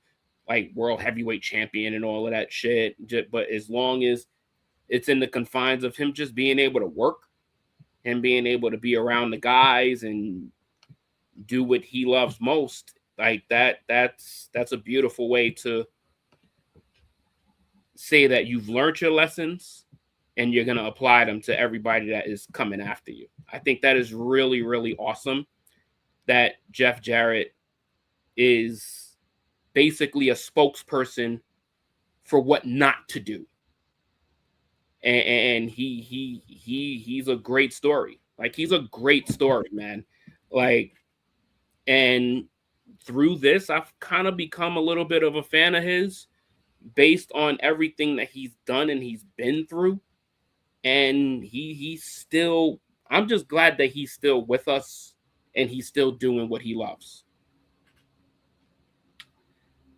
like world heavyweight champion and all of that shit. But as long as it's in the confines of him just being able to work and being able to be around the guys and do what he loves most, like that's a beautiful way to say that you've learned your lessons and you're going to apply them to everybody that is coming after you. I think that is really, really awesome that Jeff Jarrett is basically a spokesperson for what not to do. And he's a great story. Like, he's a great story, man. Like, and through this, I've kind of become a little bit of a fan of his based on everything that he's done and he's been through. And he's still, I'm just glad that he's still with us and he's still doing what he loves.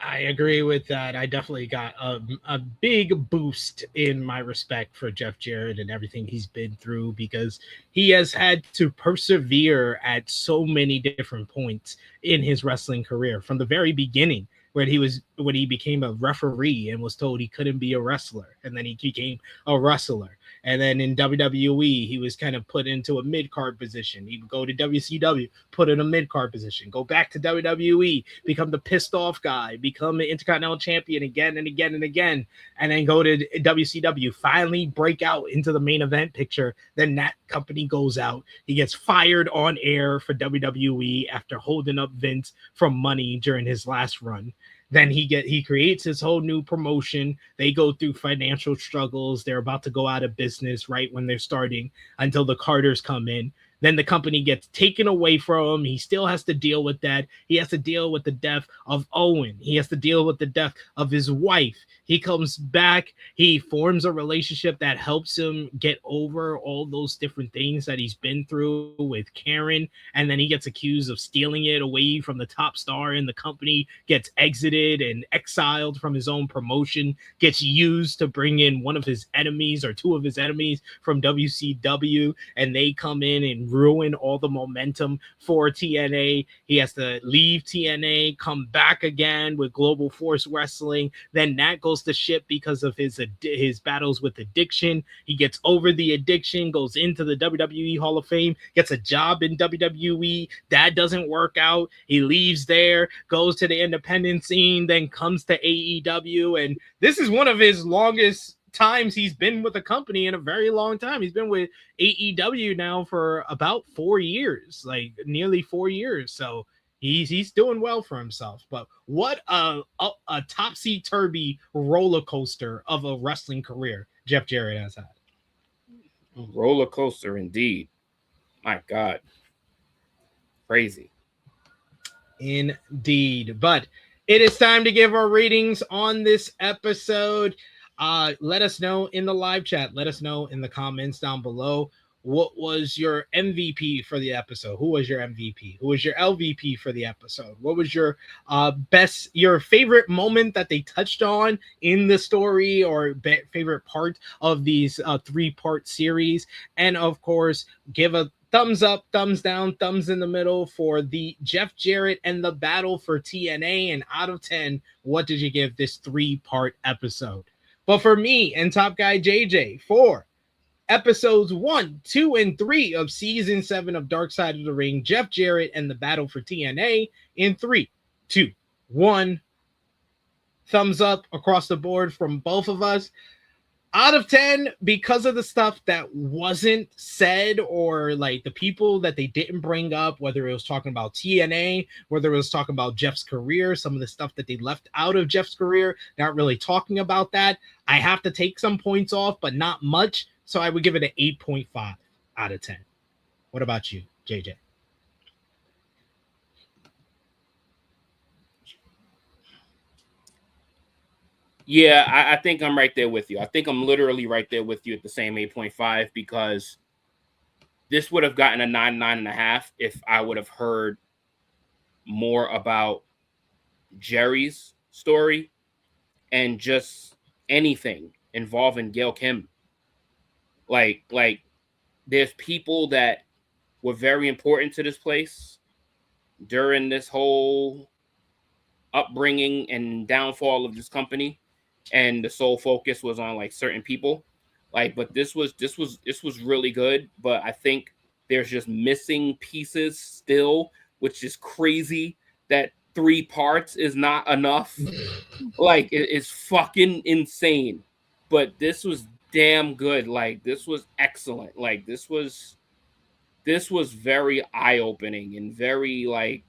I agree with that. I definitely got a big boost in my respect for Jeff Jarrett and everything he's been through, because he has had to persevere at so many different points in his wrestling career from the very beginning, where he was when he became a referee and was told he couldn't be a wrestler, and then he became a wrestler. And then in WWE, he was kind of put into a mid-card position. He would go to WCW, put in a mid-card position, go back to WWE, become the pissed off guy, become an Intercontinental Champion again and again and again, and then go to WCW, finally break out into the main event picture. Then that company goes out. He gets fired on air for WWE after holding up Vince from money during his last run. Then he creates his whole new promotion. They go through financial struggles. They're about to go out of business right when they're starting until the Carters come in. Then the company gets taken away from him. He still has to deal with that. He has to deal with the death of Owen. He has to deal with the death of his wife. He comes back. He forms a relationship that helps him get over all those different things that he's been through with Karen. And then he gets accused of stealing it away from the top star in the company, gets exited and exiled from his own promotion, gets used to bring in one of his enemies or two of his enemies from WCW, and they come in and ruin all the momentum for TNA. He has to leave TNA, come back again with Global Force Wrestling. Then that goes to shit because of his battles with addiction. He gets over the addiction, goes into the WWE Hall of Fame, gets a job in WWE. That doesn't work out. He leaves there, goes to the independent scene, then comes to AEW. And this is one of his longest times he's been with a company in a very long time. He's been with AEW now for about 4 years, like nearly 4 years. So he's doing well for himself. But what a topsy-turvy roller coaster of a wrestling career Jeff Jarrett has had. Roller coaster indeed. My God. Crazy. Indeed. But it is time to give our ratings on this episode. Let us know in the live chat. Let us know in the comments down below. What was your MVP for the episode? Who was your MVP? Who was your LVP for the episode? What was your your favorite moment that they touched on in the story, or favorite part of these 3-part series? And of course, give a thumbs up, thumbs down, thumbs in the middle for the Jeff Jarrett and the battle for TNA. And out of 10, what did you give this 3-part episode? But for me and Top Guy JJ, for episodes 1, 2, and 3 of season 7 of Dark Side of the Ring, Jeff Jarrett and the battle for TNA, in 3, 2, 1, thumbs up across the board from both of us. Out of 10, because of the stuff that wasn't said, or like the people that they didn't bring up, whether it was talking about TNA, whether it was talking about Jeff's career, some of the stuff that they left out of Jeff's career, not really talking about that, I have to take some points off, but not much. So I would give it an 8.5 out of 10. What about you, JJ? Yeah, I think I'm right there with you. I think I'm literally right there with you at the same 8.5, because this would have gotten a 9, 9.5 if I would have heard more about Jerry's story and just anything involving Gail Kim. Like there's people that were very important to this place during this whole upbringing and downfall of this company, and the sole focus was on like certain people. But this was really good, but I think there's just missing pieces still, which is crazy that 3 parts is not enough. It's fucking insane. But this was damn good. This was excellent. This was very eye-opening and very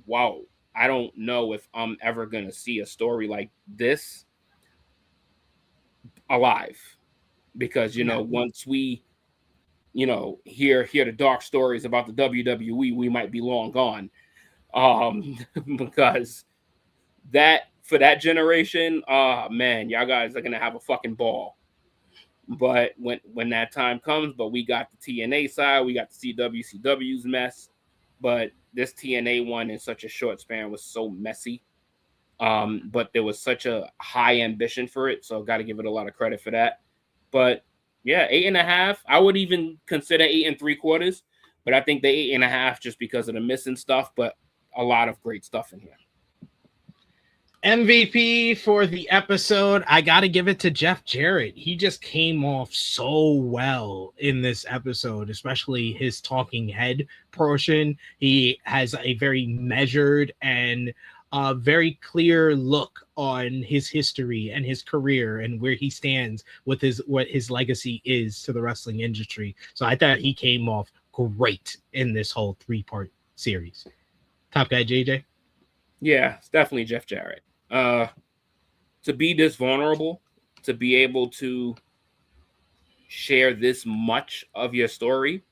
wow. I don't know if I'm ever gonna see a story like this alive, because once we hear the dark stories about the WWE, we might be long gone. Because that, for that generation, man, y'all guys are gonna have a fucking ball. But when that time comes, but we got the TNA side, we got to see WCW's mess, but this TNA one in such a short span was so messy. But there was such a high ambition for it, so got to give it a lot of credit for that. But yeah, 8.5. I would even consider 8 3/4, but I think the 8.5 just because of the missing stuff, but a lot of great stuff in here. MVP for the episode, I got to give it to Jeff Jarrett. He just came off so well in this episode, especially his talking head portion. He has a very measured and very clear look on his history and his career and where he stands with what his legacy is to the wrestling industry. So I thought he came off great in this whole 3-part series. Top guy JJ? Yeah, it's definitely Jeff Jarrett. To be this vulnerable, to be able to share this much of your story,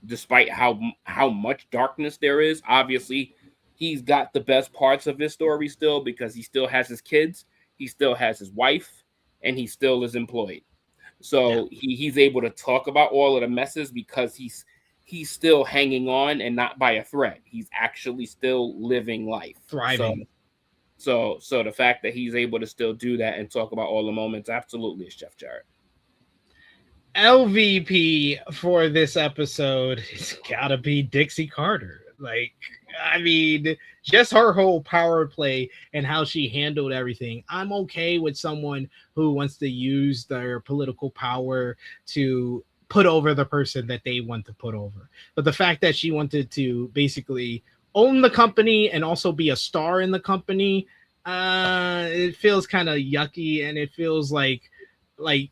despite how much darkness there is. Obviously, he's got the best parts of his story still, because he still has his kids, he still has his wife, and he still is employed. So he's able to talk about all of the messes because he's still hanging on and not by a thread. He's actually still living life, thriving. So the fact that he's able to still do that and talk about all the moments, absolutely, is Jeff Jarrett. LVP for this episode has gotta be Dixie Carter. Like, I mean, just her whole power play and how she handled everything. I'm okay with someone who wants to use their political power to put over the person that they want to put over. But the fact that she wanted to basically own the company and also be a star in the company, it feels kind of yucky, and it feels like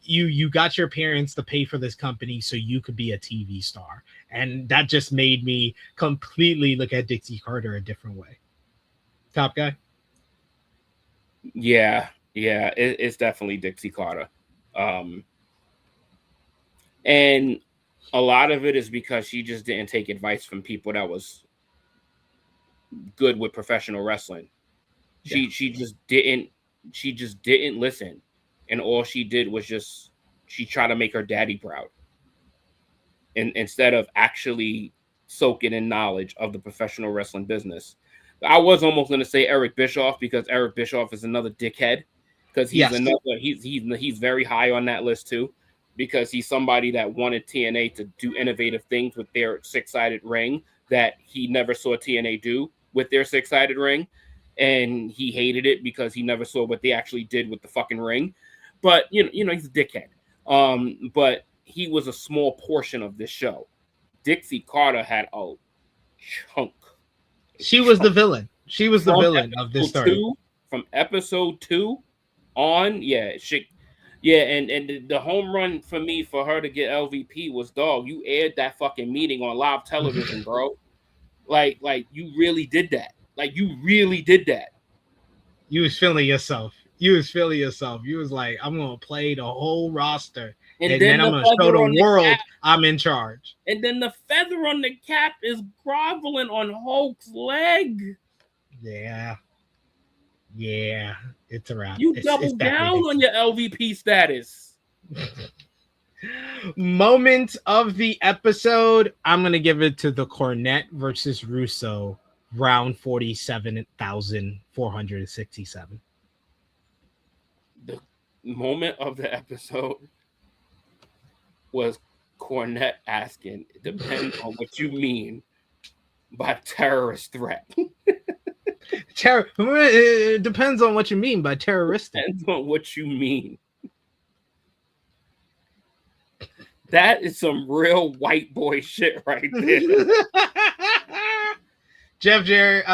you got your parents to pay for this company so you could be a TV star. And that just made me completely look at Dixie Carter a different way. Top guy? Yeah, it's definitely Dixie Carter. And a lot of it is because she just didn't take advice from people that was good with professional wrestling. She just didn't listen. And all she did was she tried to make her daddy proud. And instead of actually soaking in knowledge of the professional wrestling business. I was almost going to say Eric Bischoff, because Eric Bischoff is another dickhead, because he's very high on that list too, because he's somebody that wanted TNA to do innovative things with their 6-sided ring that he never saw TNA do with their 6-sided ring. And he hated it because he never saw what they actually did with the fucking ring. But, you know, he's a dickhead. But he was a small portion of this show. Dixie Carter had a chunk. She was the villain. She was the villain of this story. From episode 2 on, and the home run for me for her to get LVP was, dog, you aired that fucking meeting on live television, bro. Like you really did that. You was feeling yourself. You was like, I'm going to play the whole roster. And then I'm going to show the world I'm in charge. And then the feather on the cap is groveling on Hulk's leg. Yeah. It's a wrap. You double down on your LVP status. Moment of the episode, I'm going to give it to the Cornette versus Russo round 47,467. The moment of the episode was Cornette asking, it depends on what you mean by terrorist threat. It depends on what you mean by terroristic. Depends on what you mean. That is some real white boy shit right there. Jeff Jarrett,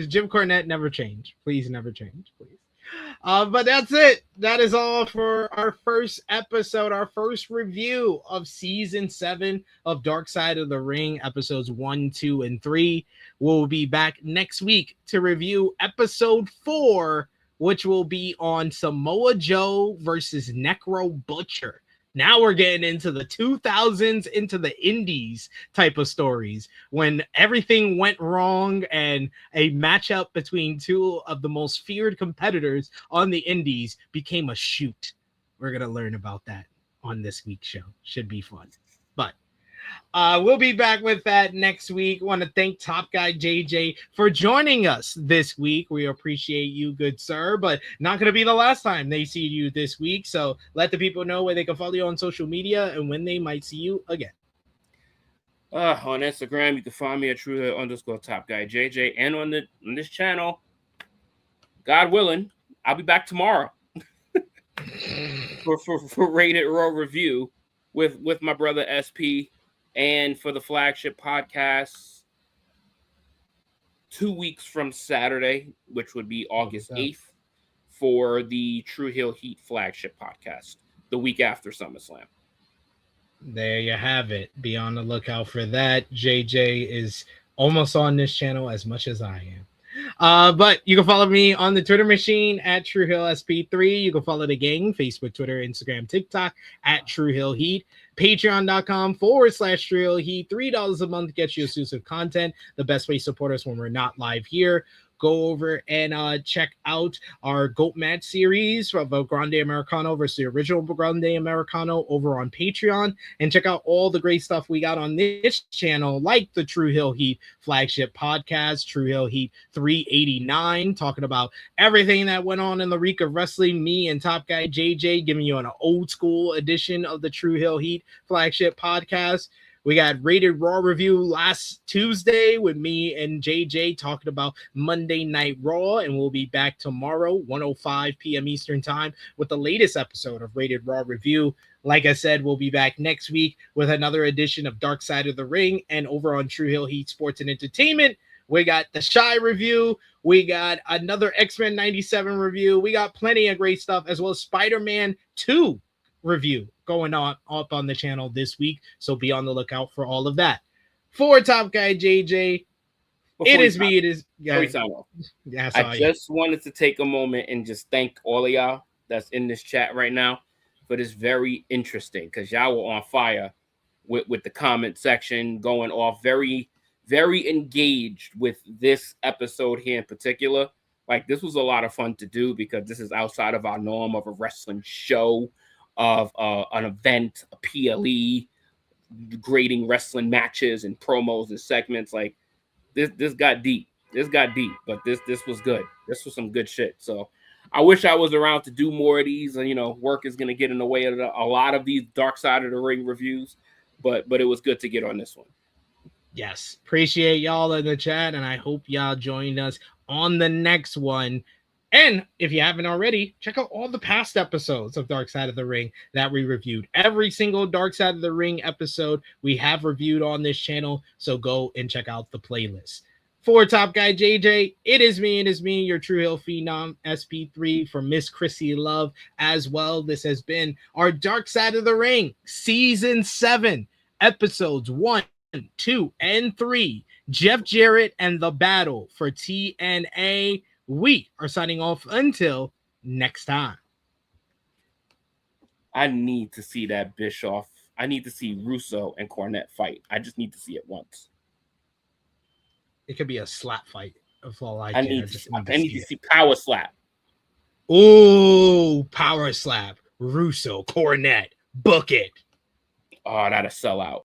Jim Cornette never change. Please never change, please. But that's it. That is all for our first episode, our first review of season 7 of Dark Side of the Ring, episodes 1, 2, and 3. We'll be back next week to review episode 4, which will be on Samoa Joe versus Necro Butcher. Now we're getting into the 2000s, into the indies type of stories when everything went wrong and a matchup between two of the most feared competitors on the indies became a shoot. We're going to learn about that on this week's show. Should be fun. But we'll be back with that next week. Want to thank Top Guy JJ for joining us this week. We appreciate you, good sir, but not going to be the last time they see you this week. So let the people know where they can follow you on social media and when they might see you again. On Instagram, you can find me at _Top Guy JJ, and on this channel, God willing, I'll be back tomorrow for Rated Raw review with my brother SP, and for the flagship podcast 2 weeks from Saturday, which would be August 8th, for the True Heel Heat flagship podcast the week after SummerSlam. There you have it. Be on the lookout for that. JJ is almost on this channel as much as I am. But you can follow me on the Twitter machine at TrueHillSP3. You can follow the gang, Facebook, Twitter, Instagram, TikTok at True Hill Heat. Patreon.com/True Hill Heat. $3 a month gets you exclusive content. The best way to support us when we're not live here. Go over and check out our GOAT match series of Grande Americano versus the original Grande Americano over on Patreon, and check out all the great stuff we got on this channel, like the True Hill Heat flagship podcast, True Hill Heat 389, talking about everything that went on in the week of wrestling. Me and Top Guy JJ giving you an old school edition of the True Hill Heat flagship podcast. We got Rated Raw review last Tuesday with me and JJ talking about Monday Night Raw, and we'll be back tomorrow, 1:05 p.m. Eastern Time, with the latest episode of Rated Raw review. Like I said, we'll be back next week with another edition of Dark Side of the Ring, and over on True Hill Heat Sports and Entertainment, we got the Shy review. We got another X-Men 97 review. We got plenty of great stuff, as well as Spider-Man 2 review going on up on the channel this week, so be on the lookout for all of that. For Top Guy JJ, it is me. It is. Yeah, I just wanted to take a moment and just thank all of y'all that's in this chat right now for this very interesting, because y'all were on fire with the comment section, going off, very, very engaged with this episode here in particular. Like, this was a lot of fun to do, because this is outside of our norm of a wrestling show, of an event, a PLE, grading wrestling matches and promos and segments. Like, this got deep. But this was good. This was some good shit. So I wish I was around to do more of these. You know, work is going to get in the way of a lot of these Dark Side of the Ring reviews, but it was good to get on this one. Yes, appreciate y'all in the chat, and I hope y'all joined us on the next one. And if you haven't already, check out all the past episodes of Dark Side of the Ring that we reviewed. Every single Dark Side of the Ring episode we have reviewed on this channel, so go and check out the playlist. For Top Guy JJ, it is me, your True Hill Phenom SP3 for Miss Krssi Love as well. This has been our Dark Side of the Ring Season 7, Episodes 1, 2, and 3. Jeff Jarrett and the Battle for TNA. We are signing off until next time. I need to see that Bischoff. I need to see Russo and Cornette fight. I just need to see it once. It could be a slap fight. Of all I need to see power slap. Oh, power slap. Russo, Cornette, book it. Oh, that'll sell out.